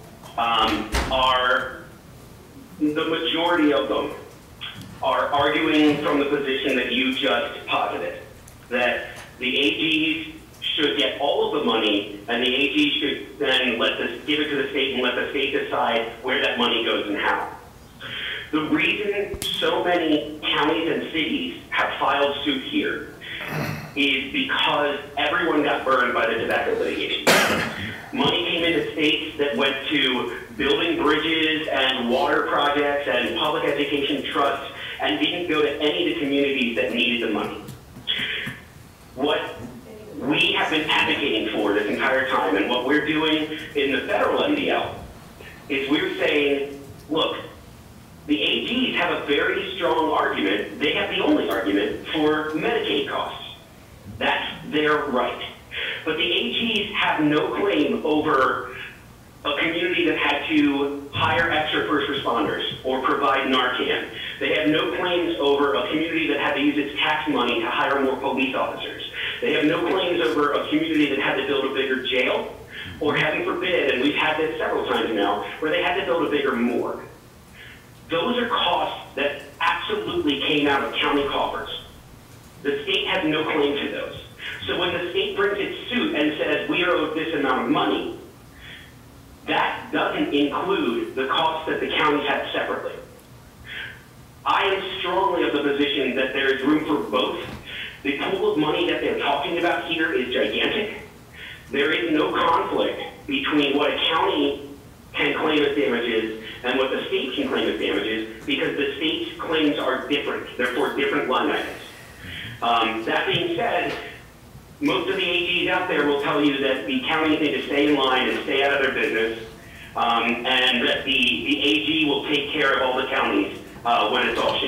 the majority of them are arguing from the position that you just posited, that the AGs should get all of the money, and the AGs should then give it to the state and let the state decide where that money goes and how. The reason so many counties and cities have filed suit here is because everyone got burned by the tobacco litigation. Money came into states that went to building bridges and water projects and public education trusts, and didn't go to any of the communities that needed the money. What we have been advocating for this entire time, and what we're doing in the federal MDL, is we're saying, look, the AGs have a very strong argument. They have the only argument for Medicaid costs. That's their right. But the AGs have no claim over a community that had to hire extra first responders or provide Narcan. They have no claims over a community that had to use its tax money to hire more police officers. They have no claims over a community that had to build a bigger jail, or heaven forbid, and we've had this several times now, where they had to build a bigger morgue. Those are costs that absolutely came out of county coffers. The state has no claim to those. So when the state brings its suit and says, we are owed this amount of money, that doesn't include the costs that the counties had separately. I am strongly of the position that there is room for both. The pool of money that they're talking about here is gigantic. There is no conflict between what a county can claim as damages and what the state can claim as damages, because the state's claims are different. They're for different line items. That being said, most of the AGs out there will tell you that the counties need to stay in line and stay out of their business, and that the AG will take care of all the counties when it's all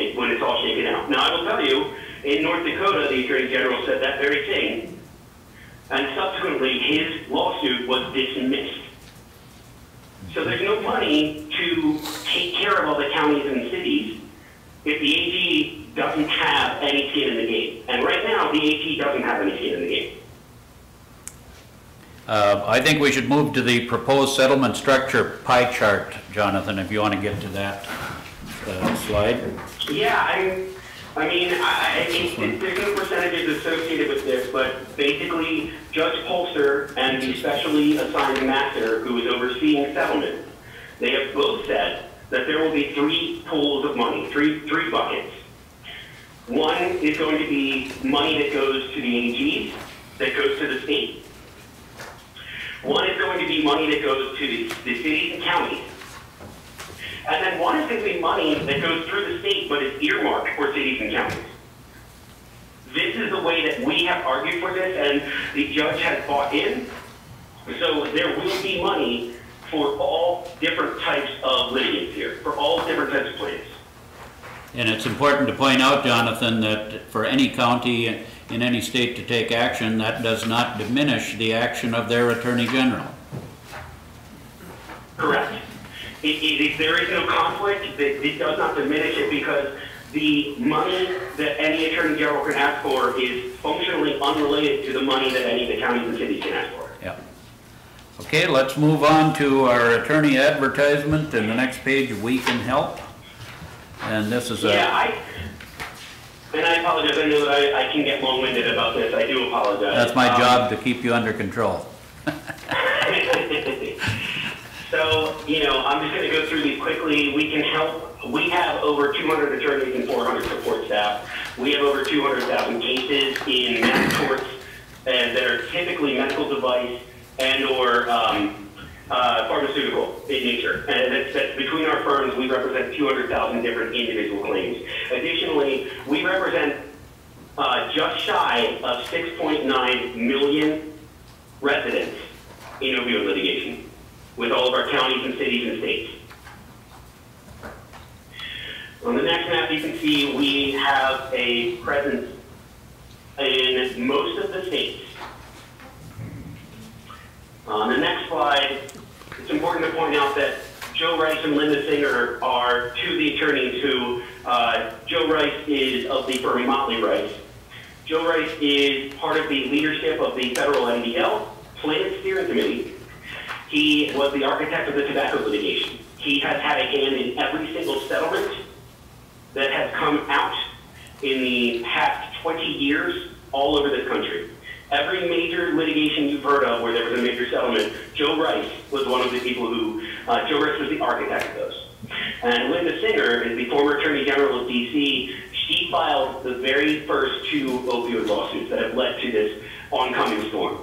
shaken out. Now, I will tell you, in North Dakota, the Attorney General said that very thing, and subsequently his lawsuit was dismissed. So there's no money to take care of all the counties and cities if the AG doesn't have any skin in the game. And right now, the AG doesn't have any skin in the game. I think we should move to the proposed settlement structure pie chart, Jonathan, if you want to get to that slide. Yeah, there's no percentages associated with this, but basically Judge Polster and the specially assigned master who is overseeing settlement, they have both said that there will be 3 pools of money, three buckets. One is going to be money that goes to the AGs, that goes to the state. One is going to be money that goes to the cities and counties. And then one is going to be money that goes through the state but is earmarked for cities and counties. This is the way that we have argued for this, and the judge has bought in. So there will be money for all different types of litigants here, for all different types of plaintiffs. And it's important to point out, Jonathan, that for any county in any state to take action, that does not diminish the action of their Attorney General. Correct. There is no conflict. It does not diminish it, because the money that any Attorney General can ask for is functionally unrelated to the money that any of the counties and cities can ask for. Yeah. Okay, let's move on to our attorney advertisement, and the next page, We Can Help. And this is I apologize. I know that I can get long-winded about this. I do apologize. That's my job, to keep you under control. So, I'm just going to go through these quickly. We Can Help. We have over 200 attorneys and 400 support staff. We have over 200,000 cases in medical courts that are typically medical device and or pharmaceutical in nature. And that's between our firms, we represent 200,000 different individual claims. Additionally, we represent just shy of 6.9 million residents in opioid litigation with all of our counties and cities and states. On the next map, you can see we have a presence in most of the states. On the next slide, it's important to point out that Joe Rice and Linda Singer are two of the attorneys who, Joe Rice is of the firm Motley Rice. Joe Rice is part of the leadership of the federal MDL Plaintiff Steering Committee. He was the architect of the tobacco litigation. He has had a hand in every single settlement that has come out in the past 20 years all over this country. Every major litigation you've heard of where there was a major settlement, Joe Rice was one of the people who, Joe Rice was the architect of those. And Linda Singer is the former Attorney General of D.C. She filed the very first 2 opioid lawsuits that have led to this oncoming storm.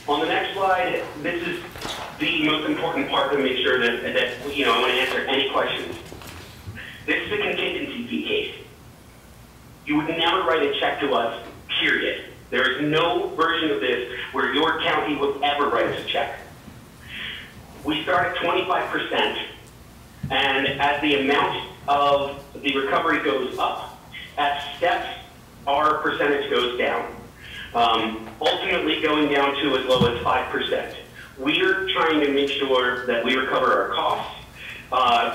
On the next slide, this is the most important part to make sure that I want to answer any questions. This is a contingency fee case. You would never write a check to us, period. There is no version of this where your county would ever write us a check. We start at 25%, and as the amount of the recovery goes up, at steps, our percentage goes down. Ultimately going down to as low as 5%. We're trying to make sure that we recover our costs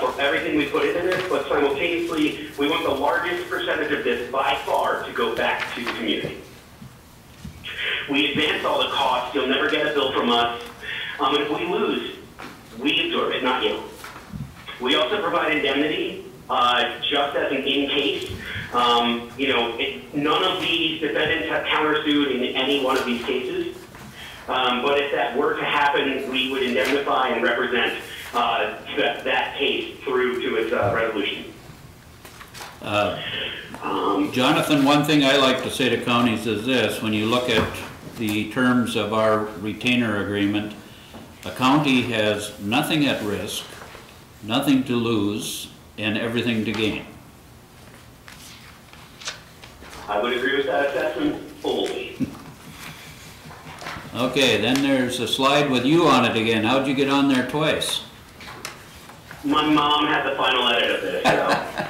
for everything we put into this, but simultaneously, we want the largest percentage of this by far to go back to the community. We advance all the costs. You'll never get a bill from us. And if we lose, we absorb it, not you. We also provide indemnity just as an in case. None of these defendants have countersued in any one of these cases. But if that were to happen, we would indemnify and represent that case through to its resolution. Jonathan, one thing I like to say to counties is this: when you look at the terms of our retainer agreement, a county has nothing at risk, nothing to lose, and everything to gain. I would agree with that assessment fully. Okay, then there's a slide with you on it again. How'd you get on there twice? My mom had the final edit of this, so.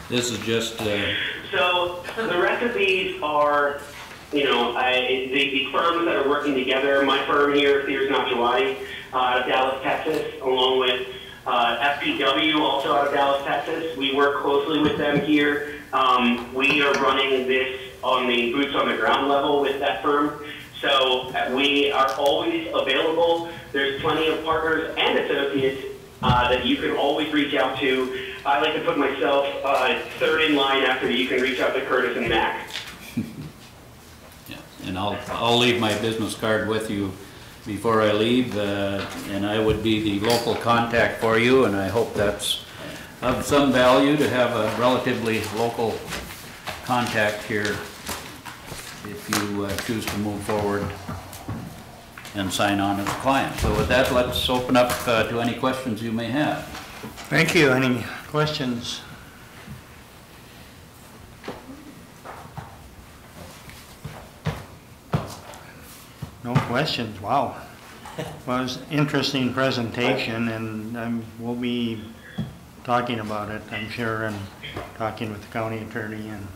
This is just... So the rest of these are, you know, the firms that are working together. My firm here, Sears Nachawati, out of Dallas, Texas, along with FPW, also out of Dallas, Texas. We work closely with them here. We are running this on the boots on the ground level with that firm. So we are always available. There's plenty of partners and associates that you can always reach out to. I like to put myself third in line after you can reach out to Curtis and Mac. Yeah, and I'll leave my business card with you before I leave, and I would be the local contact for you, and I hope that's of some value to have a relatively local contact here if you choose to move forward and sign on as a client. So with that, let's open up to any questions you may have. Thank you. Any questions? No questions. Wow. Well, it was an interesting presentation, and we'll be talking about it, I'm sure, and talking with the county attorney and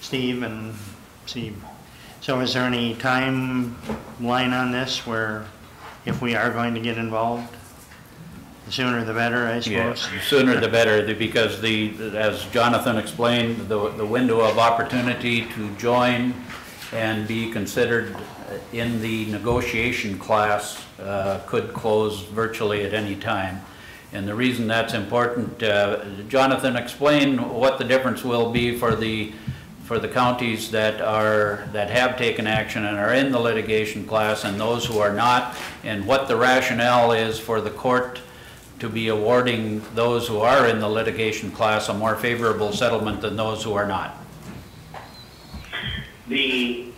Steve and see. So is there any timeline on this where if we are going to get involved? The sooner the better, I suppose. Yeah, sooner the better, because as Jonathan explained, the window of opportunity to join and be considered in the negotiation class could close virtually at any time. And the reason that's important, Jonathan explained what the difference will be for the counties that have taken action and are in the litigation class and those who are not, and what the rationale is for the court to be awarding those who are in the litigation class a more favorable settlement than those who are not. The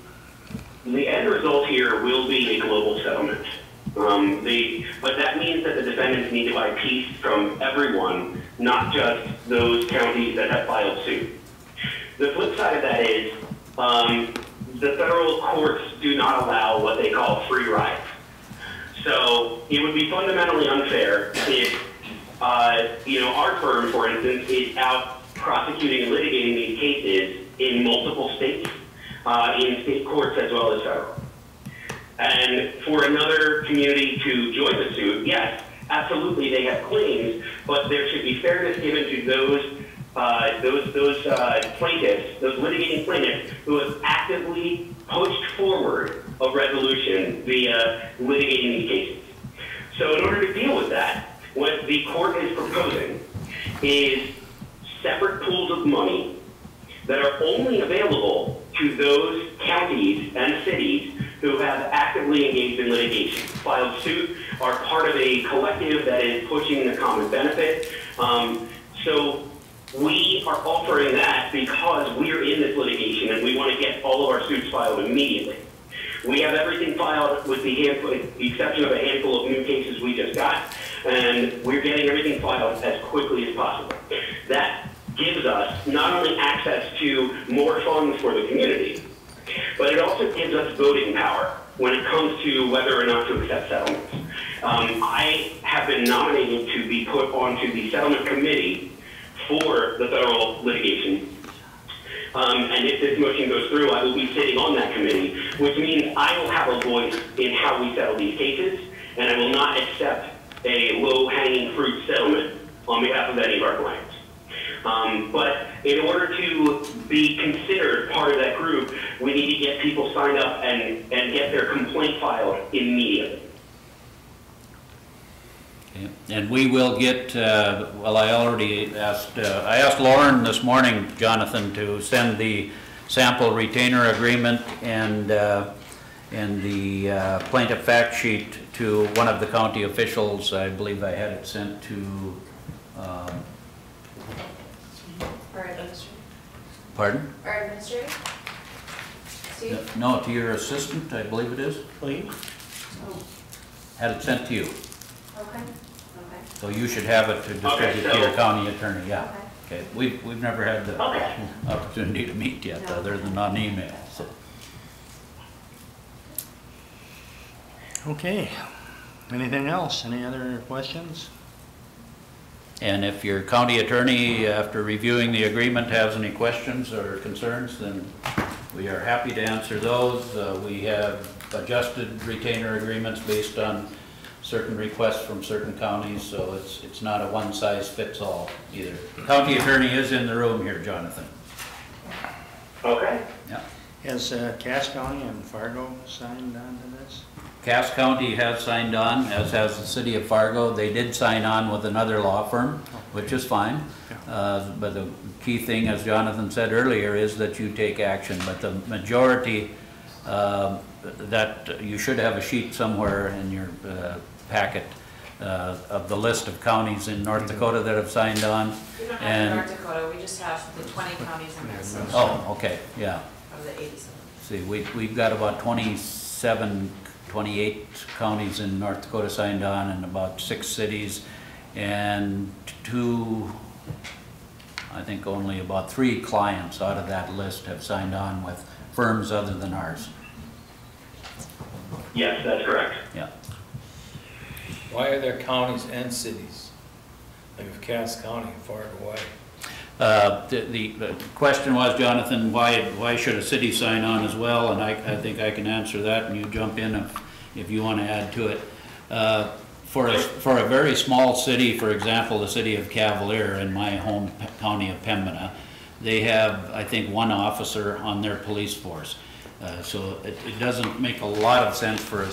end result here will be a global settlement. But that means that the defendants need to buy peace from everyone, not just those counties that have filed suit. The flip side of that is the federal courts do not allow what they call free rides. So it would be fundamentally unfair if, our firm, for instance, is out prosecuting and litigating these cases in multiple states, in state courts as well as federal. And for another community to join the suit, yes, absolutely they have claims, but there should be fairness given to those plaintiffs, those litigating plaintiffs who have actively pushed forward a resolution via litigating these cases. So in order to deal with that, what the court is proposing is separate pools of money that are only available to those counties and cities who have actively engaged in litigation, filed suit, are part of a collective that is pushing the common benefit. So we are offering that because we're in this litigation and we want to get all of our suits filed immediately. We have everything filed with the exception of a handful of new cases we just got, and we're getting everything filed as quickly as possible. That gives us not only access to more funds for the community, but it also gives us voting power when it comes to whether or not to accept settlements. I have been nominated to be put onto the settlement committee for the federal litigation. And if this motion goes through, I will be sitting on that committee, which means I will have a voice in how we settle these cases, and I will not accept a low-hanging fruit settlement on behalf of any of our clients. But in order to be considered part of that group, we need to get people signed up and get their complaint filed immediately. Okay. And we will get, well, I already asked, I asked Lauren this morning, Jonathan, to send the sample retainer agreement and the plaintiff fact sheet to one of the county officials. I believe I had it sent to Pardon? Our administrator? Steve? No, to your assistant, I believe it is. Please. Had it sent to you. Okay. So you should have it to distribute to your county attorney, yeah. Okay. Okay, we've never had the opportunity to meet yet, No. other than on email, so. Okay. Anything else? Any other questions? And if your county attorney, after reviewing the agreement, has any questions or concerns, then we are happy to answer those. We have adjusted retainer agreements based on certain requests from certain counties, so it's not a one-size-fits-all either. The county attorney is in the room here, Jonathan. Okay. Yeah. Has Cass County and Fargo signed on to this? Cass County has signed on, as has the city of Fargo. They did sign on with another law firm, which is fine. But the key thing, as Jonathan said earlier, is that you take action. But the majority, that you should have a sheet somewhere in your packet of the list of counties in North Dakota that have signed on. We don't have And North Dakota, we just have the 20 counties in Minnesota. oh, okay, yeah. Of the 87. See, we've got about 28 counties in North Dakota signed on, and about 6 cities, and I think only about 3 clients out of that list have signed on with firms other than ours. Yes, that's correct. Yeah. Why are there counties and cities? Like if Cass County, Fargo, why? The question was, Jonathan, why should a city sign on as well? And I think I can answer that, and you jump in if you want to add to it. For a very small city, for example, the city of Cavalier in my home county of Pembina, they have, I think, 1 officer on their police force. So it doesn't make a lot of sense for a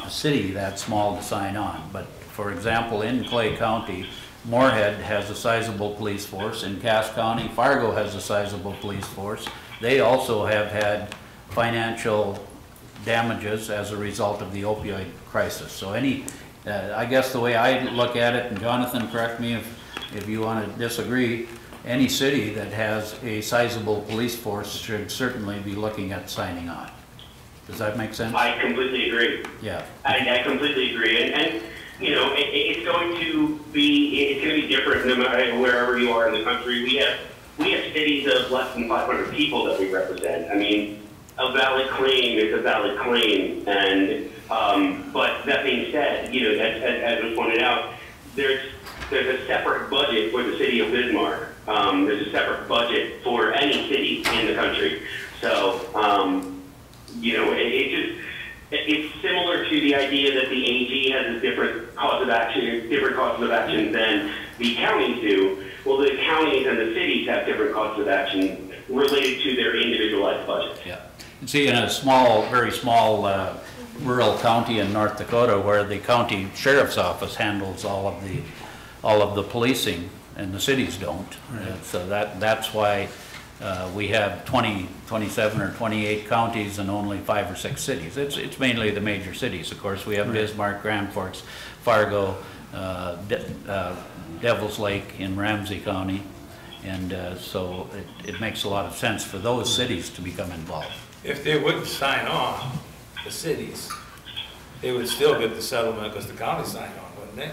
city that small to sign on. But for example, in Clay County, Moorhead has a sizable police force. In Cass County, Fargo has a sizable police force. They also have had financial damages as a result of the opioid crisis. So I guess the way I look at it, and Jonathan, correct me if you want to disagree, any city that has a sizable police force should certainly be looking at signing on. Does that make sense? I completely agree. Yeah. I completely agree. And you know, it's going to be different no matter wherever you are in the country. We have cities of less than 500 people that we represent. I mean, a valid claim is a valid claim, and but that being said, you know, as was pointed out, there's a separate budget for the city of Bismarck. There's a separate budget for any city in the country. So, you know, it's similar to the idea that the AG has a different cause of action than the counties do. Well, the counties and the cities have different causes of action related to their individualized budget. Yeah. See, in a very small rural county in North Dakota, where the county sheriff's office handles all of the policing, and the cities don't. So that's why we have 27 or 28 counties and only 5 or 6 cities. It's mainly the major cities. Of course, we have Bismarck, Grand Forks, Fargo, Devils Lake in Ramsey County, and so it makes a lot of sense for those cities to become involved. If they wouldn't sign on, the cities, they would still get the settlement because the county signed on, wouldn't they?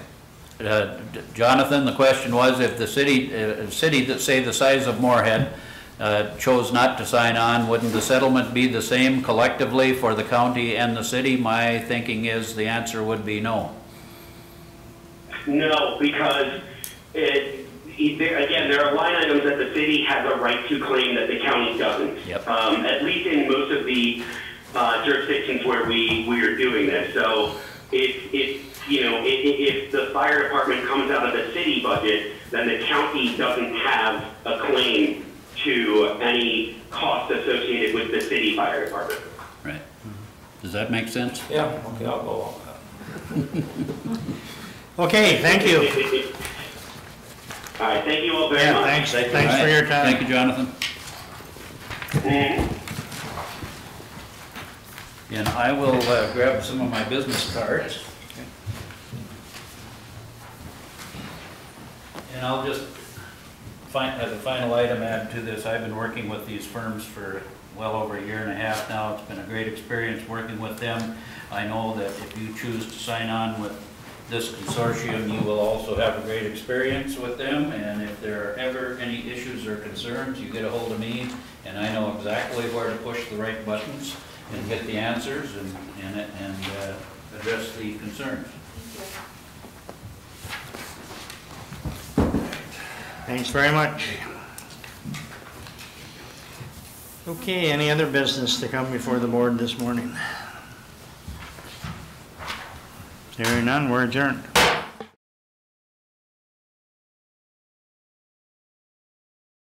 Jonathan, the question was, if the city that, say, the size of Moorhead chose not to sign on, wouldn't the settlement be the same collectively for the county and the city? My thinking is the answer would be no. No, because again, there are line items that the city has a right to claim that the county doesn't. Yep. At least in most of the jurisdictions where we are doing this. So if the fire department comes out of the city budget, then the county doesn't have a claim to any cost associated with the city fire department. Right. Does that make sense? Yeah, okay, I'll go along with that. Okay, thank you. All right, thank you all very much. Thanks for your time. Thank you, Jonathan. And I will grab some of my business cards. And I'll just as a final item add to this, I've been working with these firms for well over a year and a half now. It's been a great experience working with them. I know that if you choose to sign on with this consortium, you will also have a great experience with them, and if there are ever any issues or concerns, you get a hold of me, and I know exactly where to push the right buttons and get the answers and address the concerns. Thanks very much. Okay, any other business to come before the board this morning? Hearing none, we're adjourned.